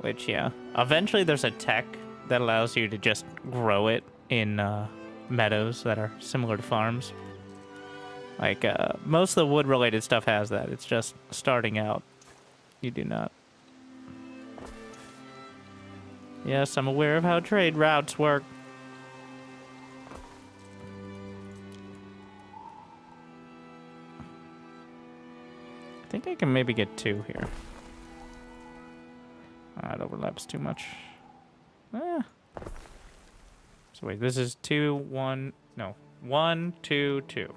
Which, yeah. Eventually there's a tech that allows you to just grow it in meadows that are similar to farms. Like, most of the wood-related stuff has that. It's just starting out. You do not. Yes, I'm aware of how trade routes work. I think I can maybe get 2 here. It overlaps too much. So wait, this is 2, 1... No. 1, 2, 2.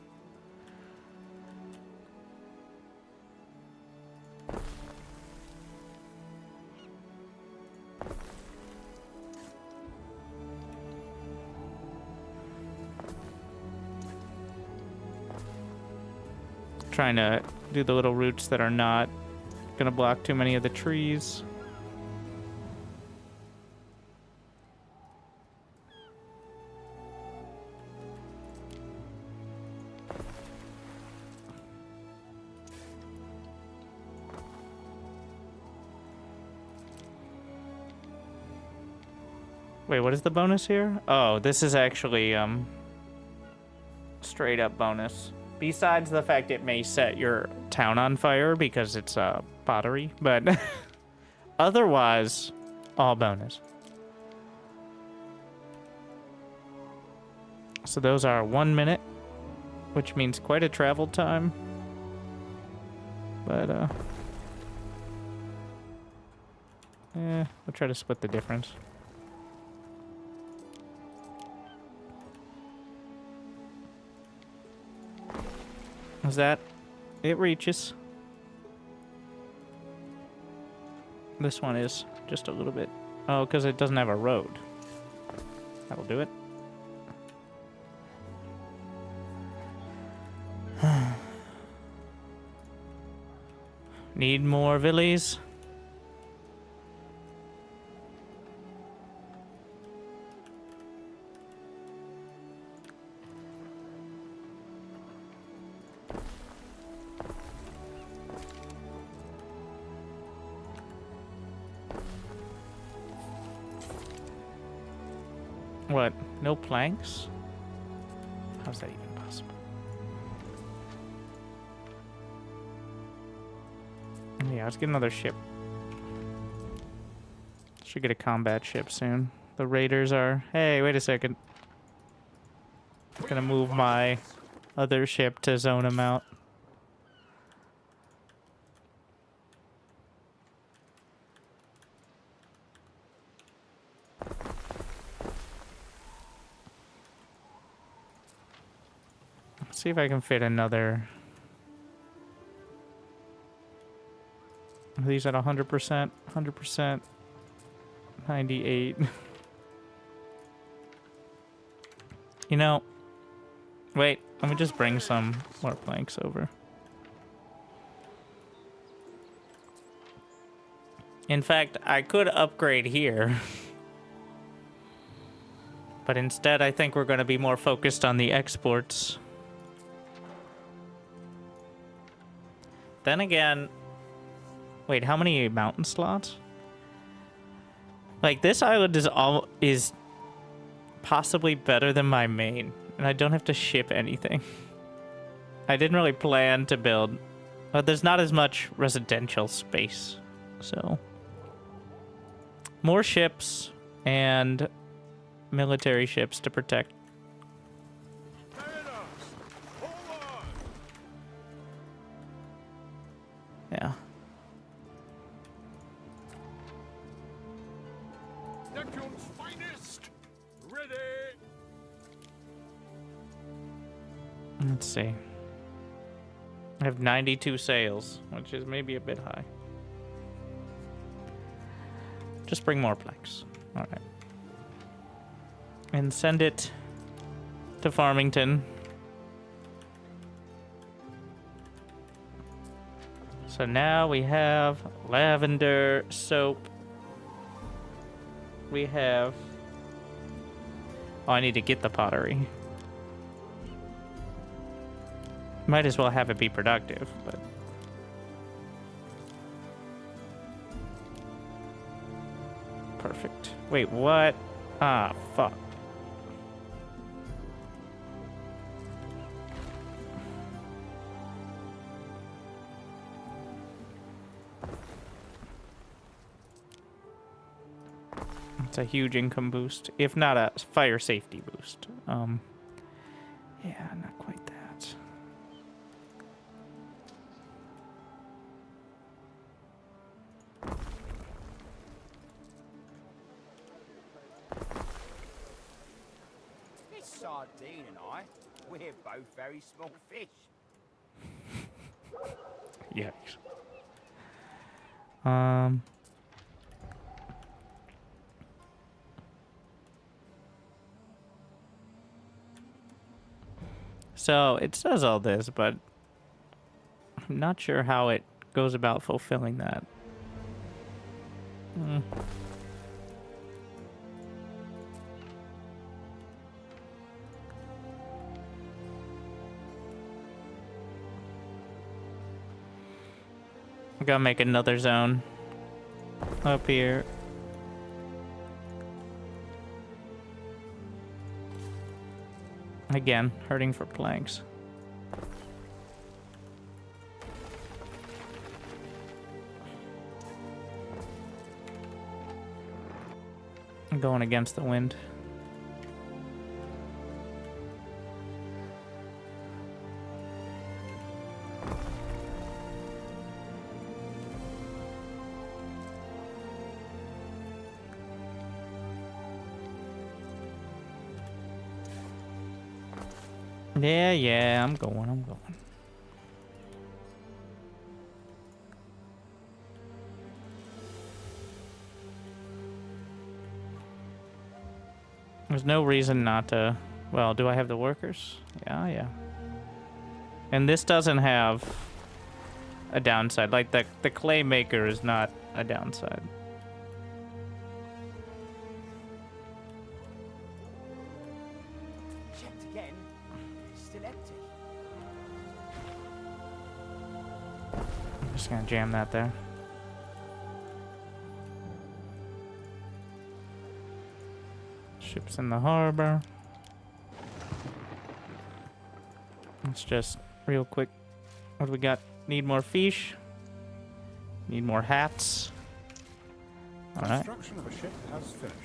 Trying to do the little roots that are not gonna block too many of the trees. Wait, what is the bonus here? Oh, this is actually straight up bonus. Besides the fact it may set your town on fire because it's pottery, but otherwise, all bonus. So those are 1 minute, which means quite a travel time. But, we'll try to split the difference. Is that? It reaches. This one is just a little bit. Oh, because it doesn't have a road. That'll do it. Need more villies? What? No planks? How's that even possible? Yeah, let's get another ship. Should get a combat ship soon. The raiders are... Hey, wait a second. I'm gonna move my other ship to zone them out. See if I can fit another. Are these at 100%? 100%. 98. You know, wait, let me just bring some more planks over. In fact, I could upgrade here. But instead, I think we're going to be more focused on the exports. Then again... Wait, how many mountain slots? Like, this island is possibly better than my main. And I don't have to ship anything. I didn't really plan to build... But there's not as much residential space. So... More ships and military ships to protect. Yeah. Neptune's finest! Ready! Let's see. I have 92 sails, which is maybe a bit high. Just bring more planks. All right. And send it to Farmington. So now we have lavender soap. We have... Oh, I need to get the pottery. Might as well have it be productive, but... Perfect. Wait, what? Ah, fuck. It's a huge income boost, if not a fire safety boost. Yeah, not quite that. This sardine and I, we're both very small fish. Yikes. So it says all this, but I'm not sure how it goes about fulfilling that. I gotta make another zone up here. Again, hurting for planks. I'm going against the wind. Yeah, I'm going. There's no reason not to... Well, do I have the workers? Yeah. And this doesn't have a downside. Like, the clay maker is not a downside. Checked again. Still empty. I'm just gonna jam that there. Ships in the harbor. Let's just real quick. What do we got? Need more fish. Need more hats. All right. Construction of a ship has finished.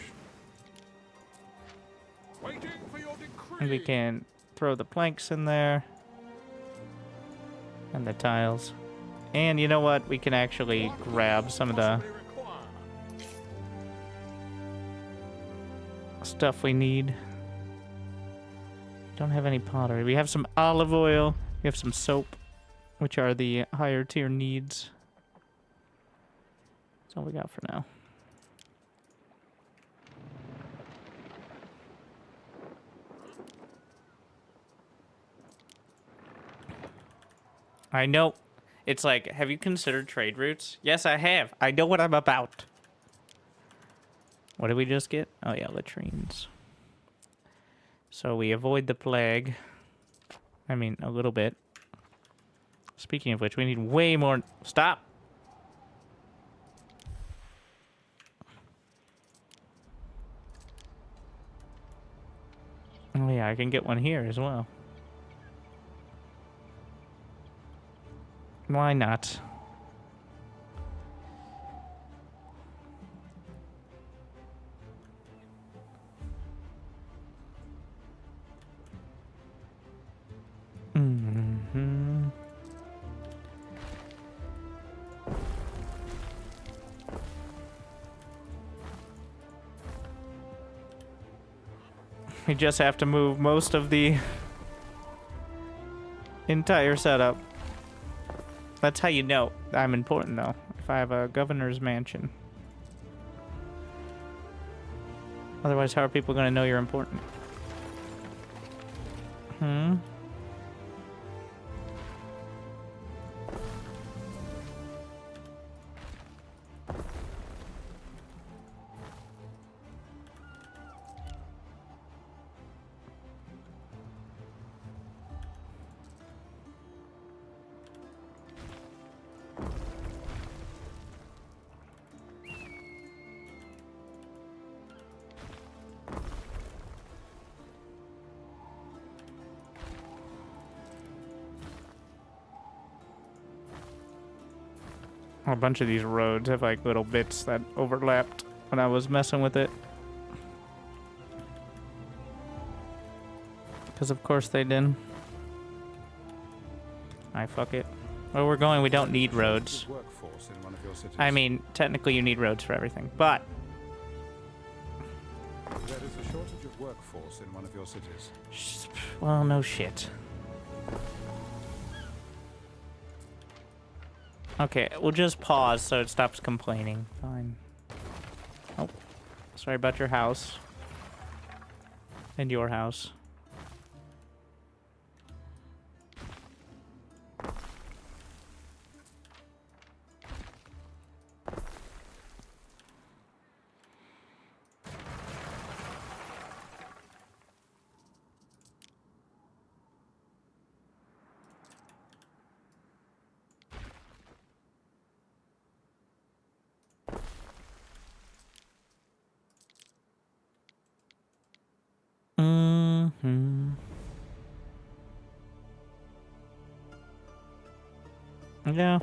Waiting for your decree. And we can throw the planks in there. And the tiles. And you know what? We can actually grab some of the stuff we need. Don't have any pottery. We have some olive oil. We have some soap, which are the higher tier needs. That's all we got for now. I know It's like, have you considered trade routes? Yes, I have. I know what I'm about. What did we just get? Oh, yeah, latrines. So we avoid the plague. I mean, a little bit. Speaking of which, we need way more... Stop! Oh, yeah, I can get one here as well. Why not? Mm-hmm. We just have to move most of the entire setup. That's how you know I'm important, though. If I have a governor's mansion. Otherwise, how are people going to know you're important? Hmm? A bunch of these roads have like little bits that overlapped when I was messing with it. Because of course they did. Fuck it. Where we're going, we don't need roads. I mean, technically you need roads for everything, but... There is a shortage of workforce in one of your cities. Well, no shit. Okay, we'll just pause so it stops complaining. Fine. Oh, sorry about your house. And your house. Mm-hmm. Yeah.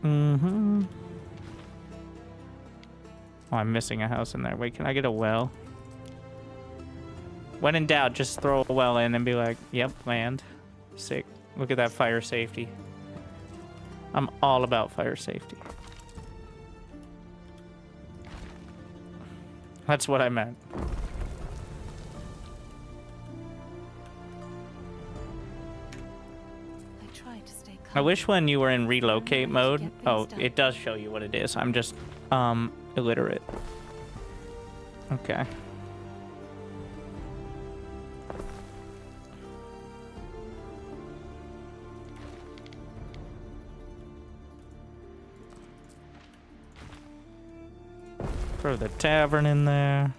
Mm-hmm. Oh, I'm missing a house in there. Wait, can I get a well? When in doubt, just throw a well in and be like, yep, land. Sick. Look at that fire safety. I'm all about fire safety. That's what I meant. I wish when you were in relocate mode, oh, it does show you what it is. I'm just, illiterate. Okay. Throw the tavern in there.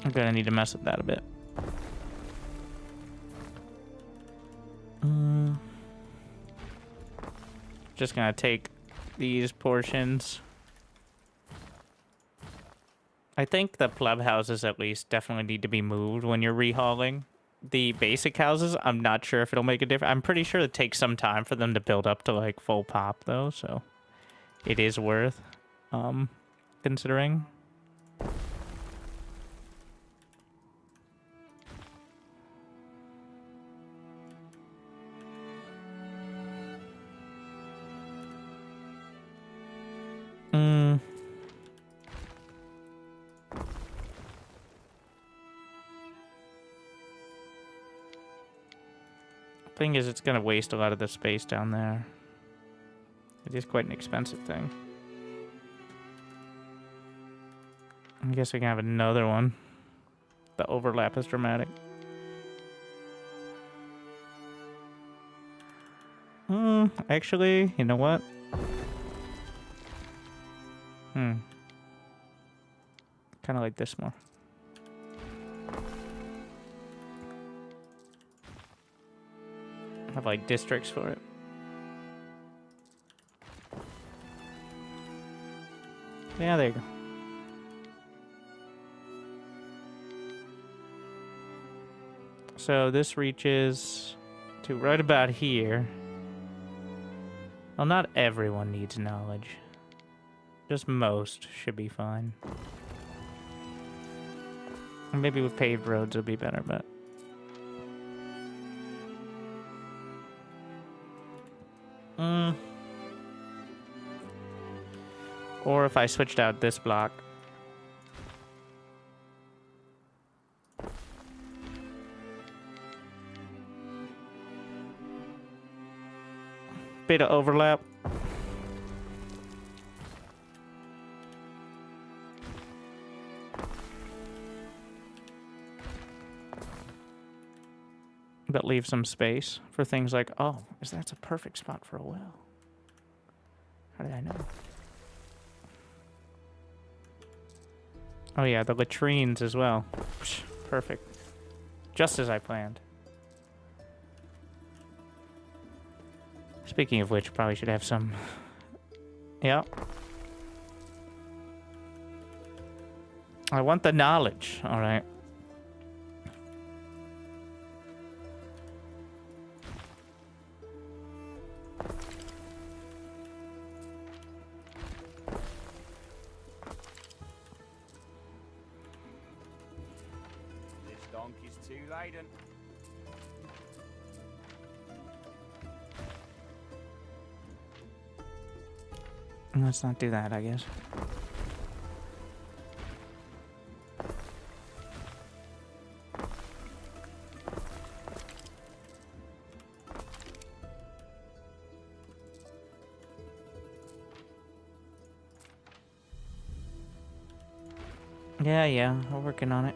I'm gonna need to mess with that a bit. Just gonna take these portions. I think the pleb houses at least definitely need to be moved when you're rehauling. The basic houses, I'm not sure if it'll make a difference. I'm pretty sure it takes some time for them to build up to like full pop though, so it is worth considering. Thing is, it's gonna waste a lot of the space down there. It is quite an expensive thing. I guess we can have another one. The overlap is dramatic. Actually, you know what? Kind of like this more. Have like districts for it. Yeah, there you go. So this reaches to right about here. Well, not everyone needs knowledge. Just most should be fine. Maybe with paved roads it'll be better, but... Or if I switched out this block. Bit of overlap. But leave some space for things like, oh, that's a perfect spot for a well. How did I know? Oh yeah, the latrines as well. Psh, perfect. Just as I planned. Speaking of which, probably should have some... Yeah. I want the knowledge, alright. Let's not do that, I guess. Yeah, we're working on it.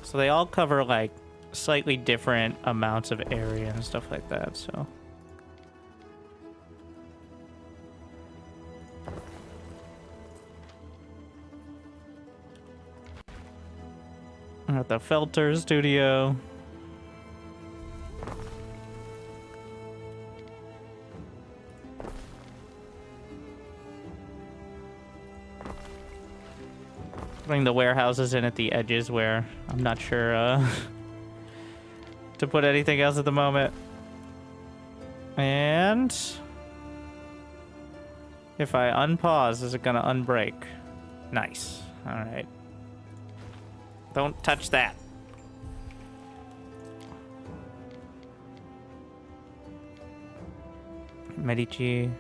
So they all cover, like, slightly different amounts of area and stuff like that, so... At the Felter Studio. Putting the warehouses in at the edges where I'm not sure to put anything else at the moment. And if I unpause, is it gonna unbreak? Nice. Alright. Don't touch that. Medici.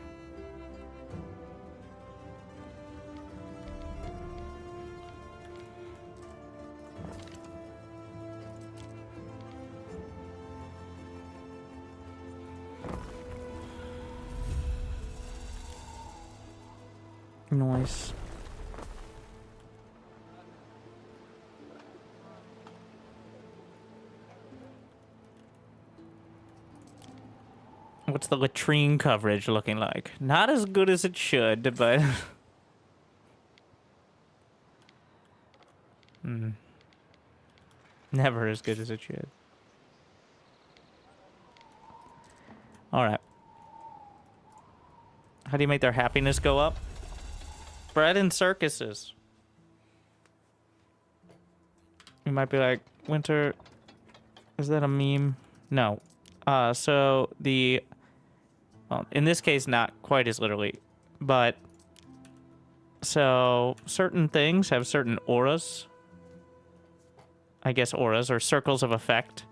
Nice. What's the latrine coverage looking like? Not as good as it should, but... Never as good as it should. Alright. How do you make their happiness go up? Bread and circuses. You might be like, Winter, is that a meme? No. So the, well, in this case, not quite as literally, but so certain things have certain auras. I guess auras or circles of effect.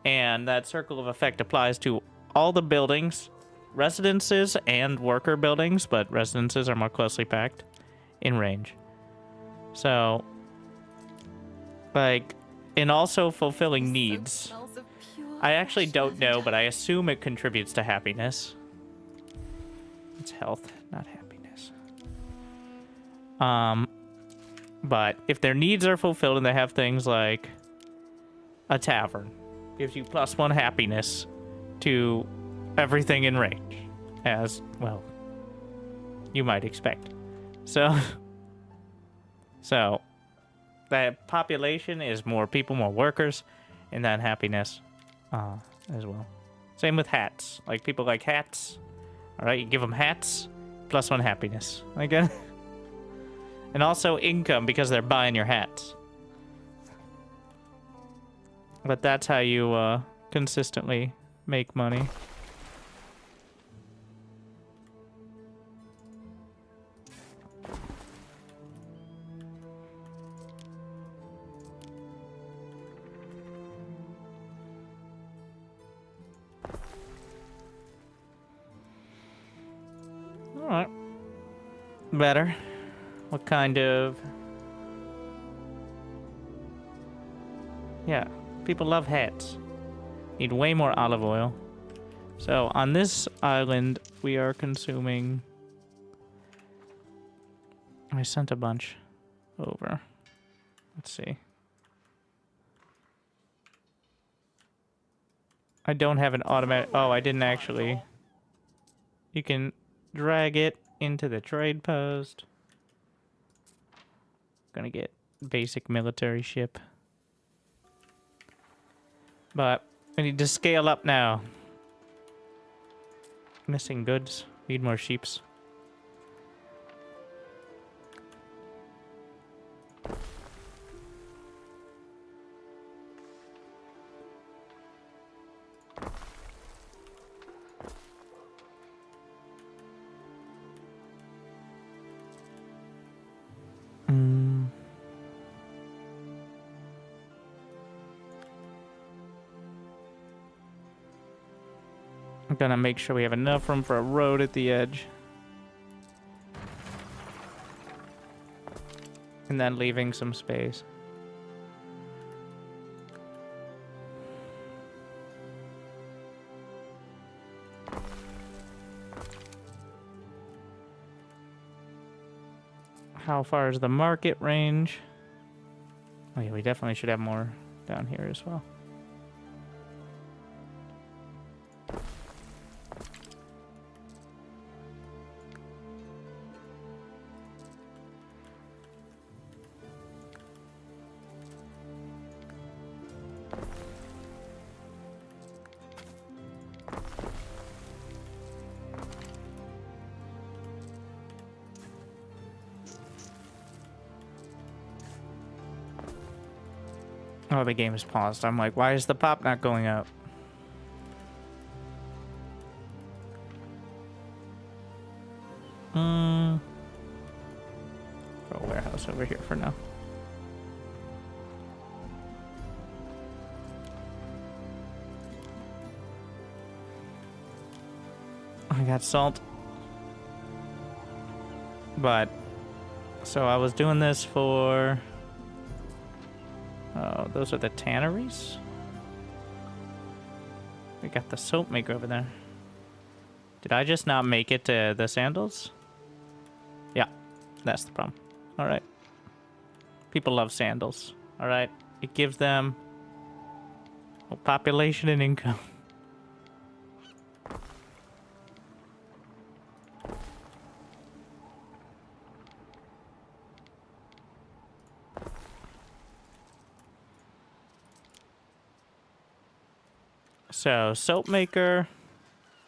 And that circle of effect applies to all the buildings, residences and worker buildings, but residences are more closely packed in range. So, like, and also fulfilling needs. I actually don't know, but I assume it contributes to happiness. It's health, not happiness. But if their needs are fulfilled and they have things like a tavern, gives you +1 happiness to everything in range, as, well, you might expect. So, the population is more people, more workers, and then happiness as well. Same with hats. Like, people like hats. Alright, you give them hats, +1 happiness. Again. And also income, because they're buying your hats. But that's how you consistently make money. Alright. Better. What kind of... Yeah. People love hats. Need way more olive oil. So on this island, we are consuming... I sent a bunch over. Let's see. I don't have an automatic... Oh, I didn't actually... You can drag it into the trade post. Gonna get basic military ship. But we need to scale up now. Missing goods. Need more sheeps. I'm gonna make sure we have enough room for a road at the edge. And then leaving some space. How far is the market range? Oh yeah, we definitely should have more down here as well. Oh, the game is paused. I'm like, why is the pop not going up? Throw a warehouse over here for now. I got salt. But, so I was doing this for... Oh, those are the tanneries? We got the soap maker over there. Did I just not make it to the sandals? Yeah, that's the problem. Alright. People love sandals. Alright. It gives them population and income. So, soap maker.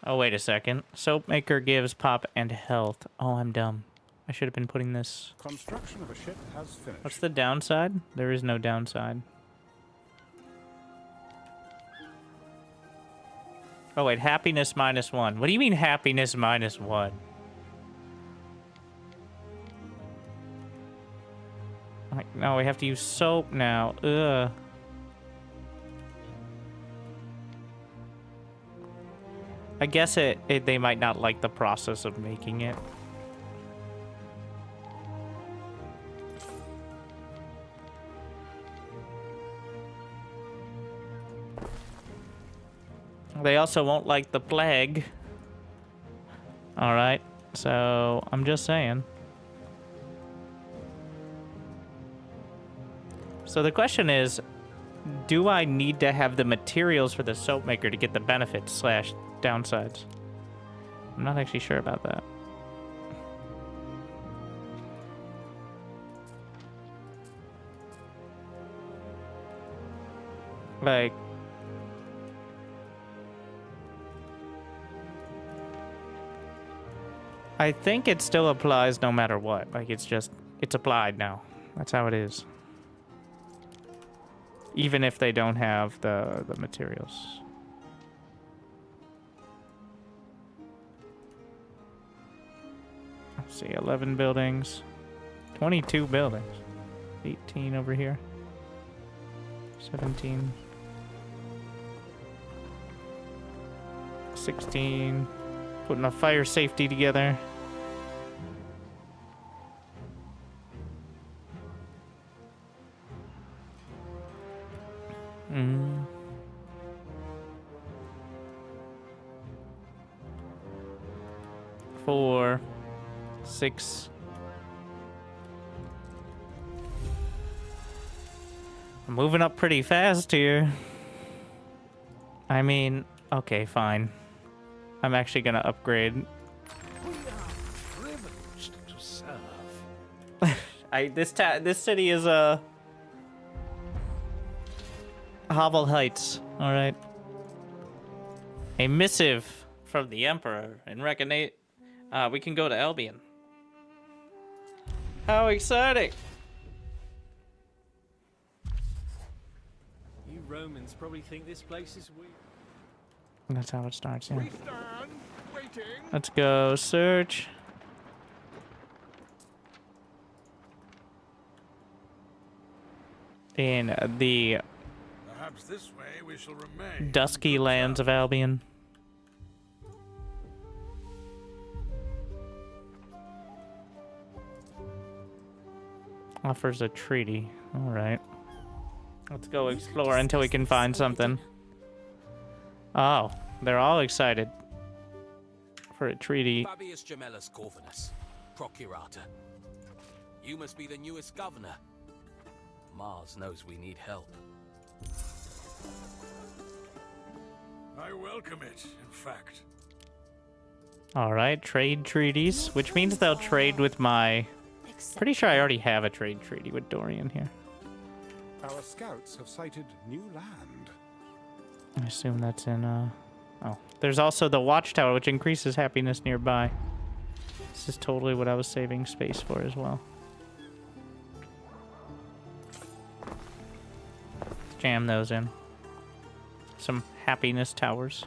Oh, wait a second. Soap maker gives pop and health. Oh, I'm dumb. I should have been putting this. Construction of a ship has finished. What's the downside? There is no downside. Oh, wait. Happiness -1. What do you mean happiness -1? Like, no, we have to use soap now. Ugh. I guess they might not like the process of making it. They also won't like the plague. Alright, so I'm just saying. So the question is, do I need to have the materials for the soap maker to get the benefits / downsides? I'm not actually sure about that. Like, I think it still applies no matter what. Like, it's applied now. That's how it is. Even if they don't have the materials. Let's see, 11 buildings. 22 buildings. 18 over here. 17. 16. Putting a fire safety together. Mm. Four. 6. I'm moving up pretty fast here. I mean, okay, fine. I'm actually gonna upgrade. We are privileged to serve. This city is Havel Heights. All right. A missive from the Emperor and recognize. We can go to Albion. How exciting! You Romans probably think this place is weird. That's how it starts, yeah. We stand waiting. Let's go search. In the Perhaps this way we shall remain. dusky lands of Albion. Offers a treaty. All right. Let's go explore until we can find something. Oh, they're all excited for a treaty. Fabius Gemellus Corvinus, Procurator. You must be the newest governor. Mars knows we need help. I welcome it, in fact. All right, trade treaties, which means they'll trade with my... Pretty sure I already have a trade treaty with Dorian here. Our scouts have sighted new land. I assume that's in, Oh, there's also the watchtower, which increases happiness nearby. This is totally what I was saving space for as well. Let's jam those in. Some happiness towers.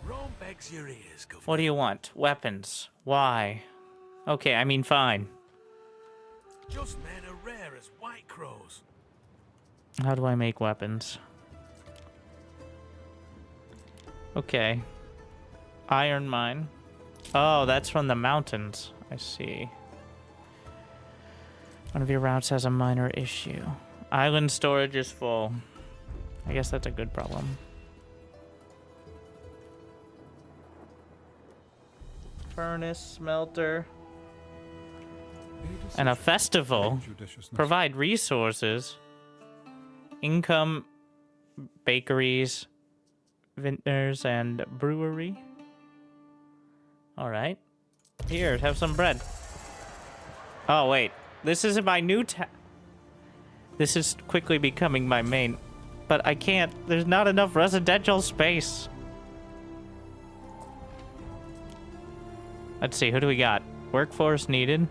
Rome begs your ears, Governor. What do you want? Weapons. Why? Okay, I mean fine. Just men are rare as white crows. How do I make weapons? Okay. Iron mine. Oh, that's from the mountains. I see. One of your routes has a minor issue. Island storage is full. I guess that's a good problem. Furnace, smelter. And a festival. Provide resources. Income, bakeries, vintners, and brewery. Alright. Here, have some bread. Oh, wait. This isn't my new This is quickly becoming my main. But I can't. There's not enough residential space. Let's see. Who do we got? Workforce needed.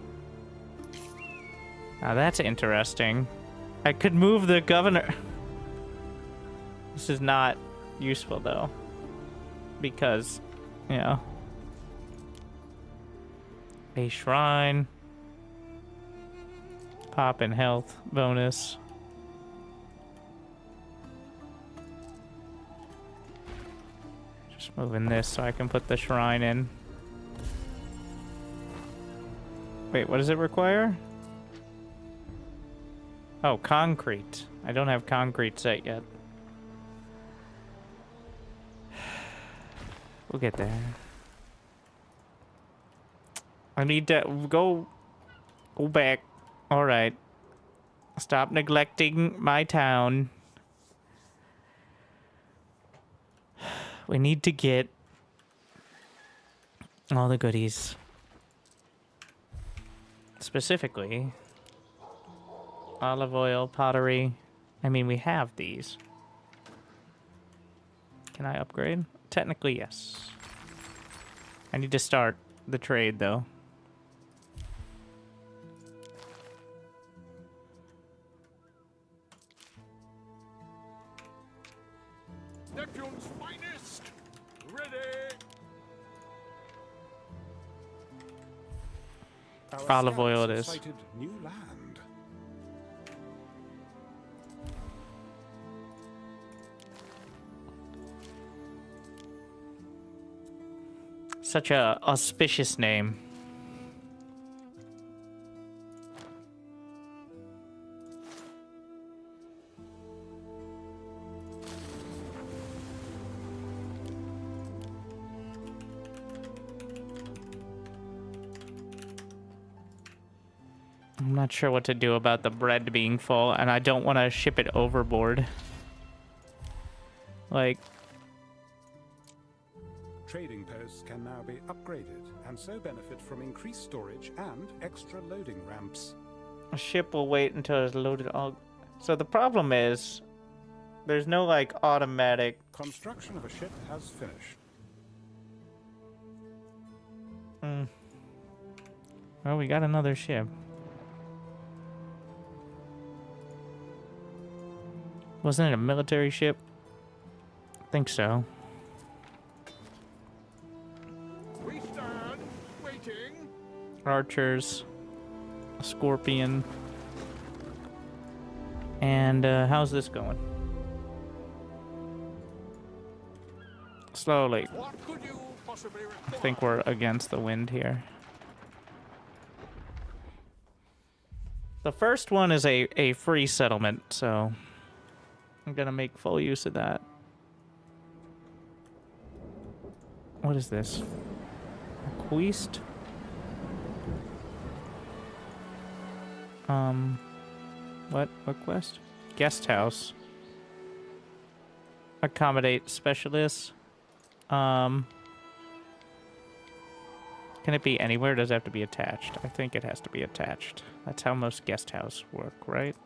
Now that's interesting. I could move the governor. This is not useful, though. because, you know, a shrine, pop and health bonus. Just moving this so I can put the shrine in. Wait, what does it require? Oh, concrete. I don't have concrete set yet. We'll get there. I need to go back. All right. Stop neglecting my town. We need to get all the goodies. Specifically, olive oil, pottery. I mean, we have these. Can I upgrade? Technically, yes. I need to start the trade, though. Neptune's finest! Ready! Olive oil it is. Sighted new land. Such a auspicious name. I'm not sure what to do about the bread being full, and I don't want to ship it overboard. Like, Trading posts can now be upgraded and so benefit from increased storage and extra loading ramps. a ship will wait until it's loaded all. So the problem is, there's no like automatic. Construction of a ship has finished. Well, we got another ship. Wasn't it a military ship? I think so. We stand waiting. Archers, a scorpion. And how's this going? Slowly. What could you possibly require? I think we're against the wind here. The first one is a free settlement, so I'm gonna make full use of that. What is this? A quest? What quest? Guest house. Accommodate specialists. Can it be anywhere? Or does it have to be attached? I think it has to be attached. That's how most guest house work, right?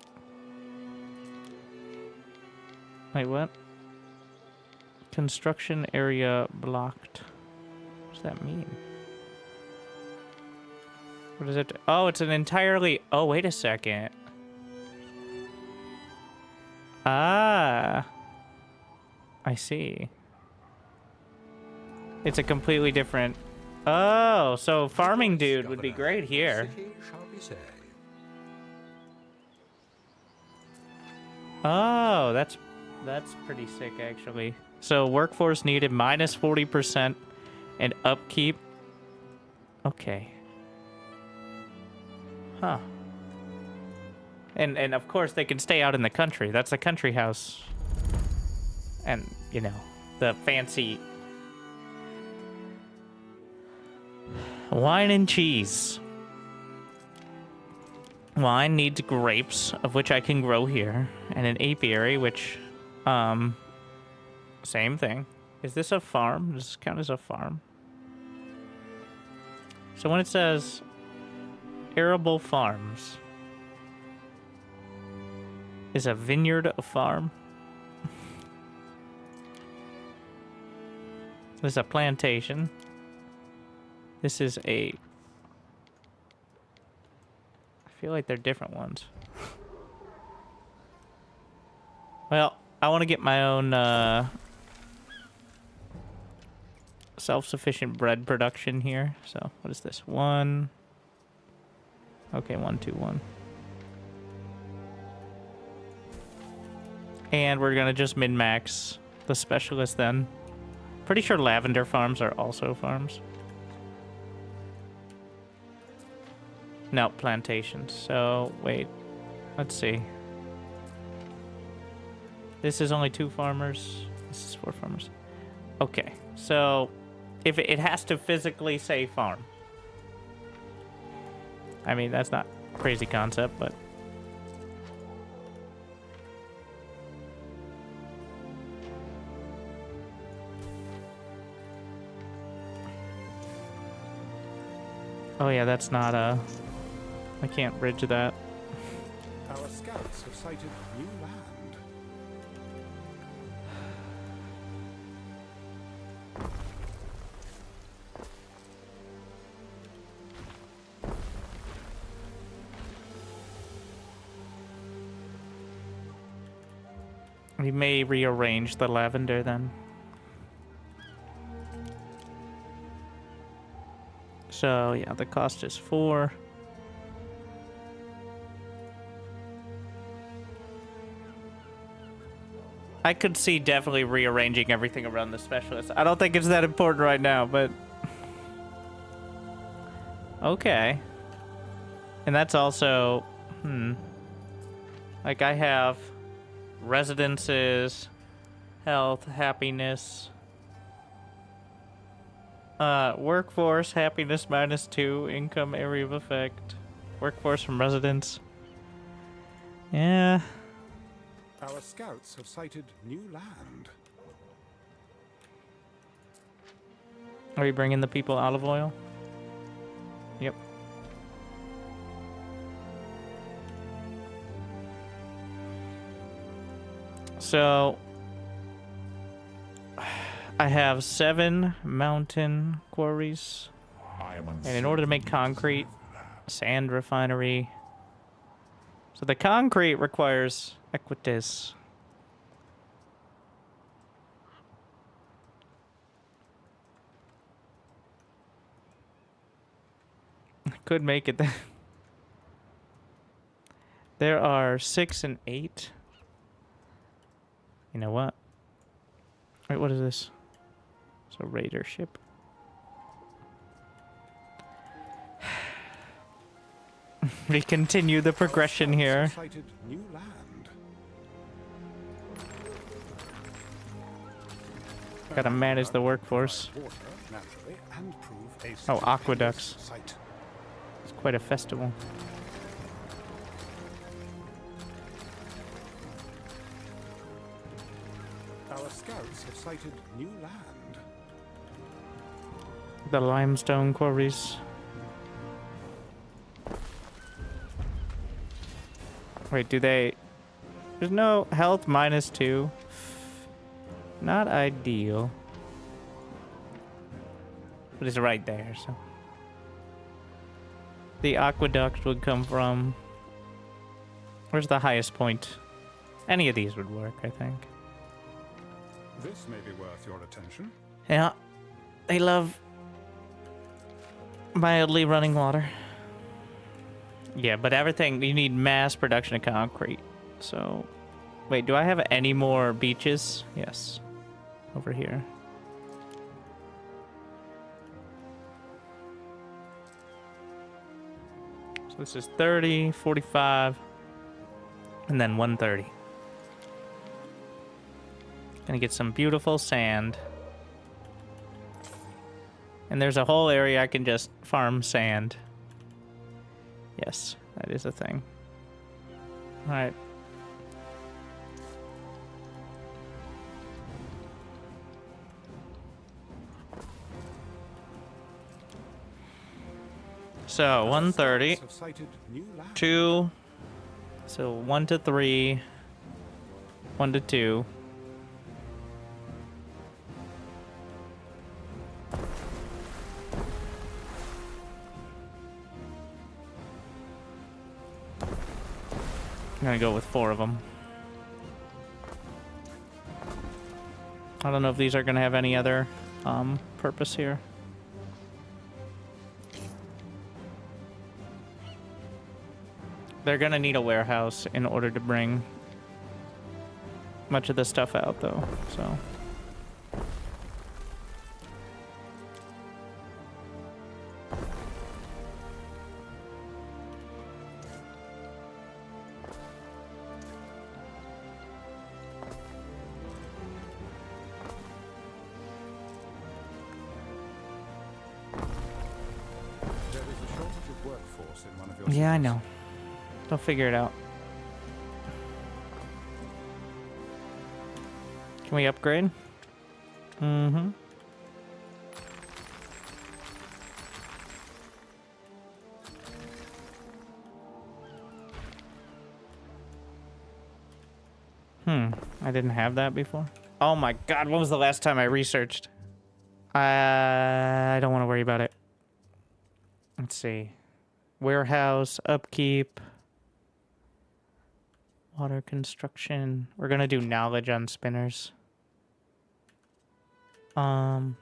Wait, what? Construction area blocked. What does that mean? What is it? Oh, it's an entirely... Oh, wait a second. Ah. I see. It's a completely different... Oh, so farming dude would be great here. Oh, that's pretty sick, actually. So workforce needed minus 40% and upkeep. Okay. Huh. And of course they can stay out in the country. That's a country house. And, you know, the fancy wine and cheese. Wine needs grapes, of which I can grow here, and an apiary, which, same thing. Is this a farm? Does this count as a farm? So when it says arable farms, is a vineyard a farm? This is a plantation. This is a... I feel like they're different ones. Well, I want to get my own self-sufficient bread production here. So what is this? 1. Okay, 1, 2, 1. And we're gonna just min-max the specialist then. Pretty sure lavender farms are also farms. No, plantations. So, wait. Let's see. This is only 2 farmers. This is 4 farmers. Okay, so if it has to physically say farm. I mean, that's not a crazy concept, but... Oh yeah, that's not a... I can't bridge that. Our scouts have sighted new land. We may rearrange the lavender then. So yeah, the cost is 4. I could see definitely rearranging everything around the specialist. I don't think it's that important right now, but... Okay. And that's also... Like, I have residences, health, happiness... workforce, happiness -2, income, area of effect, workforce from residents. Yeah. Our scouts have sighted new land. Are we bringing the people olive oil? Yep. So... I have 7 mountain quarries. And in order to make concrete, sand refinery. So the concrete requires equites. I could make it. There are 6 and 8. You know what? Wait, what is this? It's a raider ship. We continue the progression here. New land. Gotta manage the workforce. Oh, aqueducts. It's quite a festival. Our scouts have sighted new land. The limestone quarries. Wait, do they... There's no health -2. Not ideal. But it's right there, so... The aqueduct would come from... Where's the highest point? Any of these would work, I think. This may be worth your attention. Yeah. They love... mildly running water. Yeah, but everything, you need mass production of concrete. So, wait, do I have any more beaches? Yes. Over here. So this is 30, 45, and then 130. Gonna get some beautiful sand. And there's a whole area I can just farm sand. Yes, that is a thing. Alright. So, 130. 2. So, 1 to 3. 1 to 2. I'm gonna go with 4 of them. I don't know if these are gonna have any other purpose here. They're gonna need a warehouse in order to bring much of the stuff out, though, so. There is a shortage of workforce in one of your Yeah, I cities. know. They'll figure it out. Can we upgrade? Mm-hmm. I didn't have that before. Oh my god, when was the last time I researched? I don't want to worry about it. Let's see. Warehouse, upkeep, water construction. We're gonna do knowledge on spinners. And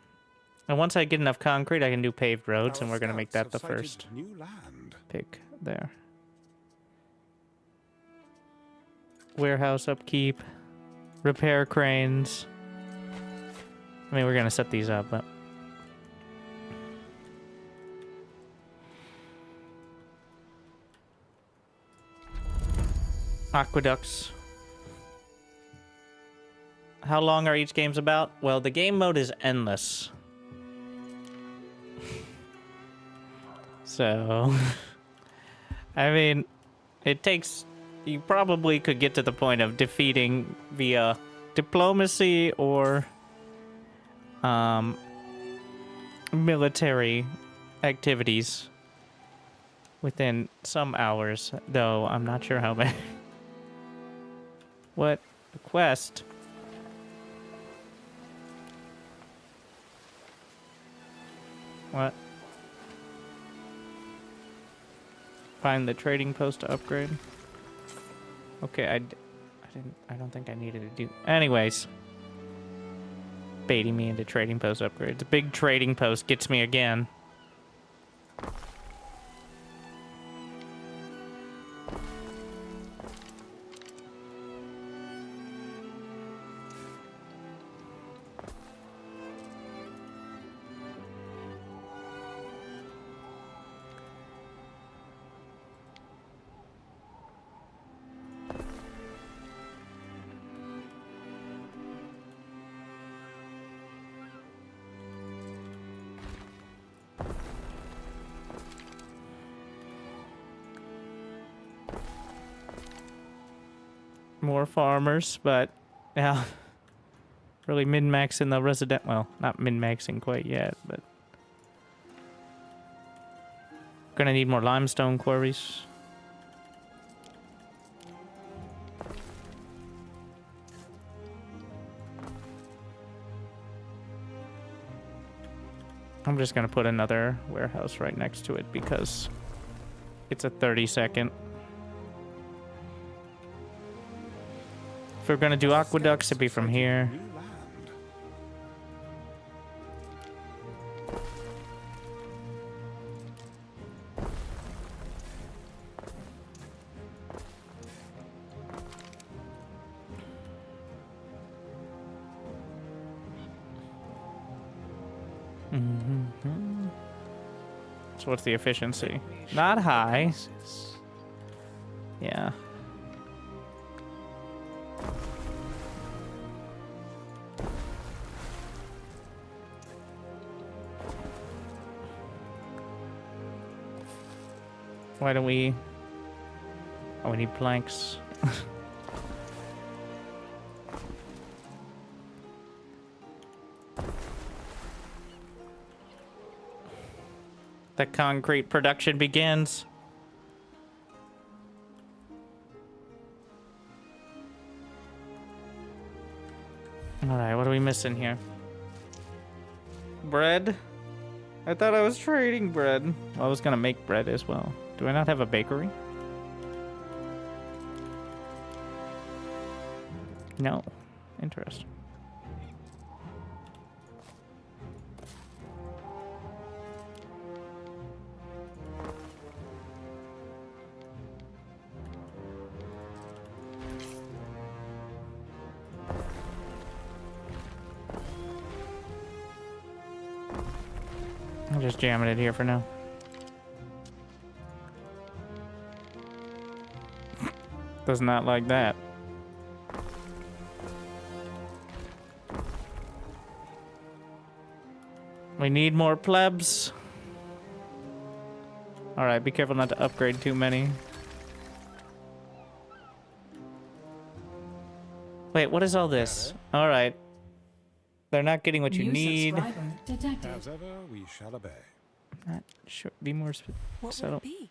once I get enough concrete, I can do paved roads, and we're gonna make that the first New land. pick there. Warehouse upkeep, repair cranes. I mean, we're gonna set these up, but aqueducts. How long are each games about? Well, the game mode is endless. So, I mean, it takes... You probably could get to the point of defeating via diplomacy or military activities within some hours, though I'm not sure how many. What? The quest? What? Find the trading post to upgrade. Okay, I don't think I needed to do... Anyways. Baiting me into trading post upgrades. A big trading post gets me again. More farmers, but yeah, really min-maxing the resident. Well, not min-maxing quite yet, but gonna need more limestone quarries. I'm just gonna put another warehouse right next to it because it's a 30-second. If we're gonna do aqueducts, it'd be from here. So what's the efficiency? Not high. Yeah. Why don't we... Oh, we need planks. The concrete production begins. Alright, what are we missing here? Bread? I thought I was trading bread. Well, I was gonna make bread as well. Do I not have a bakery? No. Interesting. just jamming it here for now. Does not like that. We need more plebs. Alright, be careful not to upgrade too many. Wait, what is all this? Alright. They're not getting what you need. As ever, we shall obey. Not sure. Be more What would it be?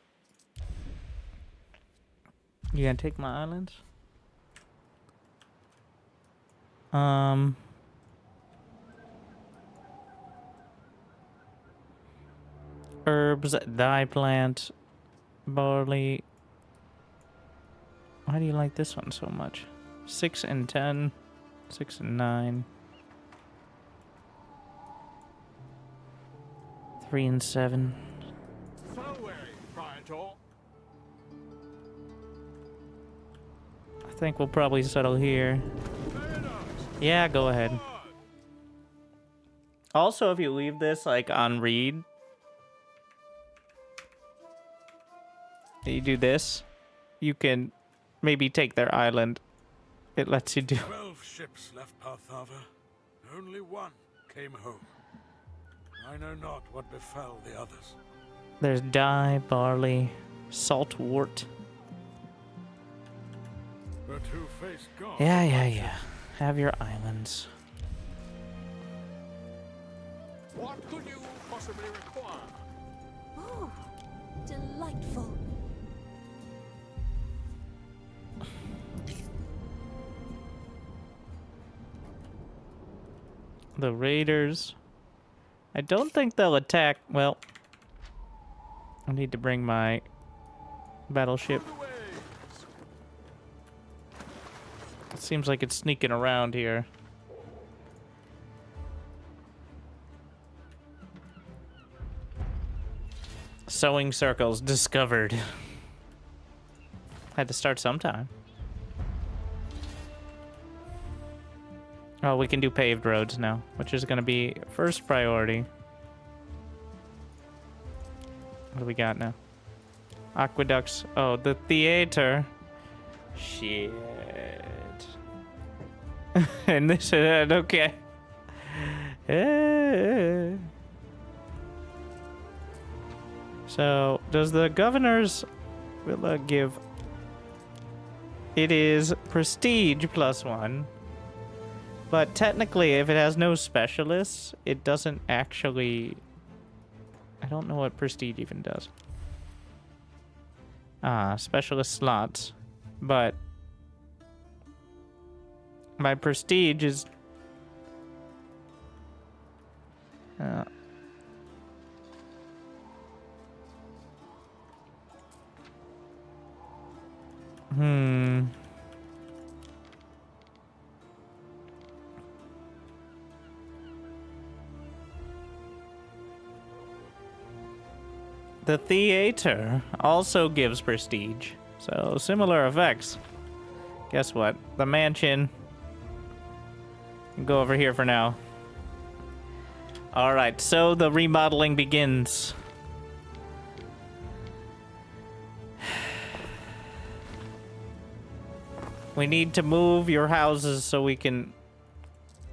You gonna take my islands? Herbs, dye plant, barley. Why do you like this one so much? 6 and 10, 6 and 9, 3 and 7. I think we'll probably settle here. Yeah, go ahead. Also, if you leave this like on read, you do this, you can maybe take their island. It lets you do. 12 ships left Partharva. Only one came home. I know not what befell the others. There's dye, barley, salt wort. The two-faced god. Yeah. Have your islands. What could you possibly require? Oh, delightful. The raiders. I don't think they'll attack. Well, I need to bring my battleship. It seems like it's sneaking around here. Sewing circles discovered. Had to start sometime. Oh, we can do paved roads now, which is going to be first priority. What do we got now? Aqueducts. Oh, the theater. Shit. And this is it. Okay. So, does the governor's villa give... It is prestige +1. But technically, if it has no specialists, it doesn't actually... I don't know what prestige even does. Specialist slots. But my prestige is... The theater also gives prestige, so similar effects. Guess what? The mansion can go over here for now. Alright, so the remodeling begins. We need to move your houses so we can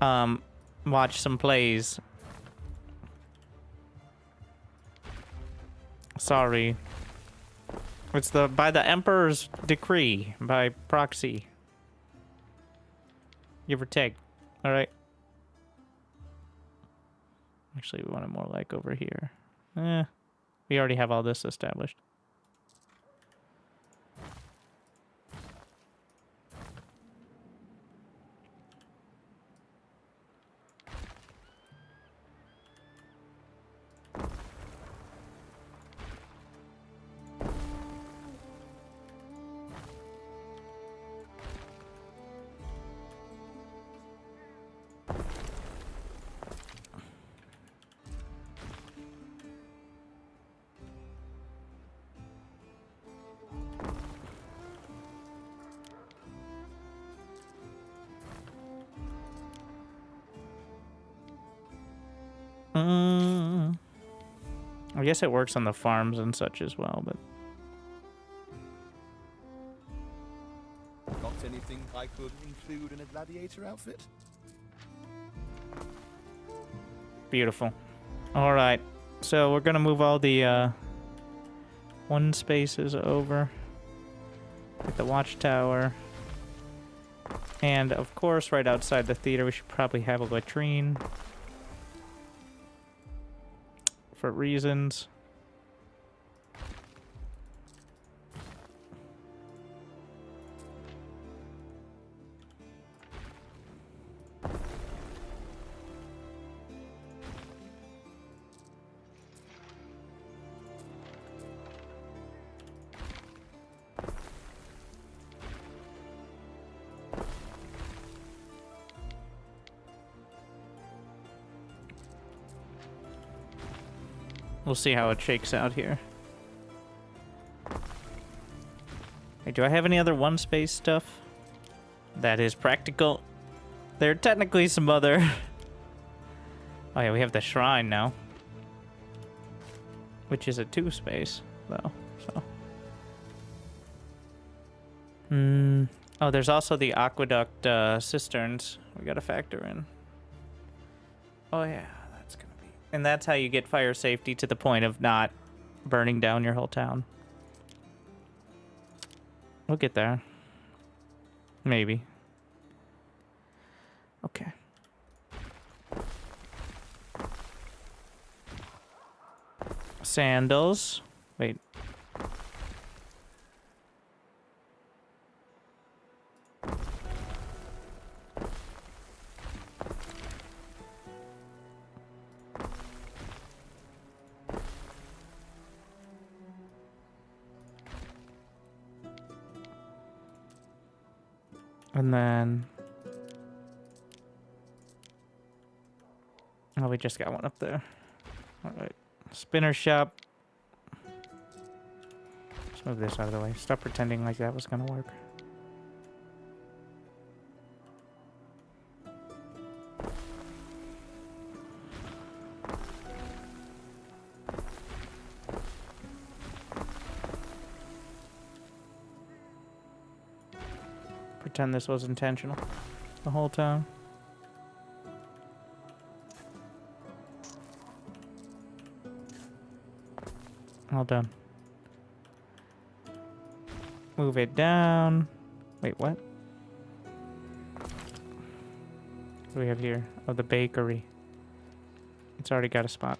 watch some plays. Sorry. It's by the Emperor's decree, by proxy. Give or take. Alright. Actually, we want it more like over here. We already have all this established. I guess it works on the farms and such as well, but... Got anything I could include in a gladiator outfit? Beautiful. Alright, so we're gonna move all the, one spaces over. Get the watchtower. And, of course, right outside the theater, we should probably have a latrine. For reasons. We'll see how it shakes out here. Hey, do I have any other one space stuff? That is practical. There are technically some other... Oh yeah, we have the shrine now. Which is a 2 space, though, so... Oh, there's also the aqueduct cisterns we gotta factor in. Oh yeah. And that's how you get fire safety to the point of not burning down your whole town. We'll get there. Maybe. Okay. Sandals. Wait. And then... Oh, we just got one up there. Alright. Spinner shop. Let's move this out of the way. Stop pretending like that was gonna work. Pretend this was intentional the whole time. All done. Move it down. Wait, what? What do we have here? Oh, the bakery. It's already got a spot.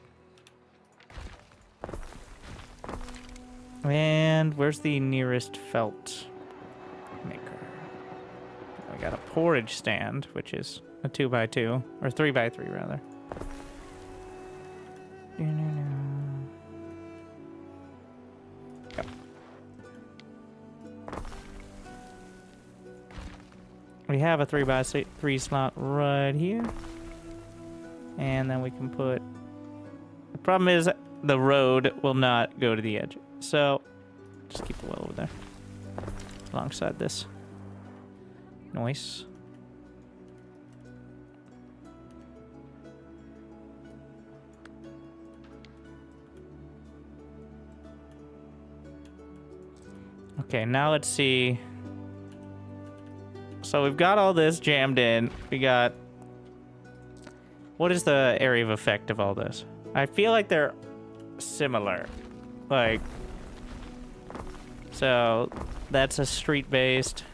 And where's the nearest felt maker? We got a porridge stand, which is a 2x2, or 3x3 rather. Yep. We have a 3x3 slot right here. And then we can put... The problem is the road will not go to the edge. So, just keep the well over there. Alongside this. Nice. Okay, now let's see. So we've got all this jammed in. We got... What is the area of effect of all this? I feel like they're similar. Like... So, that's a street-based.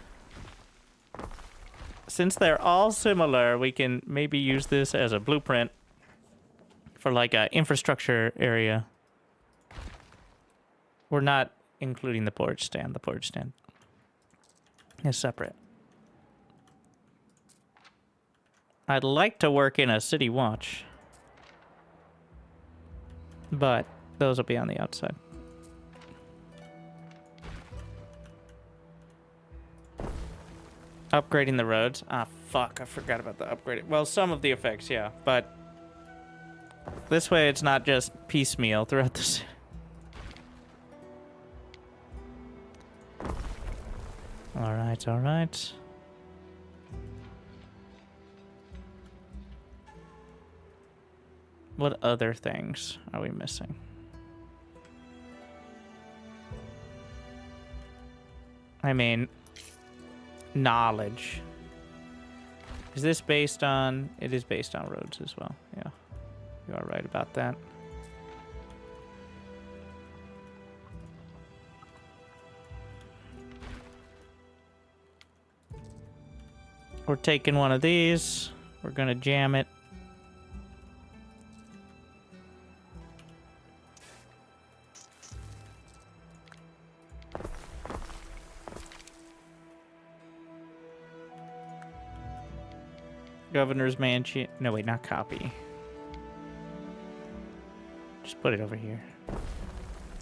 Since they're all similar, we can maybe use this as a blueprint for like a infrastructure area. We're not including the porridge stand. The porridge stand is separate. I'd like to work in a city watch, but those will be on the outside. Upgrading the roads. Ah, fuck. I forgot about the upgrading. Well, some of the effects, yeah. But this way it's not just piecemeal throughout the city. Alright, alright. What other things are we missing? I mean, knowledge. Is this based on... It is based on roads as well. Yeah, you are right about that. We're taking one of these. We're gonna jam it. Governor's Mansion. No, wait, not copy. Just put it over here.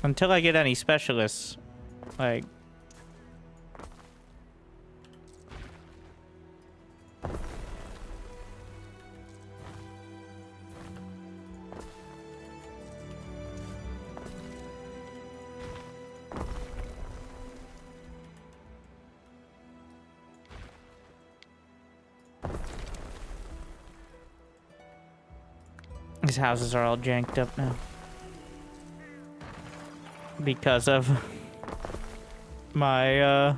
Until I get any specialists, like... These houses are all janked up now. Because of my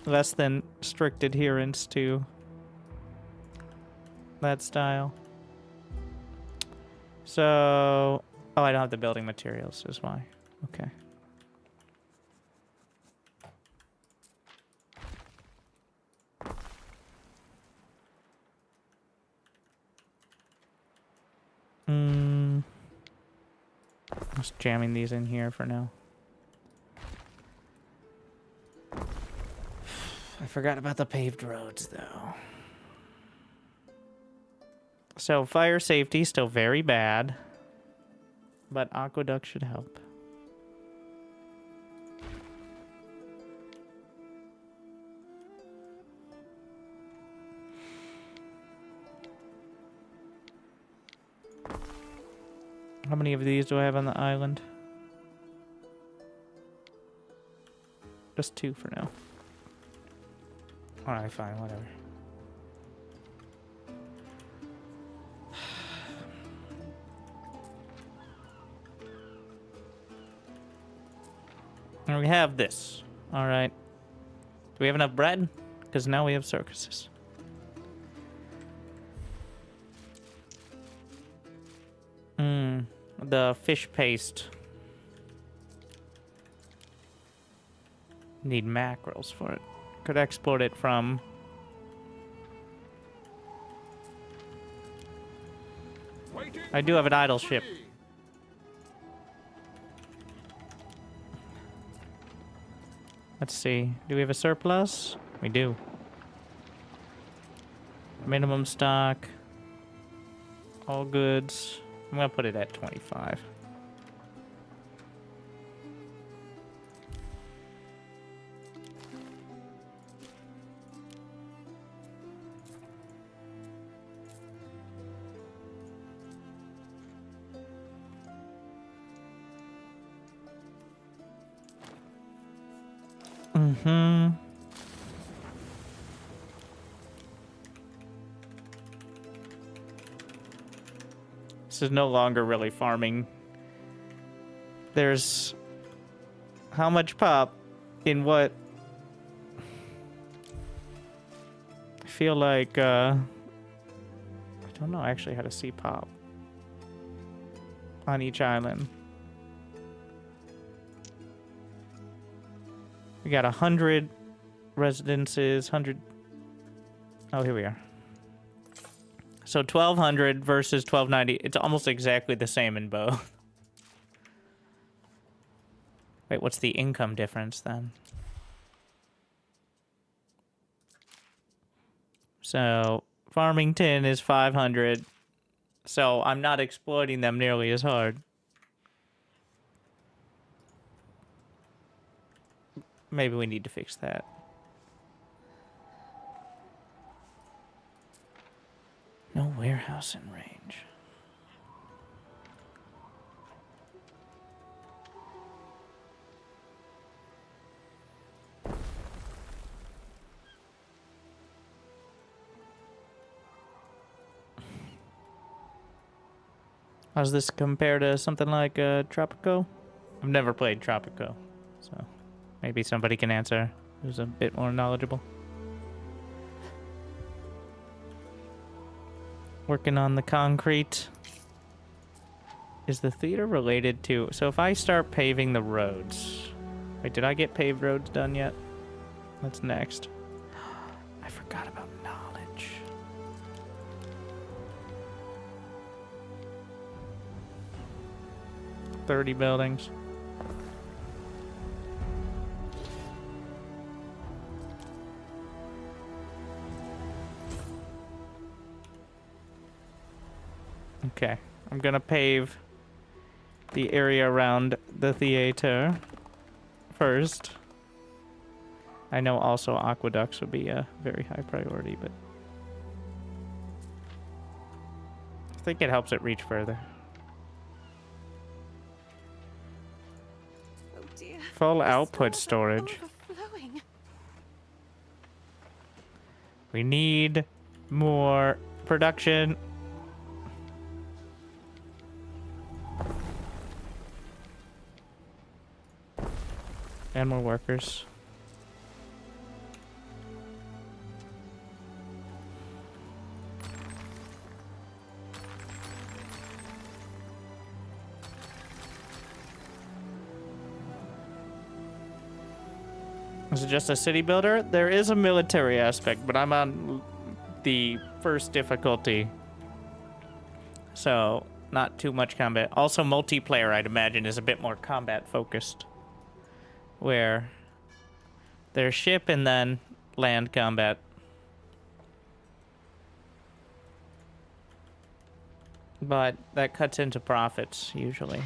less than strict adherence to that style. So, oh, I don't have the building materials, is why. Okay. Just jamming these in here for now. I forgot about the paved roads, though. So, fire safety still very bad. But aqueduct should help. How many of these do I have on the island? Just 2 for now. Alright, fine, whatever. And we have this. Alright. Do we have enough bread? Because now we have circuses. The fish paste. Need mackerels for it. Could export it from... I do have an idle ship. Let's see. Do we have a surplus? We do. Minimum stock. All goods. I'm gonna put it at 25. This is no longer really farming. There's how much pop in what? I feel like I don't know actually how to see pop on each island. We got 100 residences, 100. Oh, here we are. So 1,200 versus 1,290. It's almost exactly the same in both. Wait, what's the income difference then? So Farmington is 500. So I'm not exploiting them nearly as hard. Maybe we need to fix that. No warehouse in range. How does this compare to something like Tropico? I've never played Tropico, so maybe somebody can answer who's a bit more knowledgeable. Working on the concrete. Is the theater related to... So if I start paving the roads... Wait, did I get paved roads done yet? That's next. I forgot about knowledge. $30 buildings. Okay, I'm gonna pave the area around the theater first. I know also aqueducts would be a very high priority, but I think it helps it reach further. Oh dear. Full output storage. Overflowing. We need more production. And more workers. Is it just a city builder? There is a military aspect, but I'm on the first difficulty. So, not too much combat. Also, multiplayer, I'd imagine, is a bit more combat focused. Where there's ship and then land combat. But that cuts into profits, usually.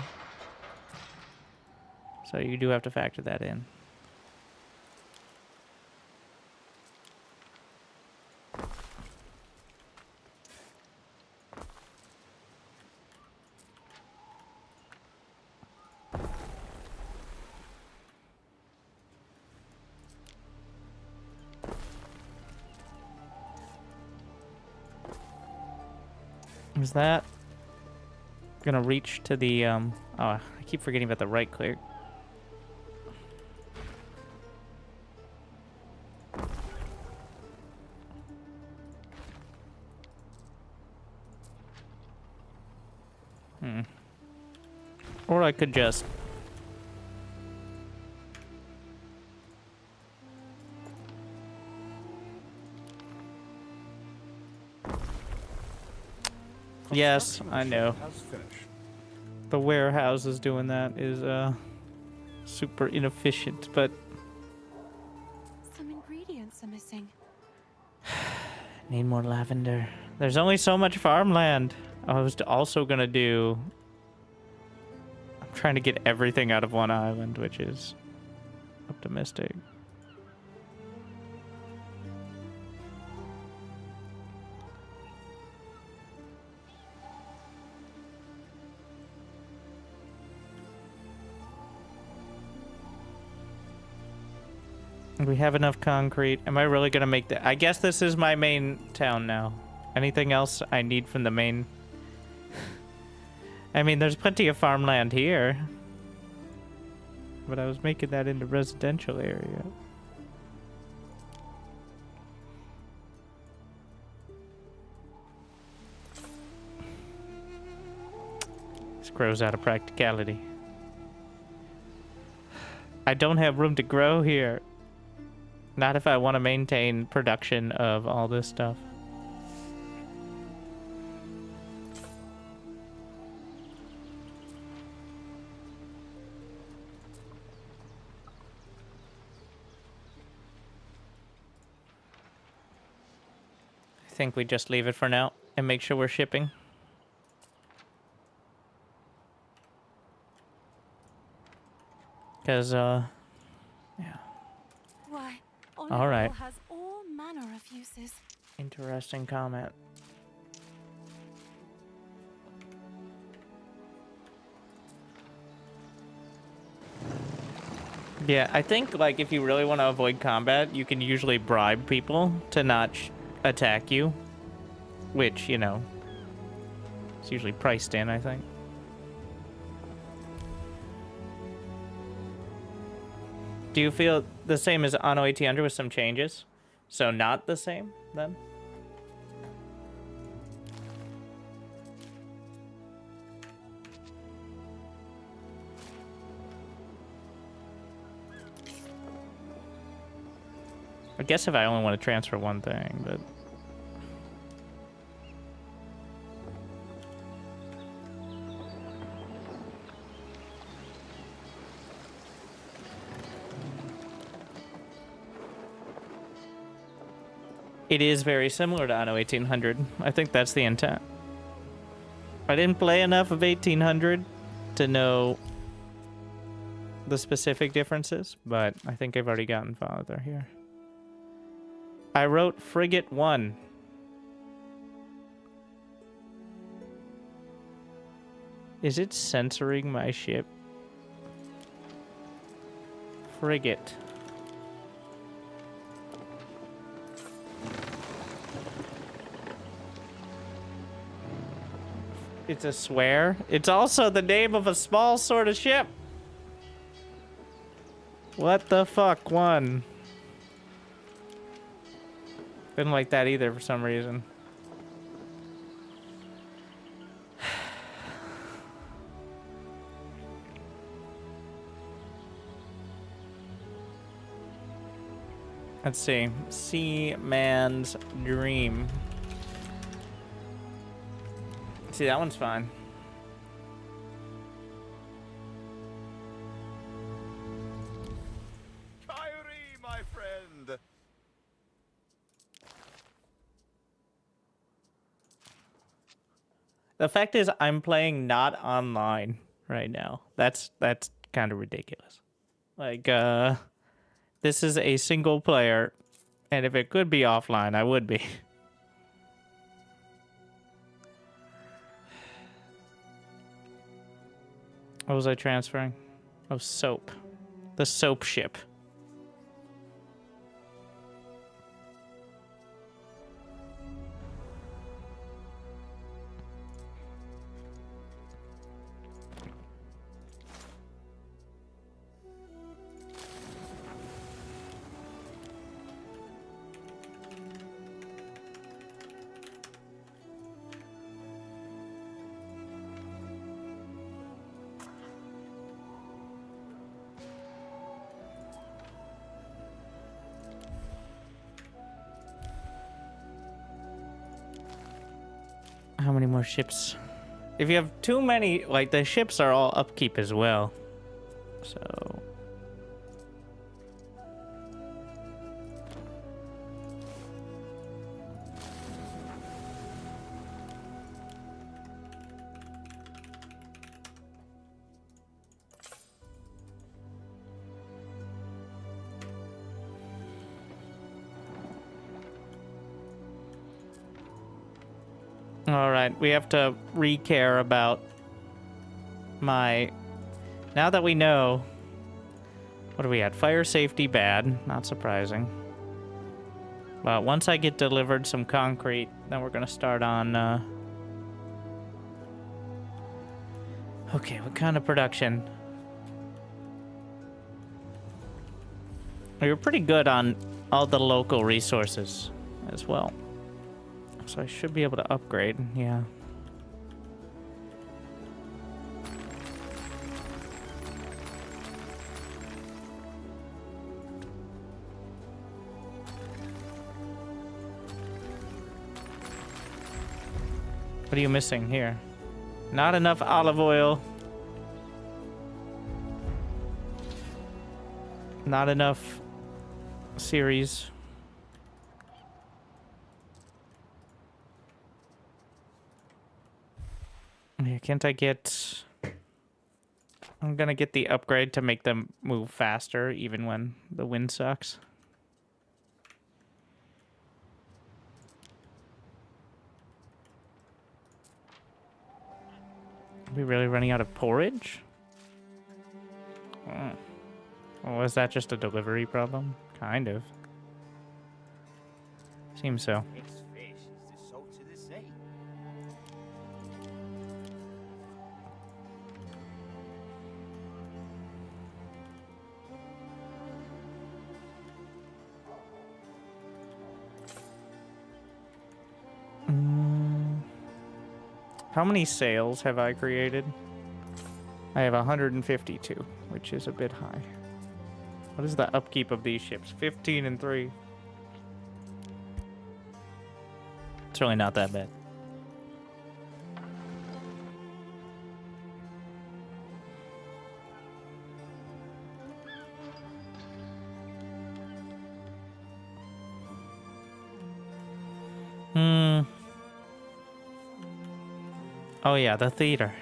So you do have to factor that in. Is that gonna reach to the, oh, I keep forgetting about the right click. Or I could just... Yes, I know. The warehouse is doing that is super inefficient, but Some ingredients are missing. need more lavender. There's only so much farmland. I was also gonna do... I'm trying to get everything out of one island, which is optimistic. We have enough concrete. Am I really gonna make that? I guess this is my main town now. Anything else I need from the main? I mean, there's plenty of farmland here. But I was making that into residential area. This grows out of practicality. I don't have room to grow here. Not if I want to maintain production of all this stuff. I think we just leave it for now and make sure we're shipping. Because, yeah. Why? All right. Has all manner of uses. Interesting comment. Yeah, I think, like, if you really want to avoid combat, you can usually bribe people to not attack you. Which, you know, it's usually priced in, I think. Do you feel the same as Anno 1800 with some changes? So not the same, then? I guess if I only want to transfer one thing, but... It is very similar to Anno 1800. I think that's the intent. I didn't play enough of 1800 to know the specific differences, but I think I've already gotten farther here. I wrote Frigate 1. Is it censoring my ship? Frigate. It's a swear. It's also the name of a small sort of ship. What the fuck, one? Didn't like that either for some reason. Let's see. Seaman's Dream. See, that one's fine. Kyrie, my friend. The fact is, I'm playing not online right now. That's kind of ridiculous. Like, this is a single player, and if it could be offline, I would be. What was I transferring? Oh, soap. The soap ship. How many more ships? If you have too many, like, the ships are all upkeep as well. So... Alright, we have to re-care about my... Now that we know... What are we at? Fire safety bad. Not surprising. But once I get delivered some concrete, then we're going to start on... Okay, what kind of production? We were pretty good on all the local resources as well. So I should be able to upgrade, yeah. What are you missing here? Not enough olive oil. Not enough series. Yeah, can't I get... I'm gonna get the upgrade to make them move faster even when the wind sucks. Are we really running out of porridge? Oh. Well, is that just a delivery problem? Kind of. Seems so. This fish is the salt of the sea. How many sales have I created? I have 152, which is a bit high. What is the upkeep of these ships? 15 and 3. It's really not that bad. Oh yeah, the theater.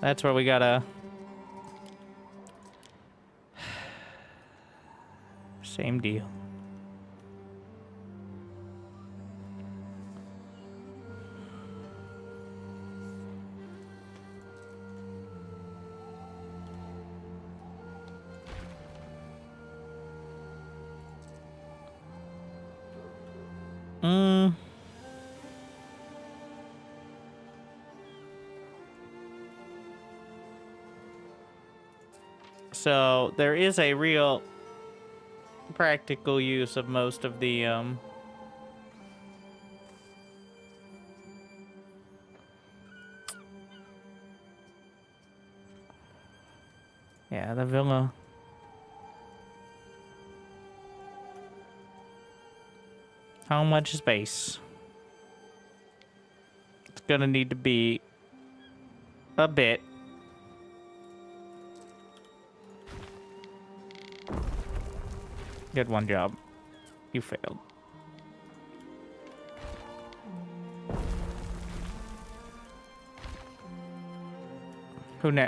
That's where we gotta... Same deal. So there is a real practical use of most of the yeah, the villa. How much space? It's gonna need to be a bit. Good one job. You failed.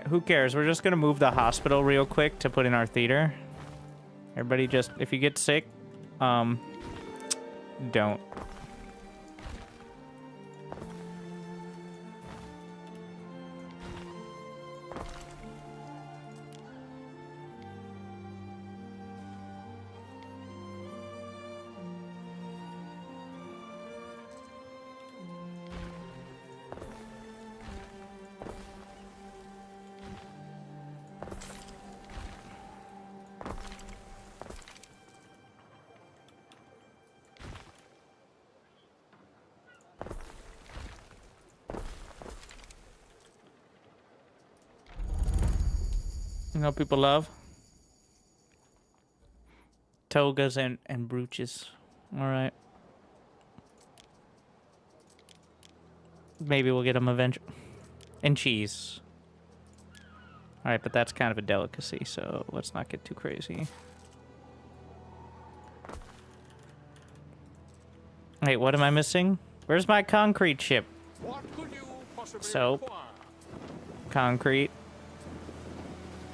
Who cares? We're just gonna move the hospital real quick to put in our theater. Everybody just, if you get sick, don't. You know what people love? Togas and brooches. Alright. Maybe we'll get them eventually. And cheese. Alright, but that's kind of a delicacy, so let's not get too crazy. Wait, what am I missing? Where's my concrete ship? Soap. Concrete.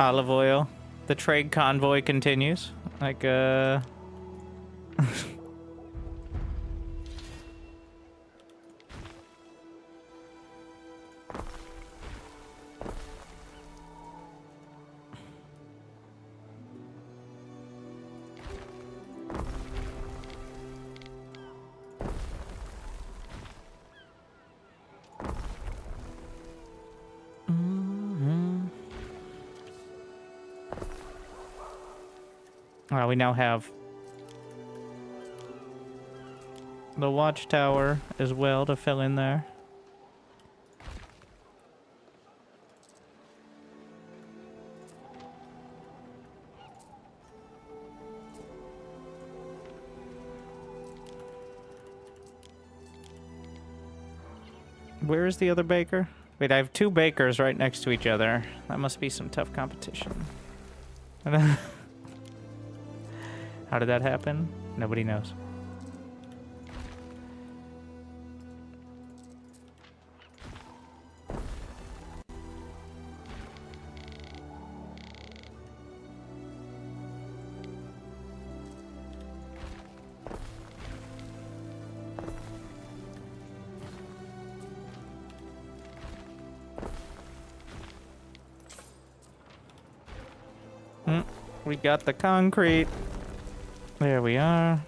Olive oil. The trade convoy continues. Like, we now have the watchtower as well to fill in there. Where is the other baker? Wait, I have two bakers right next to each other. That must be some tough competition. How did that happen? Nobody knows. We got the concrete. There we are.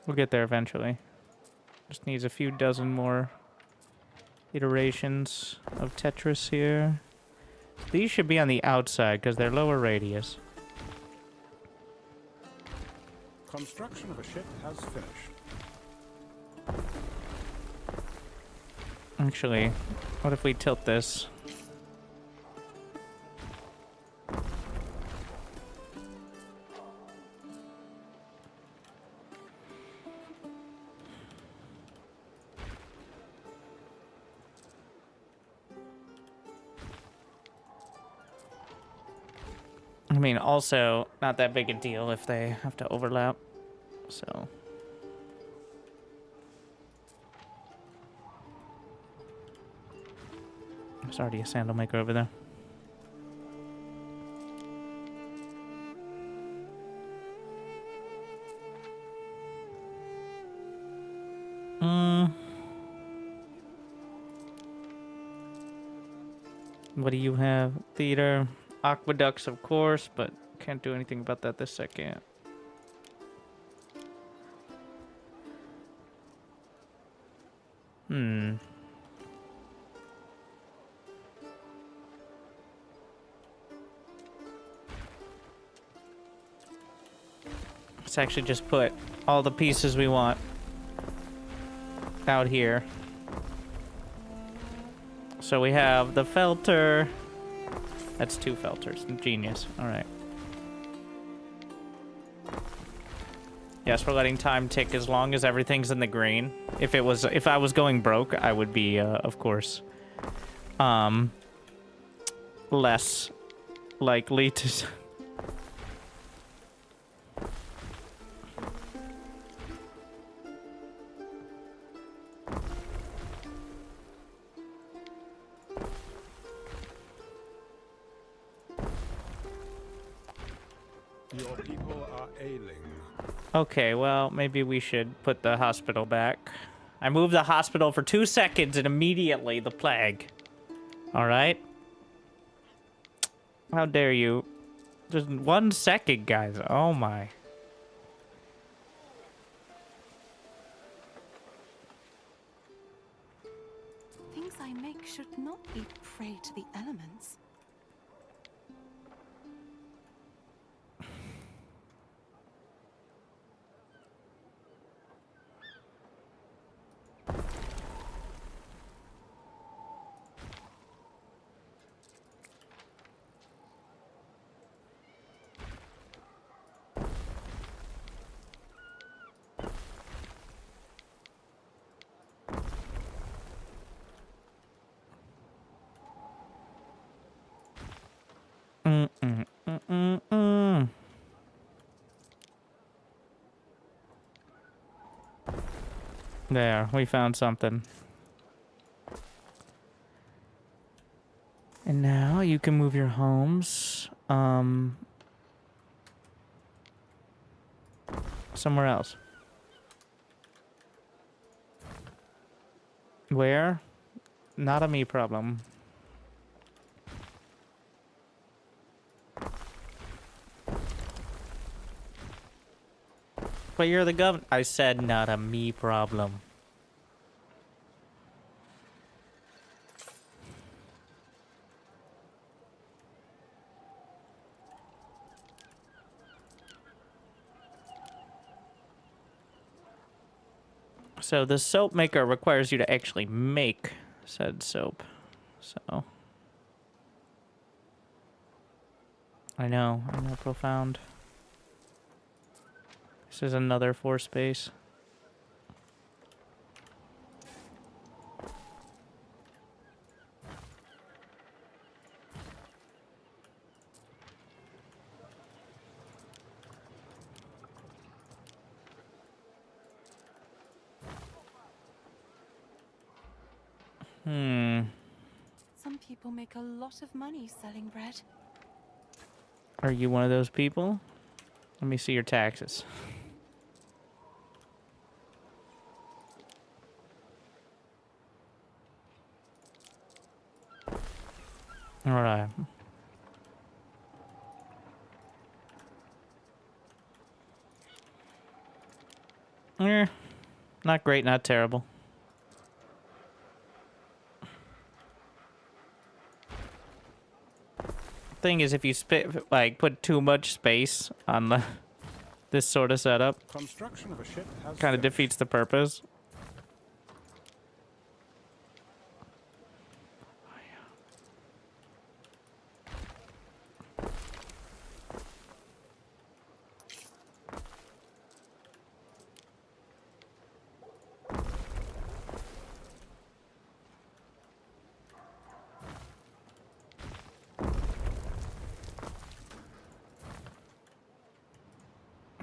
We'll get there eventually. Just needs a few dozen more iterations of Tetris here. These should be on the outside because they're lower radius. Construction of a ship has finished. Actually, what if we tilt this? I mean, also, not that big a deal if they have to overlap, so... There's already a sandal maker over there. What do you have? Theater, aqueducts, of course, but can't do anything about that this second. Let's actually just put all the pieces we want out here. So we have the felter. That's 2 felters. Genius. All right. Yes, we're letting time tick as long as everything's in the green. If I was going broke, I would be, of course, less likely to. Your people are ailing. Okay, well, maybe we should put the hospital back. I moved the hospital for 2 seconds and immediately the plague. Alright? How dare you? Just 1 second, guys. Oh my. Things I make should not be prey to the elements. There, we found something. And now you can move your homes, somewhere else. Where? Not a me problem. But you're the governor. I said not a me problem. So the soap maker requires you to actually make said soap. So I know, profound. This is another 4 space. Some people make a lot of money selling bread. Are you one of those people? Let me see your taxes. All right. Not great, not terrible. Thing is, if you put too much space on the this sort of setup, Construction of a ship has kind of finished. defeats the purpose.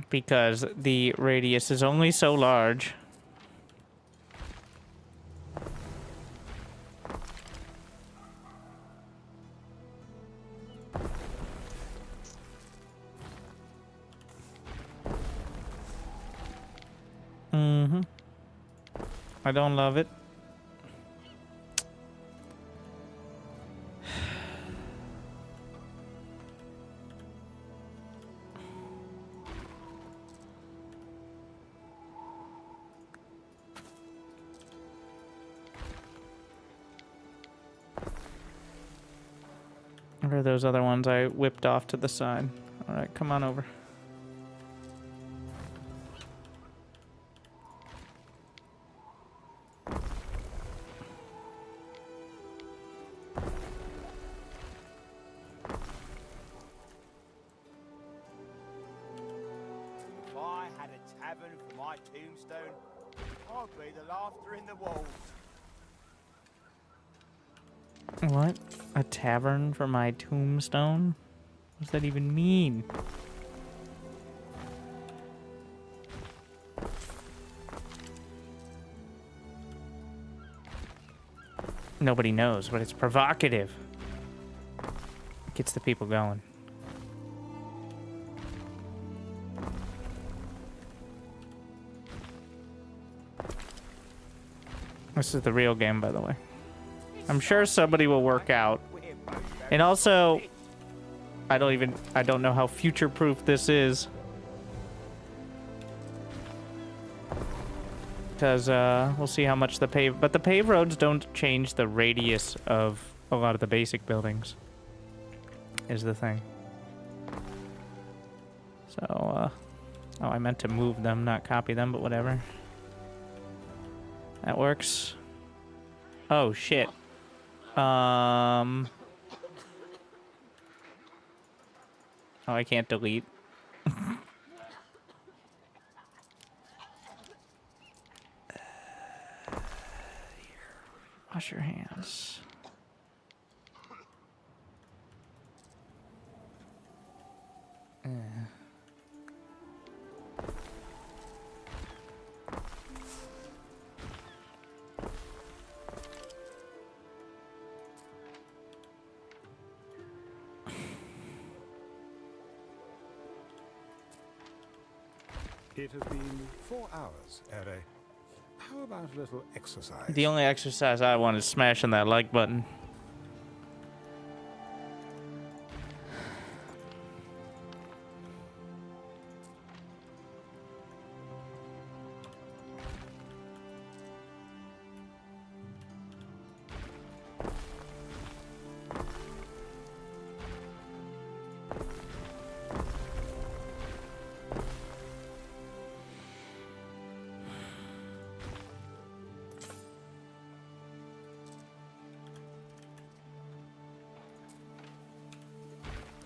Because the radius is only so large. Mm-hmm. I don't love it. What are those other ones I whipped off to the side? All right, come on over. If I had a tavern for my tombstone, I'd be the laughter in the walls. What? A tavern for my tombstone? What does that even mean? Nobody knows, but it's provocative. Gets the people going. This is the real game, by the way. I'm sure somebody will work out. And also, I don't know how future-proof this is. Because, we'll see how much the but the paved roads don't change the radius of a lot of the basic buildings. Is the thing. So, oh, I meant to move them, not copy them, but whatever. That works. Oh, shit. Oh, I can't delete. Wash your hands. It has been 4 hours, Ere. How about a little exercise? The only exercise I want is smashing that like button.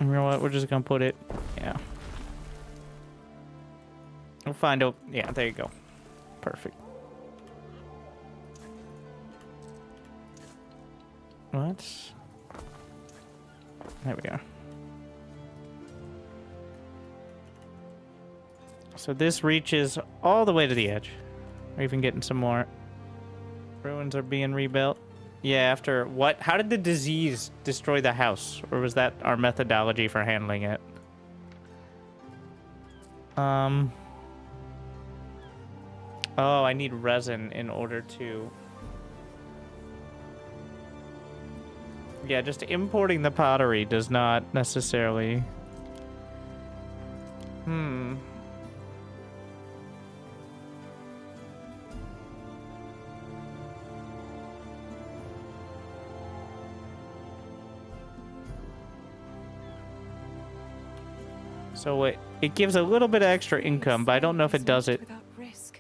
You know what? We're just gonna put it. Yeah. We'll find out. Yeah, there you go. Perfect. What? There we go. So this reaches all the way to the edge. We're even getting some more. Ruins are being rebuilt. Yeah, after what? How did the disease destroy the house? Or was that our methodology for handling it? Oh, I need resin in order to... Yeah, just importing the pottery does not necessarily... So it gives a little bit of extra income, but I don't know if it does it. Without risk,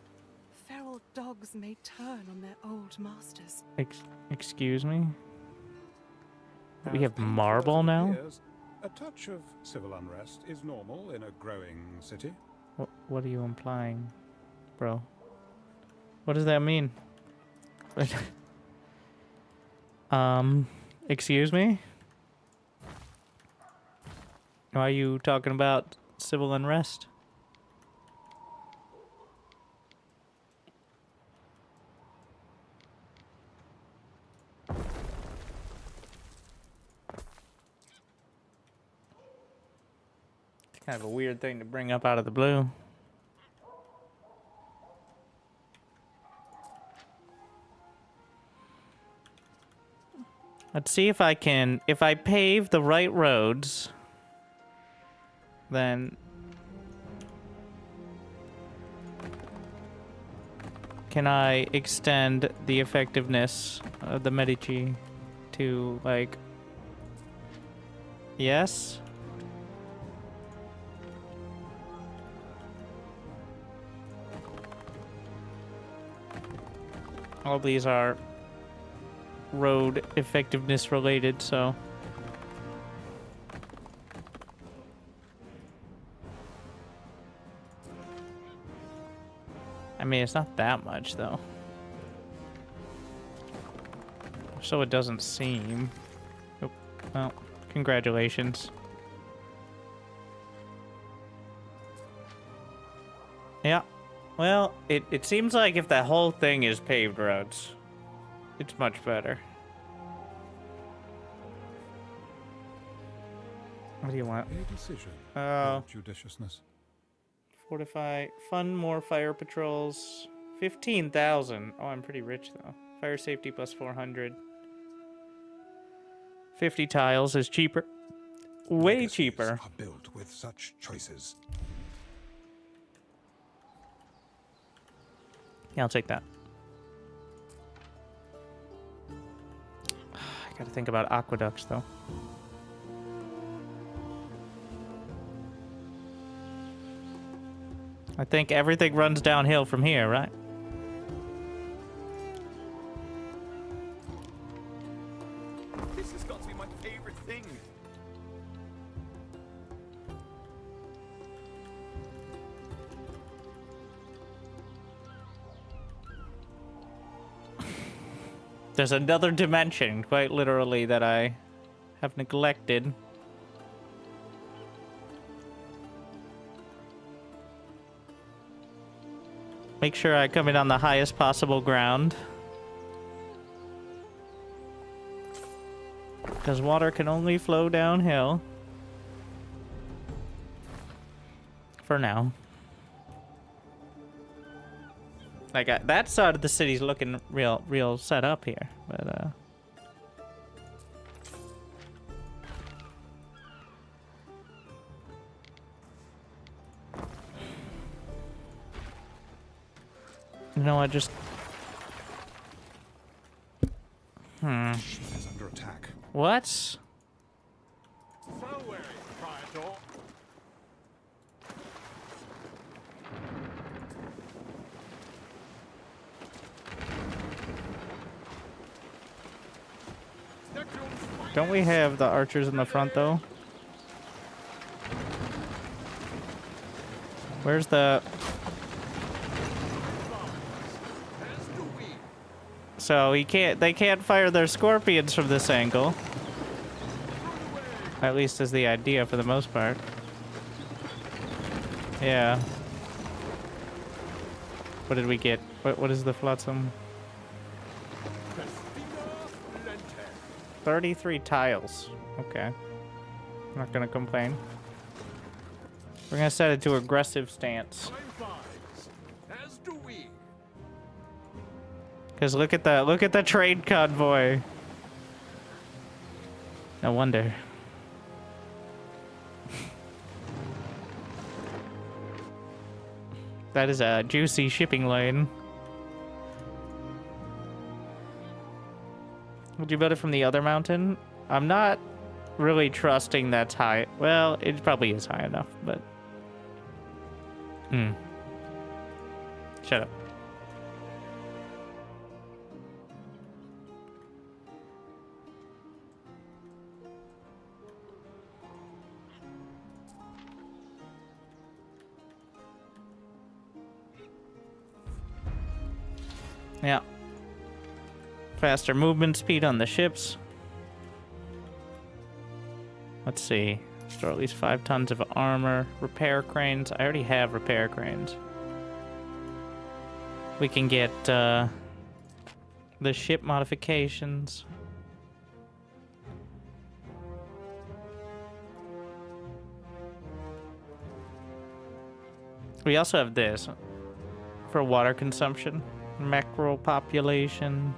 feral dogs may turn on their old masters. Excuse me? We As have painful marble as it now? appears, a touch of civil unrest is normal in a growing city. What are you implying, bro? What does that mean? Excuse me? Why are you talking about civil unrest? It's kind of a weird thing to bring up out of the blue. Let's see if I can, if I pave the right roads, then can I extend the effectiveness of the Medici to, like, yes? All these are road effectiveness related, so I mean, it's not that much though, so it doesn't seem. Oh, well, congratulations. Yeah, well, it seems like if the whole thing is paved roads, it's much better. What do you want? A decision of judiciousness. Fortify, fund more fire patrols. 15,000. Oh, I'm pretty rich though. Fire safety plus 400. 50 tiles is cheaper. Way cheaper. Are built with such choices. Yeah, I'll take that. I gotta think about aqueducts though. I think everything runs downhill from here, right? This has got to be my favorite thing. There's another dimension, quite literally, that I have neglected. Make sure I come in on the highest possible ground. Because water can only flow downhill. For now. Like, that side of the city's looking real set up here. But, you know what, just... She's under attack. What? So wary, Proprietor. Don't we have the archers in the front, though? Where's the... So they can't fire their scorpions from this angle. At least is the idea for the most part. Yeah. What did we get? What is the flotsam? 33 tiles. Okay. I'm not gonna complain. We're gonna set it to aggressive stance. Cause look at the trade convoy. No wonder. That is a juicy shipping lane. Would you build it from the other mountain? I'm not really trusting that's high. Well, it probably is high enough, but... Shut up. Yeah. Faster movement speed on the ships. Let's see. Store at least 5 tons of armor. Repair cranes. I already have repair cranes. We can get the ship modifications. We also have this for water consumption. Mackerel population.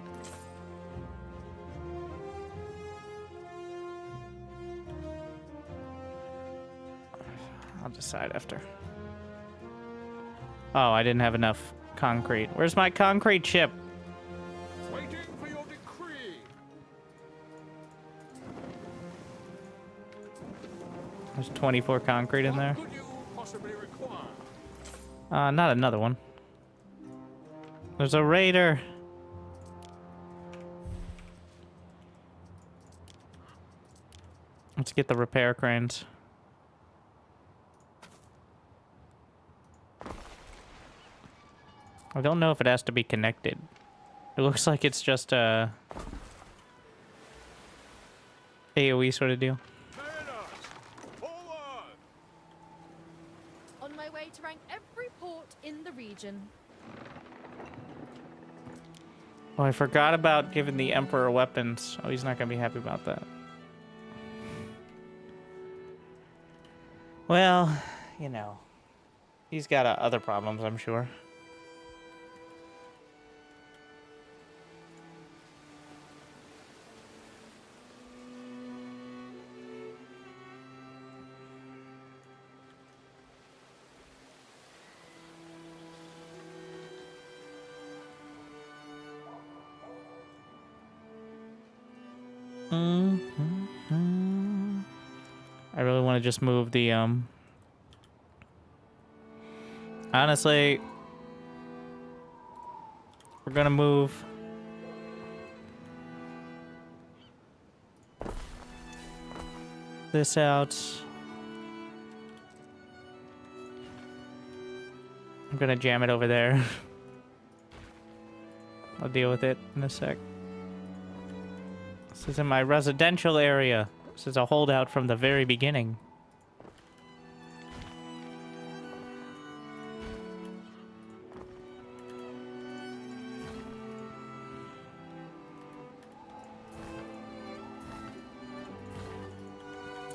I'll decide after. Oh, I didn't have enough concrete. Where's my concrete ship? Waiting for your decree. There's 24 concrete in there. What could you possibly require? Not another one. There's a raider. Let's get the repair cranes. I don't know if it has to be connected. It looks like it's just a AoE sort of deal. On my way to rank every port in the region. Oh, I forgot about giving the Emperor weapons. Oh, he's not going to be happy about that. Well, you know, he's got other problems, I'm sure. I really want to just move the, honestly, we're gonna move this out. I'm gonna jam it over there. I'll deal with it in a sec. This is in my residential area. This is a holdout from the very beginning.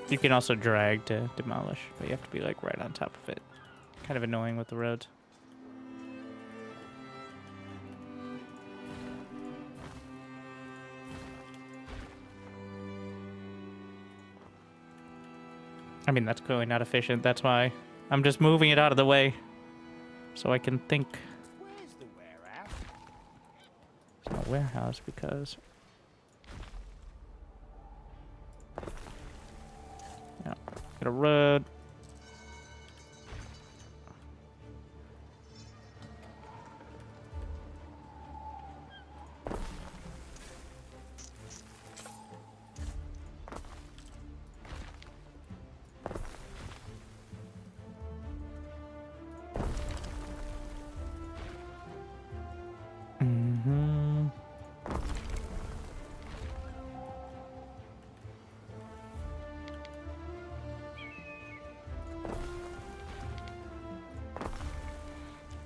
You can also drag to demolish, but you have to be like right on top of it. Kind of annoying with the roads. I mean, that's clearly not efficient. That's why I'm just moving it out of the way so I can think. Where's the warehouse? It's not a warehouse because... Yeah, get a road.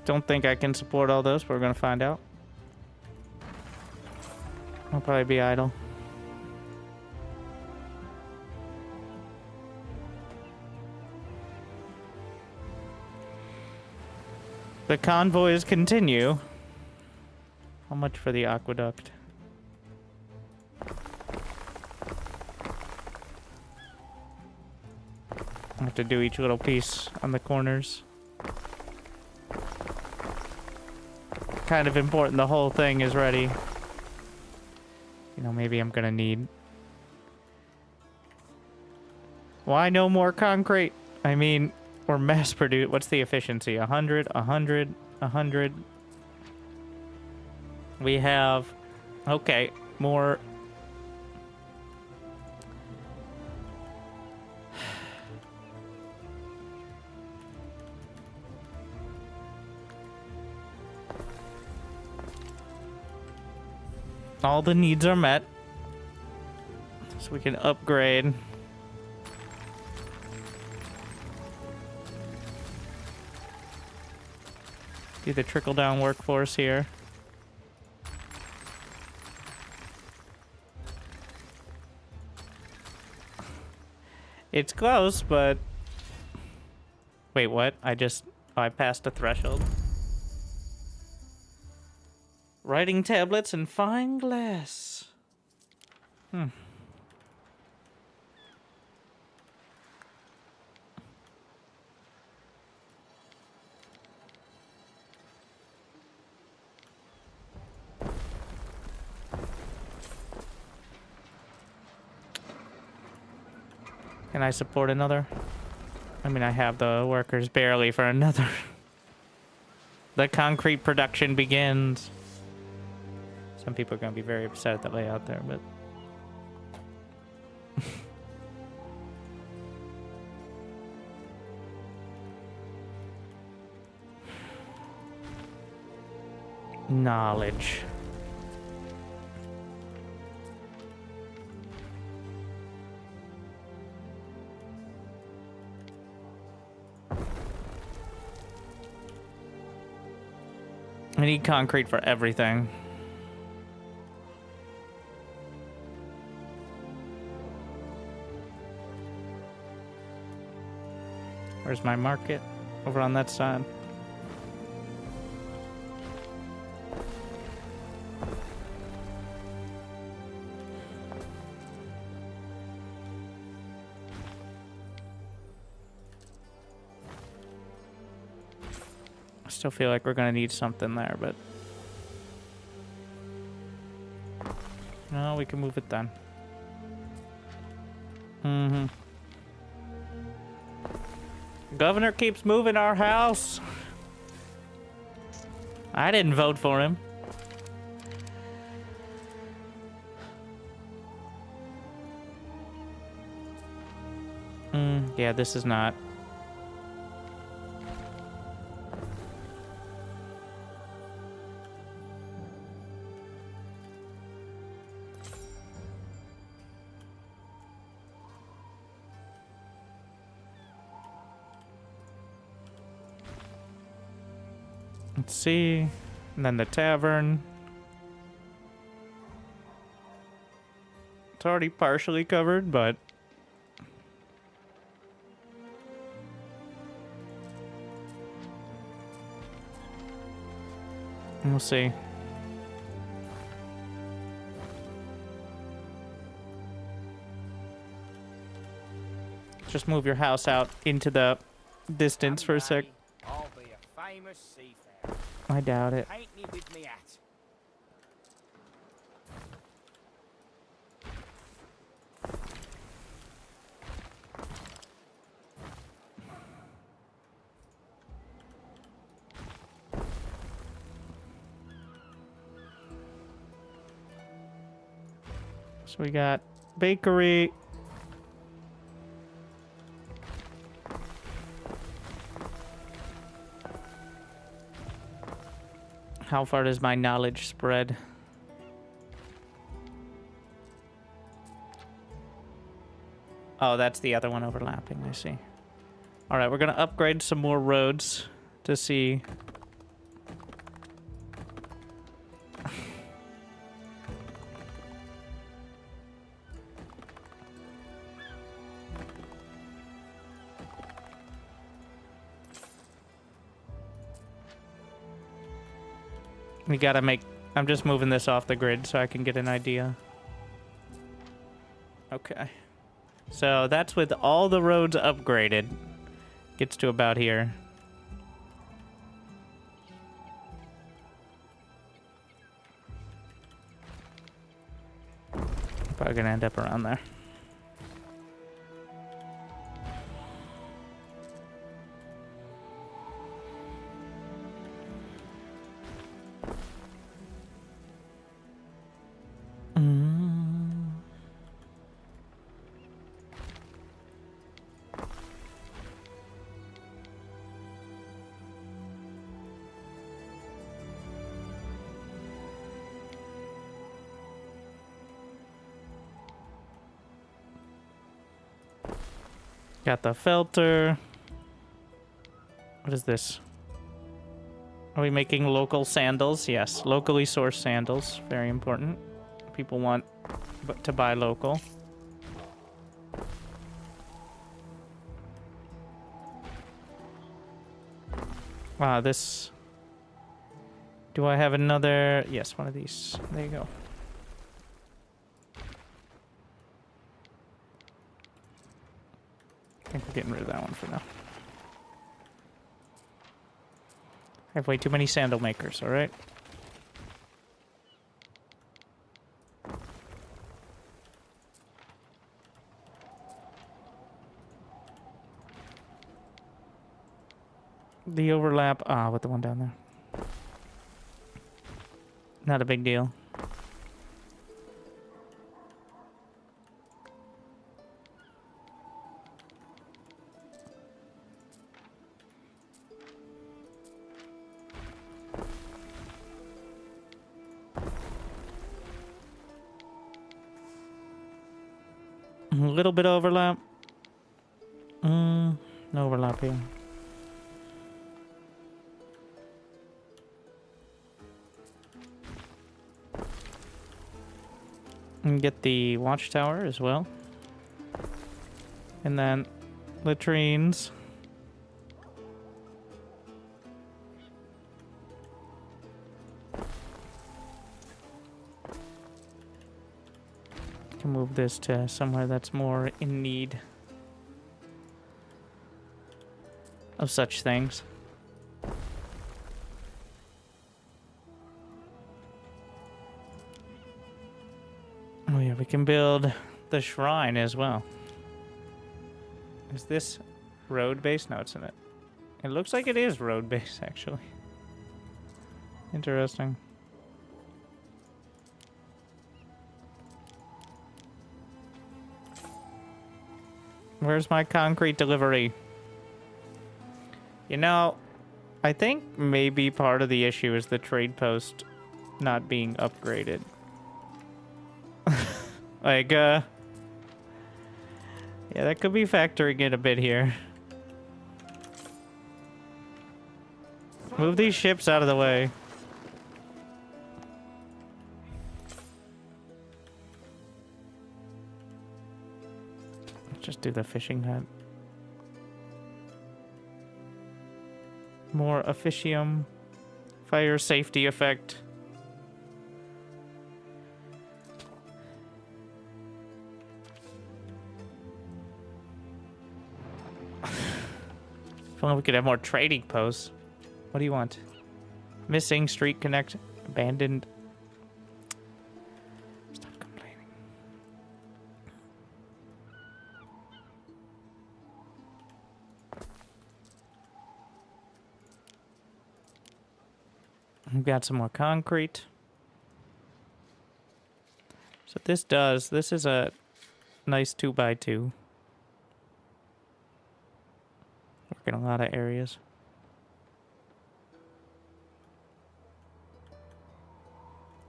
Don't think I can support all those, but we're gonna find out. I'll probably be idle. The convoys continue. How much for the aqueduct? I have to do each little piece on the corners. Kind of important the whole thing is ready. You know, maybe I'm gonna need Why no more concrete? I mean, we're mass produced. What's the efficiency? 100, 100, 100. We have... Okay, more... All the needs are met. So we can upgrade. Do the trickle-down workforce here. It's close, but... Wait, what? I passed a threshold. Writing tablets and fine glass. Can I support another? I mean, I have the workers barely for another. The concrete production begins. Some people are going to be very upset at the layout there, but... Knowledge. I need concrete for everything. Where's my market? Over on that side. I still feel like we're gonna need something there, but... No, we can move it then. Governor keeps moving our house. I didn't vote for him. Yeah, this is not. Let's see. And then the tavern. It's already partially covered, but... We'll see. Just move your house out into the distance for a sec. I'll be a famous seafarer. I doubt it. Paint me with me hat. So we got bakery. How far does my knowledge spread? Oh, that's the other one overlapping, I see. All right, we're gonna upgrade some more roads to see. We gotta make... I'm just moving this off the grid so I can get an idea. Okay. So that's with all the roads upgraded. Gets to about here. Probably gonna end up around there. Got the filter. What is this? Are we making local sandals? Yes, locally sourced sandals. Very important. People want to buy local. Wow, this... Do I have another... Yes, one of these. There you go. I think we're getting rid of that one for now. I have way too many sandal makers, alright? The overlap... with the one down there. Not a big deal. A little bit of overlap. No overlap here. And get the watchtower as well. And then latrines. Can move this to somewhere that's more in need of such things. Oh yeah, we can build the shrine as well. Is this road-based? No, it's in it. It looks like it is road-based, actually. Interesting. Where's my concrete delivery? You know, I think maybe part of the issue is the trade post not being upgraded. Like, yeah, that could be factoring in a bit here. Move these ships out of the way. Let's just do the fishing hut. More officium. Fire safety effect. If only we could have more trading posts. What do you want? Missing street connect. Abandoned. Stop complaining. We've got some more concrete. So this is a nice 2x2. Work in a lot of areas.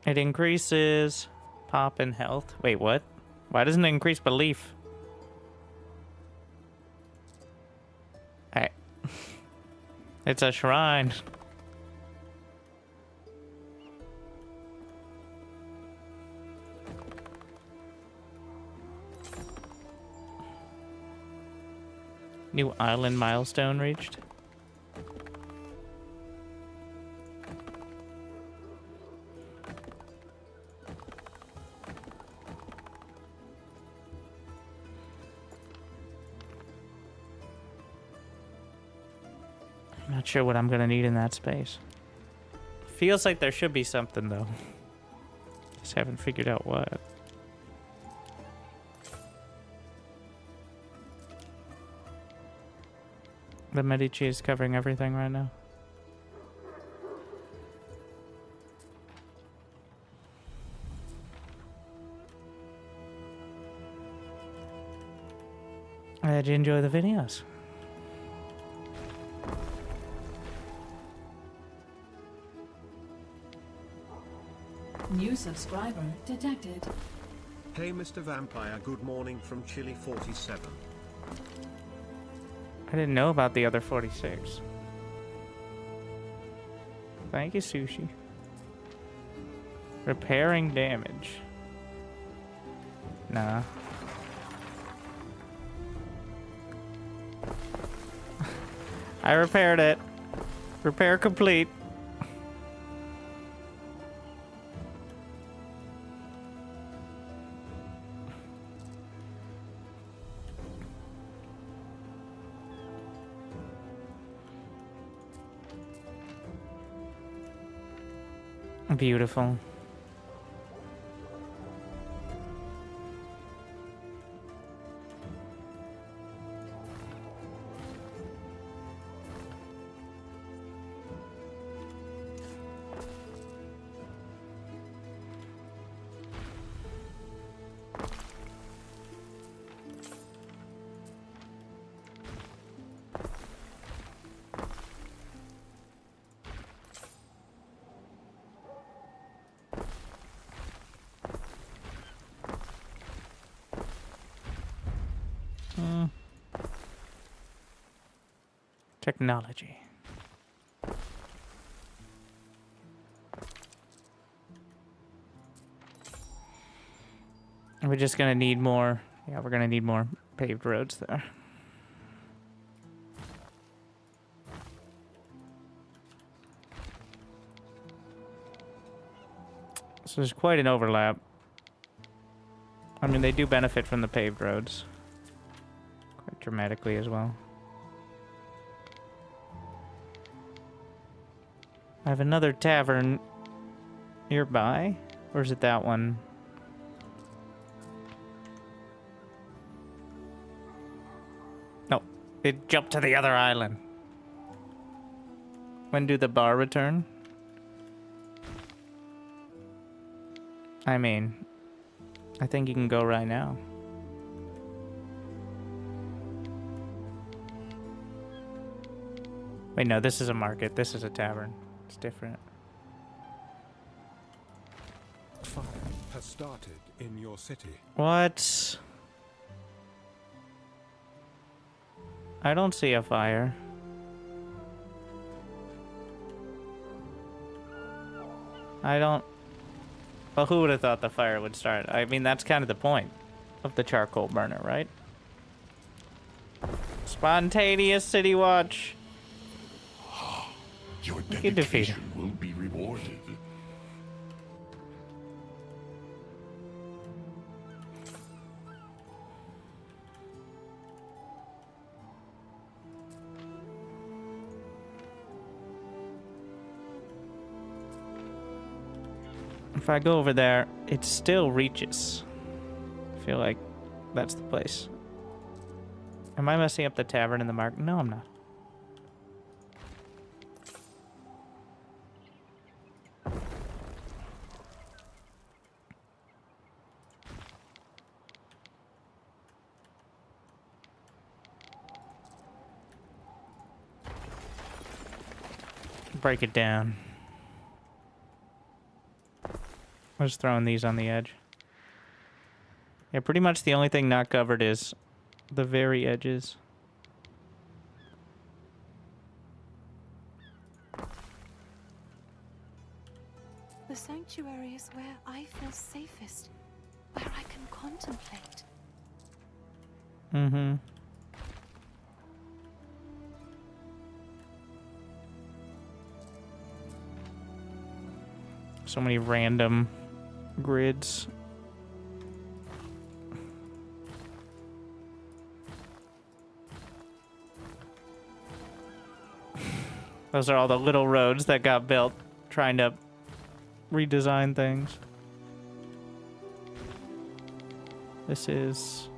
It increases pop and health. Wait, what? Why doesn't it increase belief? Hey. It's a shrine. New island milestone reached. I'm not sure what I'm gonna need in that space. Feels like there should be something though. Just haven't figured out what. The Medici is covering everything right now. Did you enjoy the videos? New subscriber detected. Hey Mr. Vampire, good morning from Chile 47. I didn't know about the other 46. Thank you, Sushi. Repairing damage. Nah. I repaired it. Repair complete. Beautiful. Technology. We're just gonna need more. Yeah, we're gonna need more paved roads there. So there's quite an overlap. I mean, they do benefit from the paved roads. Quite dramatically as well. I have another tavern nearby. Or is it that one? No, it jumped to the other island. When do the bar return? I mean, I think you can go right now. Wait, no, this is a market. This is a tavern. It's different. Fire has started in your city. What? I don't see a fire. I don't... Well, who would have thought the fire would start? I mean, that's kind of the point of the charcoal burner, right? Spontaneous city watch. Your You can defeat him. dedication will be rewarded. If I go over there, it still reaches. I feel like that's the place. Am I messing up the tavern in the market? No, I'm not. Break it down. I'm just throwing these on the edge. Yeah, pretty much the only thing not covered is the very edges. The sanctuary is where I feel safest, where I can contemplate. Mm-hmm. So many random grids. Those are all the little roads that got built trying to redesign things. This is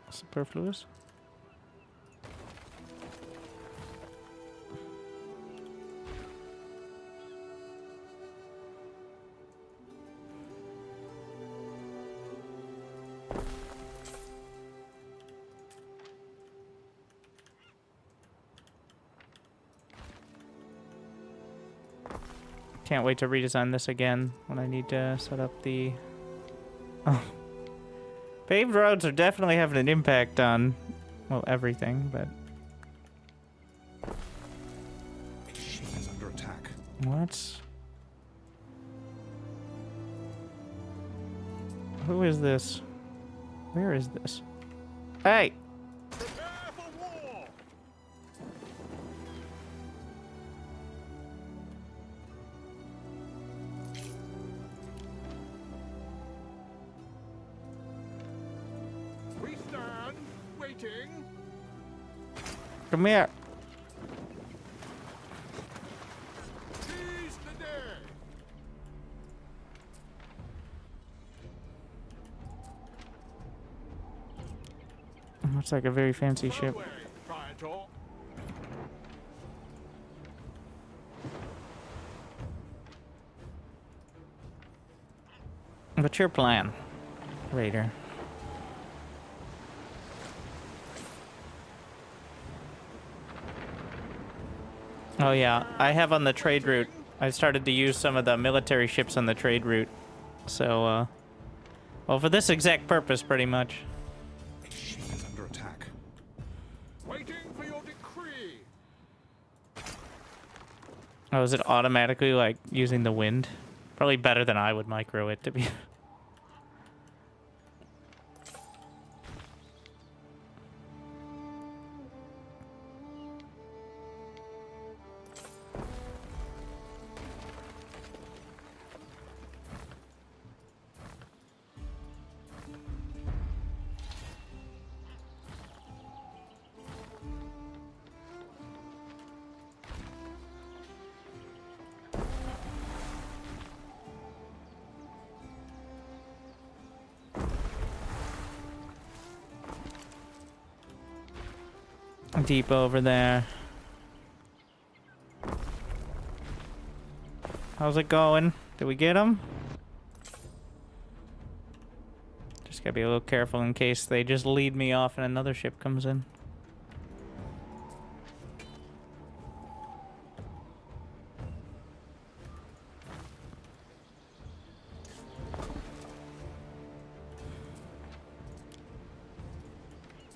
superfluous. Can't wait to redesign this again when I need to set up the... Oh. Paved roads are definitely having an impact on well, everything, but... Ship is under attack. What? Who is this? Where is this? Hey! We stand waiting. Come here. Seize the day. Looks like a very fancy ship. Viator. What's your plan, Raider? Oh yeah, I have on the trade route. I started to use some of the military ships on the trade route. So, well, for this exact purpose, pretty much. Ship is under attack. Waiting for your decree. Oh, is it automatically, like, using the wind? Probably better than I would micro it, to be... Deep over there. How's it going? Did we get them? Just gotta be a little careful in case they just lead me off and another ship comes in.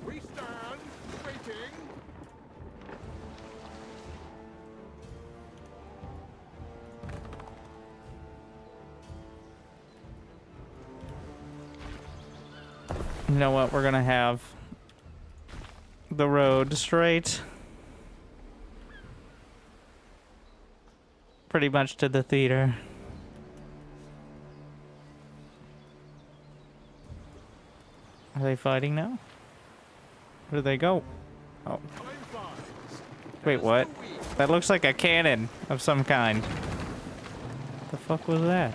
We stand waiting. You know what? We're gonna have the road straight. Pretty much to the theater. Are they fighting now? Where do they go? Oh. Wait, what? That looks like a cannon of some kind. What the fuck was that?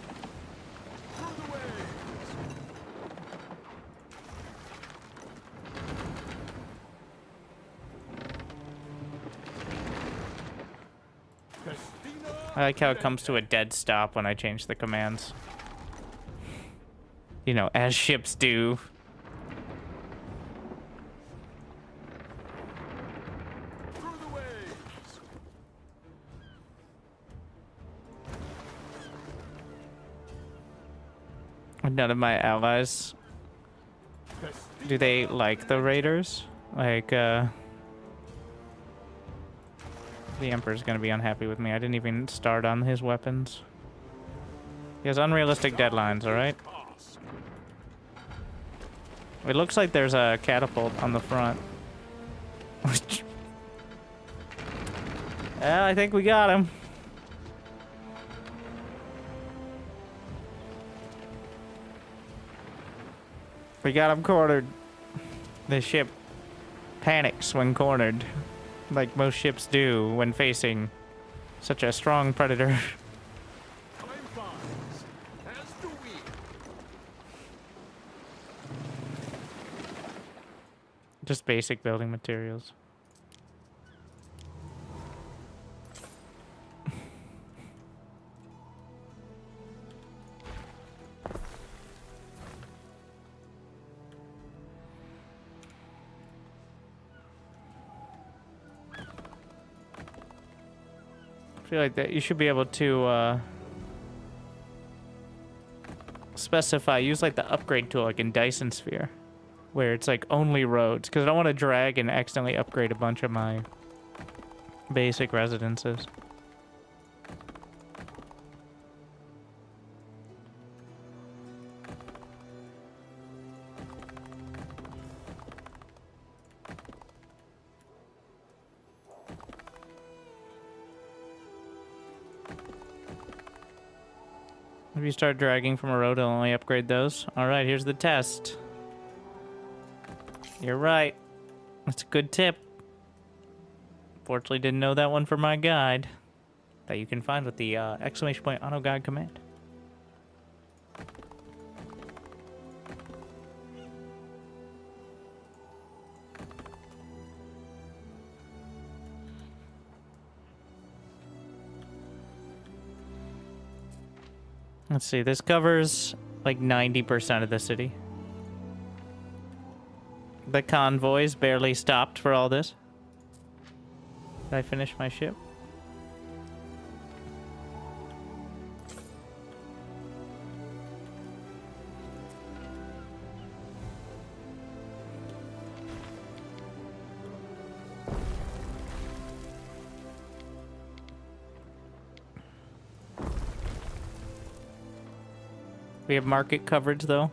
I like how it comes to a dead stop when I change the commands. You know, as ships do. None of my allies, do they like the raiders? Like, the Emperor's gonna be unhappy with me. I didn't even start on his weapons. He has unrealistic deadlines, alright? It looks like there's a catapult on the front. Yeah, I think we got him. We got him cornered. The ship panics when cornered, like most ships do when facing such a strong predator. Just basic building materials. I feel like that you should be able to specify, use like the upgrade tool like in Dyson Sphere. where it's like only roads, because I don't want to drag and accidentally upgrade a bunch of my basic residences. If you start dragging from a road, it'll only upgrade those. Alright, here's the test. You're right. That's a good tip. Fortunately, didn't know that one from my guide. That you can find with the exclamation point Anno guide command. Let's see, this covers like 90% of the city. The convoys barely stopped for all this. Did I finish my ship? We have market coverage, though.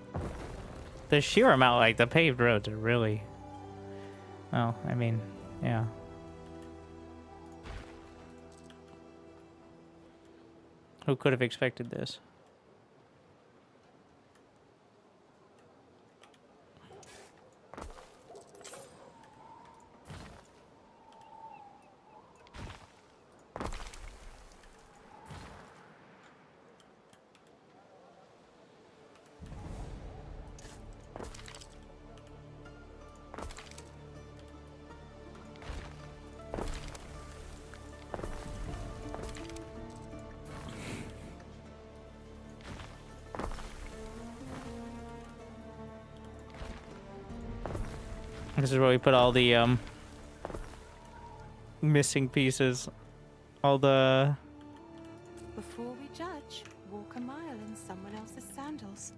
The sheer amount, like, the paved roads are really... Well, I mean, yeah. Who could have expected this? This is where we put all the missing pieces. All the... Before we judge, walk a mile in someone else's sandals.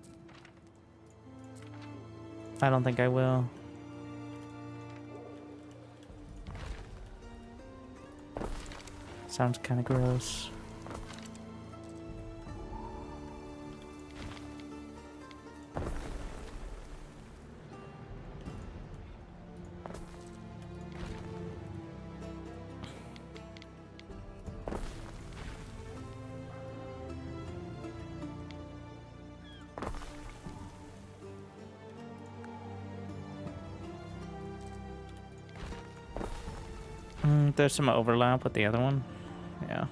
I don't think I will. Sounds kind of gross. There's some overlap with the other one. Yeah.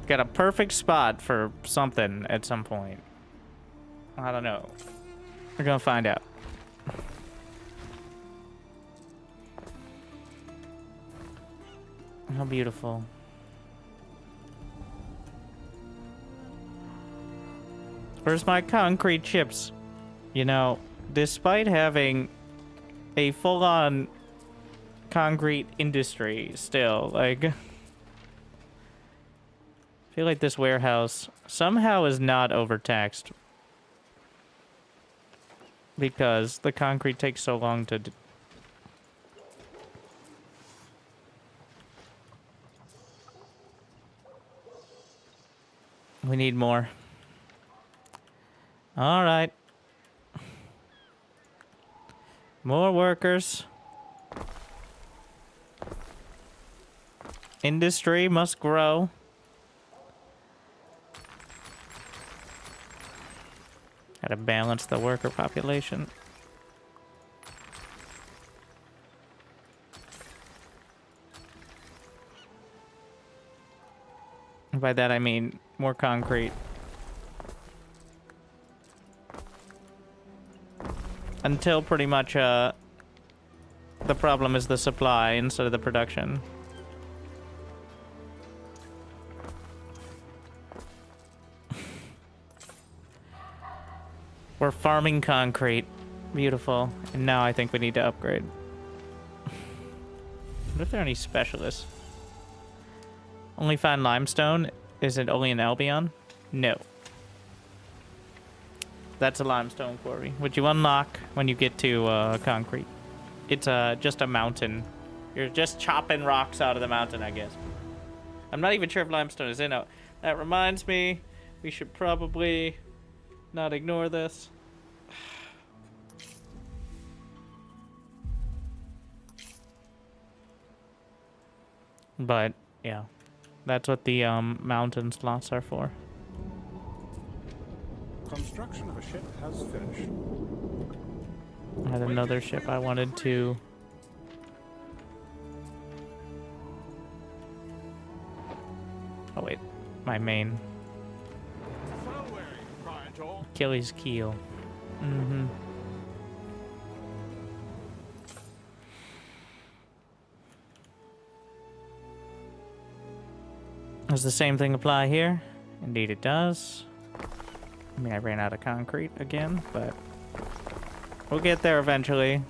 Got a perfect spot for something at some point. I don't know. We're gonna find out. How beautiful. Where's my concrete chips? You know, despite having a full-on concrete industry still, like... I feel like this warehouse somehow is not overtaxed. Because the concrete takes so long to... We need more. All right. More workers. Industry must grow. Gotta balance the worker population. And by that I mean more concrete. Until pretty much the problem is the supply instead of the production. We're farming concrete. Beautiful. And now I think we need to upgrade. What if there are any specialists? Only found limestone? Is it only in Albion? No. That's a limestone quarry, which you unlock when you get to concrete. It's just a mountain. You're just chopping rocks out of the mountain, I guess. I'm not even sure if limestone is in it. That reminds me, we should probably not ignore this. But, yeah. That's what the mountain slots are for. Construction of a ship has finished. I had another ship I wanted to... Oh wait, my main. Achilles keel. Mm-hmm. Does the same thing apply here? Indeed it does. I mean, I ran out of concrete again, but we'll get there eventually.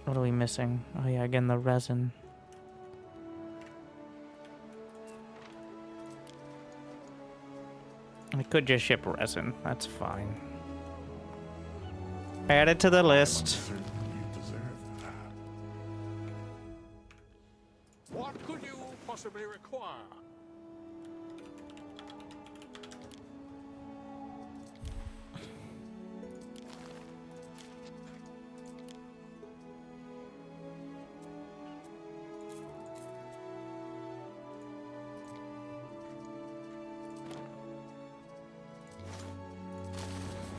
What are we missing? Oh yeah, again, the resin. I could just ship resin. That's fine. Add it to the list. What could you possibly require?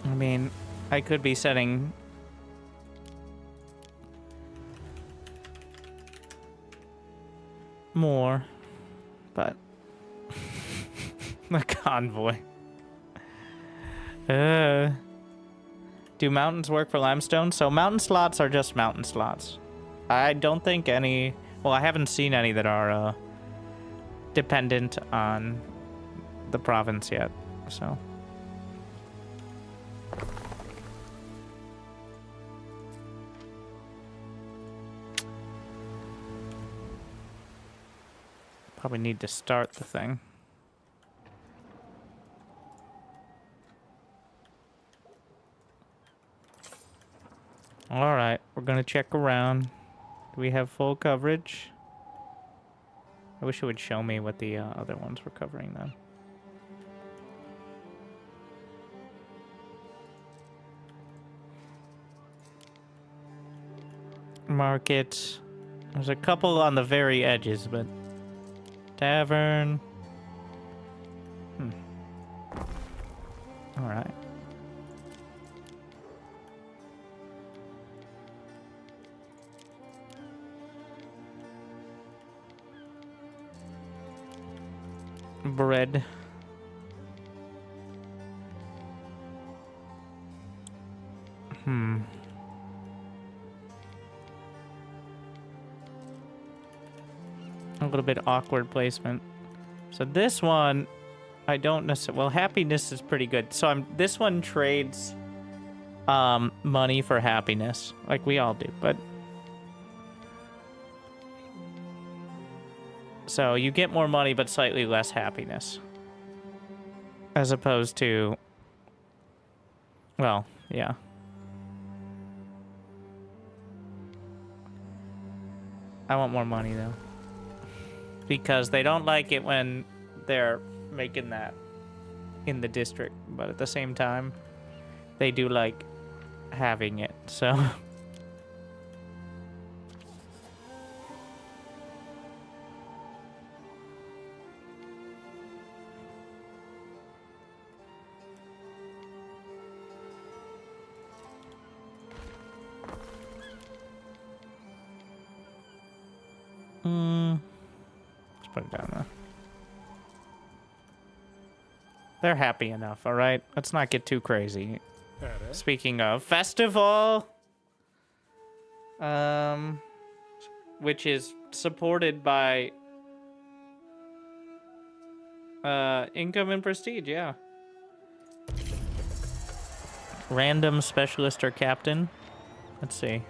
I mean, I could be setting more, but the convoy. Do mountains work for limestone? So mountain slots are just mountain slots. I don't think any, well, I haven't seen any that are dependent on the province yet, so. Probably need to start the thing. Alright, we're gonna check around. Do we have full coverage? I wish it would show me what the other ones were covering then. Market. There's a couple on the very edges, but... Tavern. Alright. Bread. A little bit awkward placement. So this one, I don't necessarily... Well, happiness is pretty good. So this one trades money for happiness, like we all do. But so you get more money, but slightly less happiness, as opposed to... Well, yeah. I want more money though. Because they don't like it when they're making that in the district. But at the same time, they do like having it, so... Let's put it down there. They're happy enough, alright? Let's not get too crazy. Speaking of festival, Which is supported by income and prestige, yeah. Random specialist or captain. Let's see.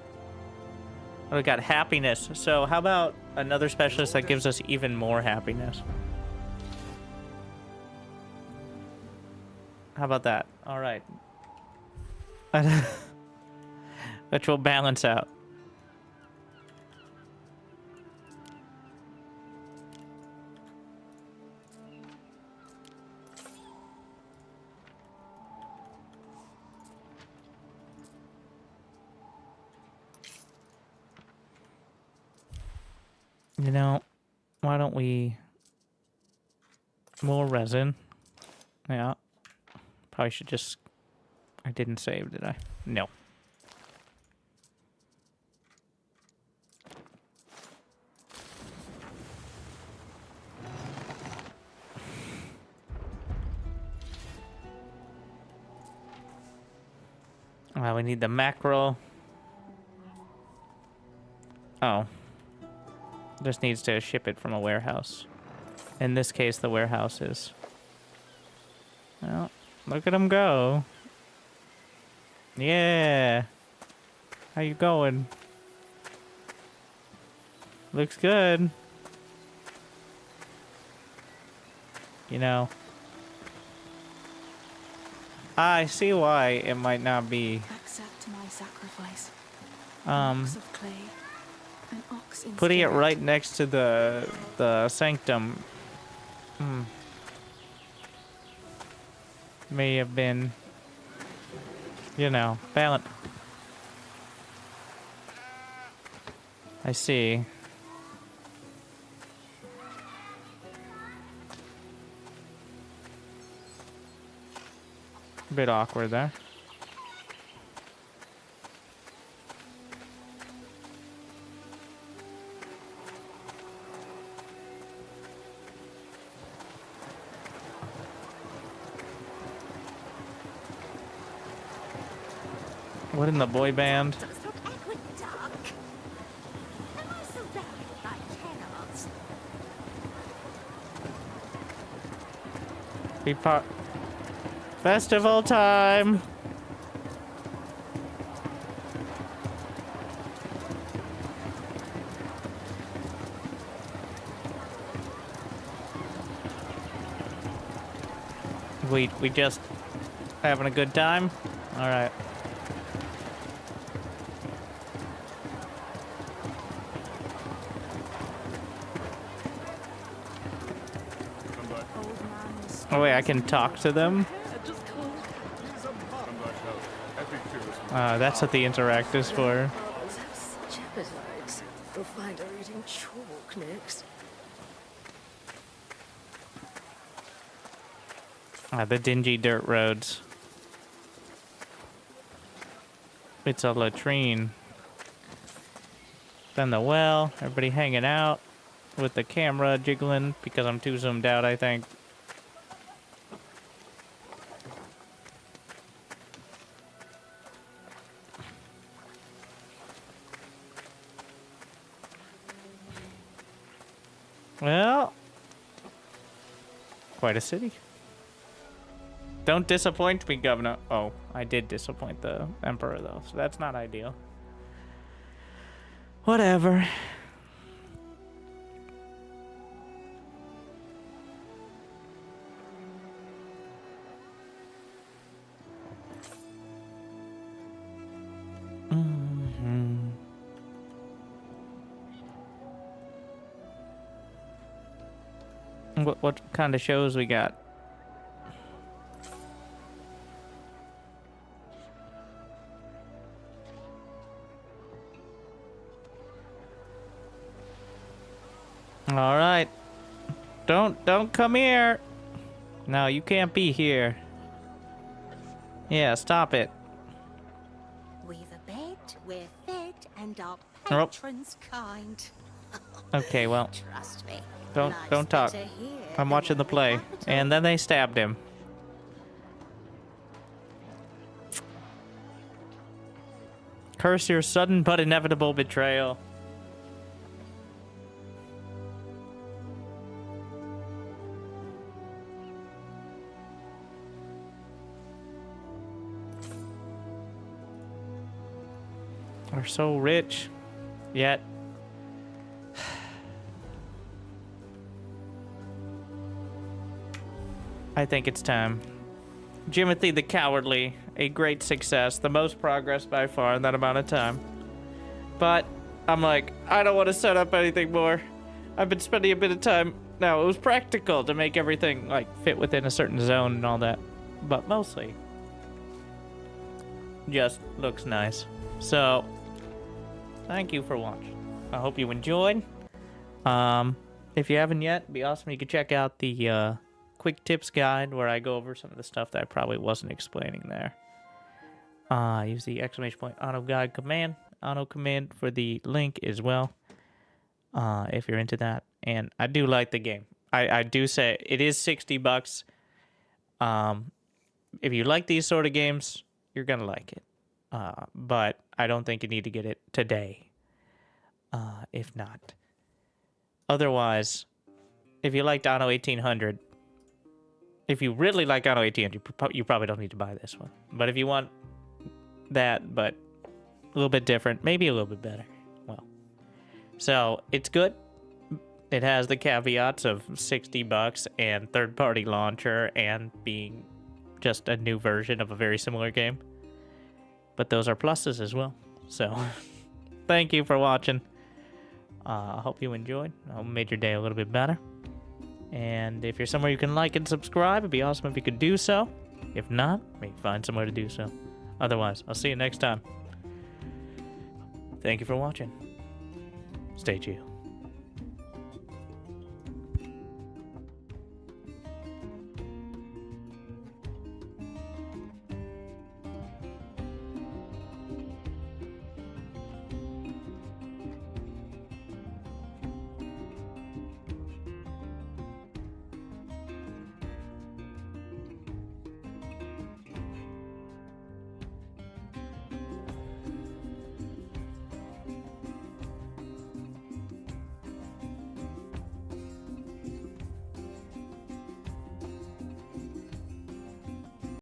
Oh, we got happiness. So how about another specialist that gives us even more happiness? How about that? All right. Which will balance out. You know, why don't we... More resin. Yeah. Probably should just... I didn't save, did I? No. We need the mackerel. Oh. Just needs to ship it from a warehouse. In this case, the warehouse is... Well, look at him go. Yeah. How you going? Looks good. You know... I see why it might not be... Accept my sacrifice. Ox of clay. An ox in putting it spirit. right next to the sanctum may have been, you know, balance. I see. A bit awkward there. What in the boy band? Be part. Festival time. We just having a good time. All right. Oh wait, I can talk to them? That's what the interact is for. Such appetites. You'll find her eating chalk next. The dingy dirt roads. It's a latrine. Then the well, everybody hanging out with the camera jiggling because I'm too zoomed out, I think. Well, quite a city. Don't disappoint me, Governor. Oh, I did disappoint the Emperor, though, so that's not ideal. Whatever. What kind of shows we got? All right. Don't come here. No, you can't be here. Yeah, stop it. We've a bed, we're fed, and our Oh. patrons kind. Okay, well. Trust me. Don't talk. better here I'm watching the play. And then they stabbed him. Curse your sudden but inevitable betrayal. We're so rich, yet I think it's time. Jimothy the Cowardly, a great success, the most progress by far in that amount of time. But I'm like, I don't want to set up anything more. I've been spending a bit of time. Now, it was practical to make everything like fit within a certain zone and all that, but mostly just looks nice. So, thank you for watching. I hope you enjoyed. If you haven't yet, it'd be awesome. You could check out the quick tips guide where I go over some of the stuff that I probably wasn't explaining there. Use the ! Anno guide command, Anno command for the link as well, if you're into that. And I do like the game. I do say it is $60. If you like these sort of games, you're gonna like it. But I don't think you need to get it today. If not. Otherwise, if you liked Anno 1800, if you really like Anno 1800, you probably don't need to buy this one. But if you want that, but a little bit different, maybe a little bit better, well. So, it's good. It has the caveats of $60 and third-party launcher and being just a new version of a very similar game. But those are pluses as well. So, thank you for watching. I hope you enjoyed. I hope it made your day a little bit better. And if you're somewhere you can like and subscribe, it'd be awesome if you could do so. If not, maybe find somewhere to do so. Otherwise, I'll see you next time. Thank you for watching. Stay chill.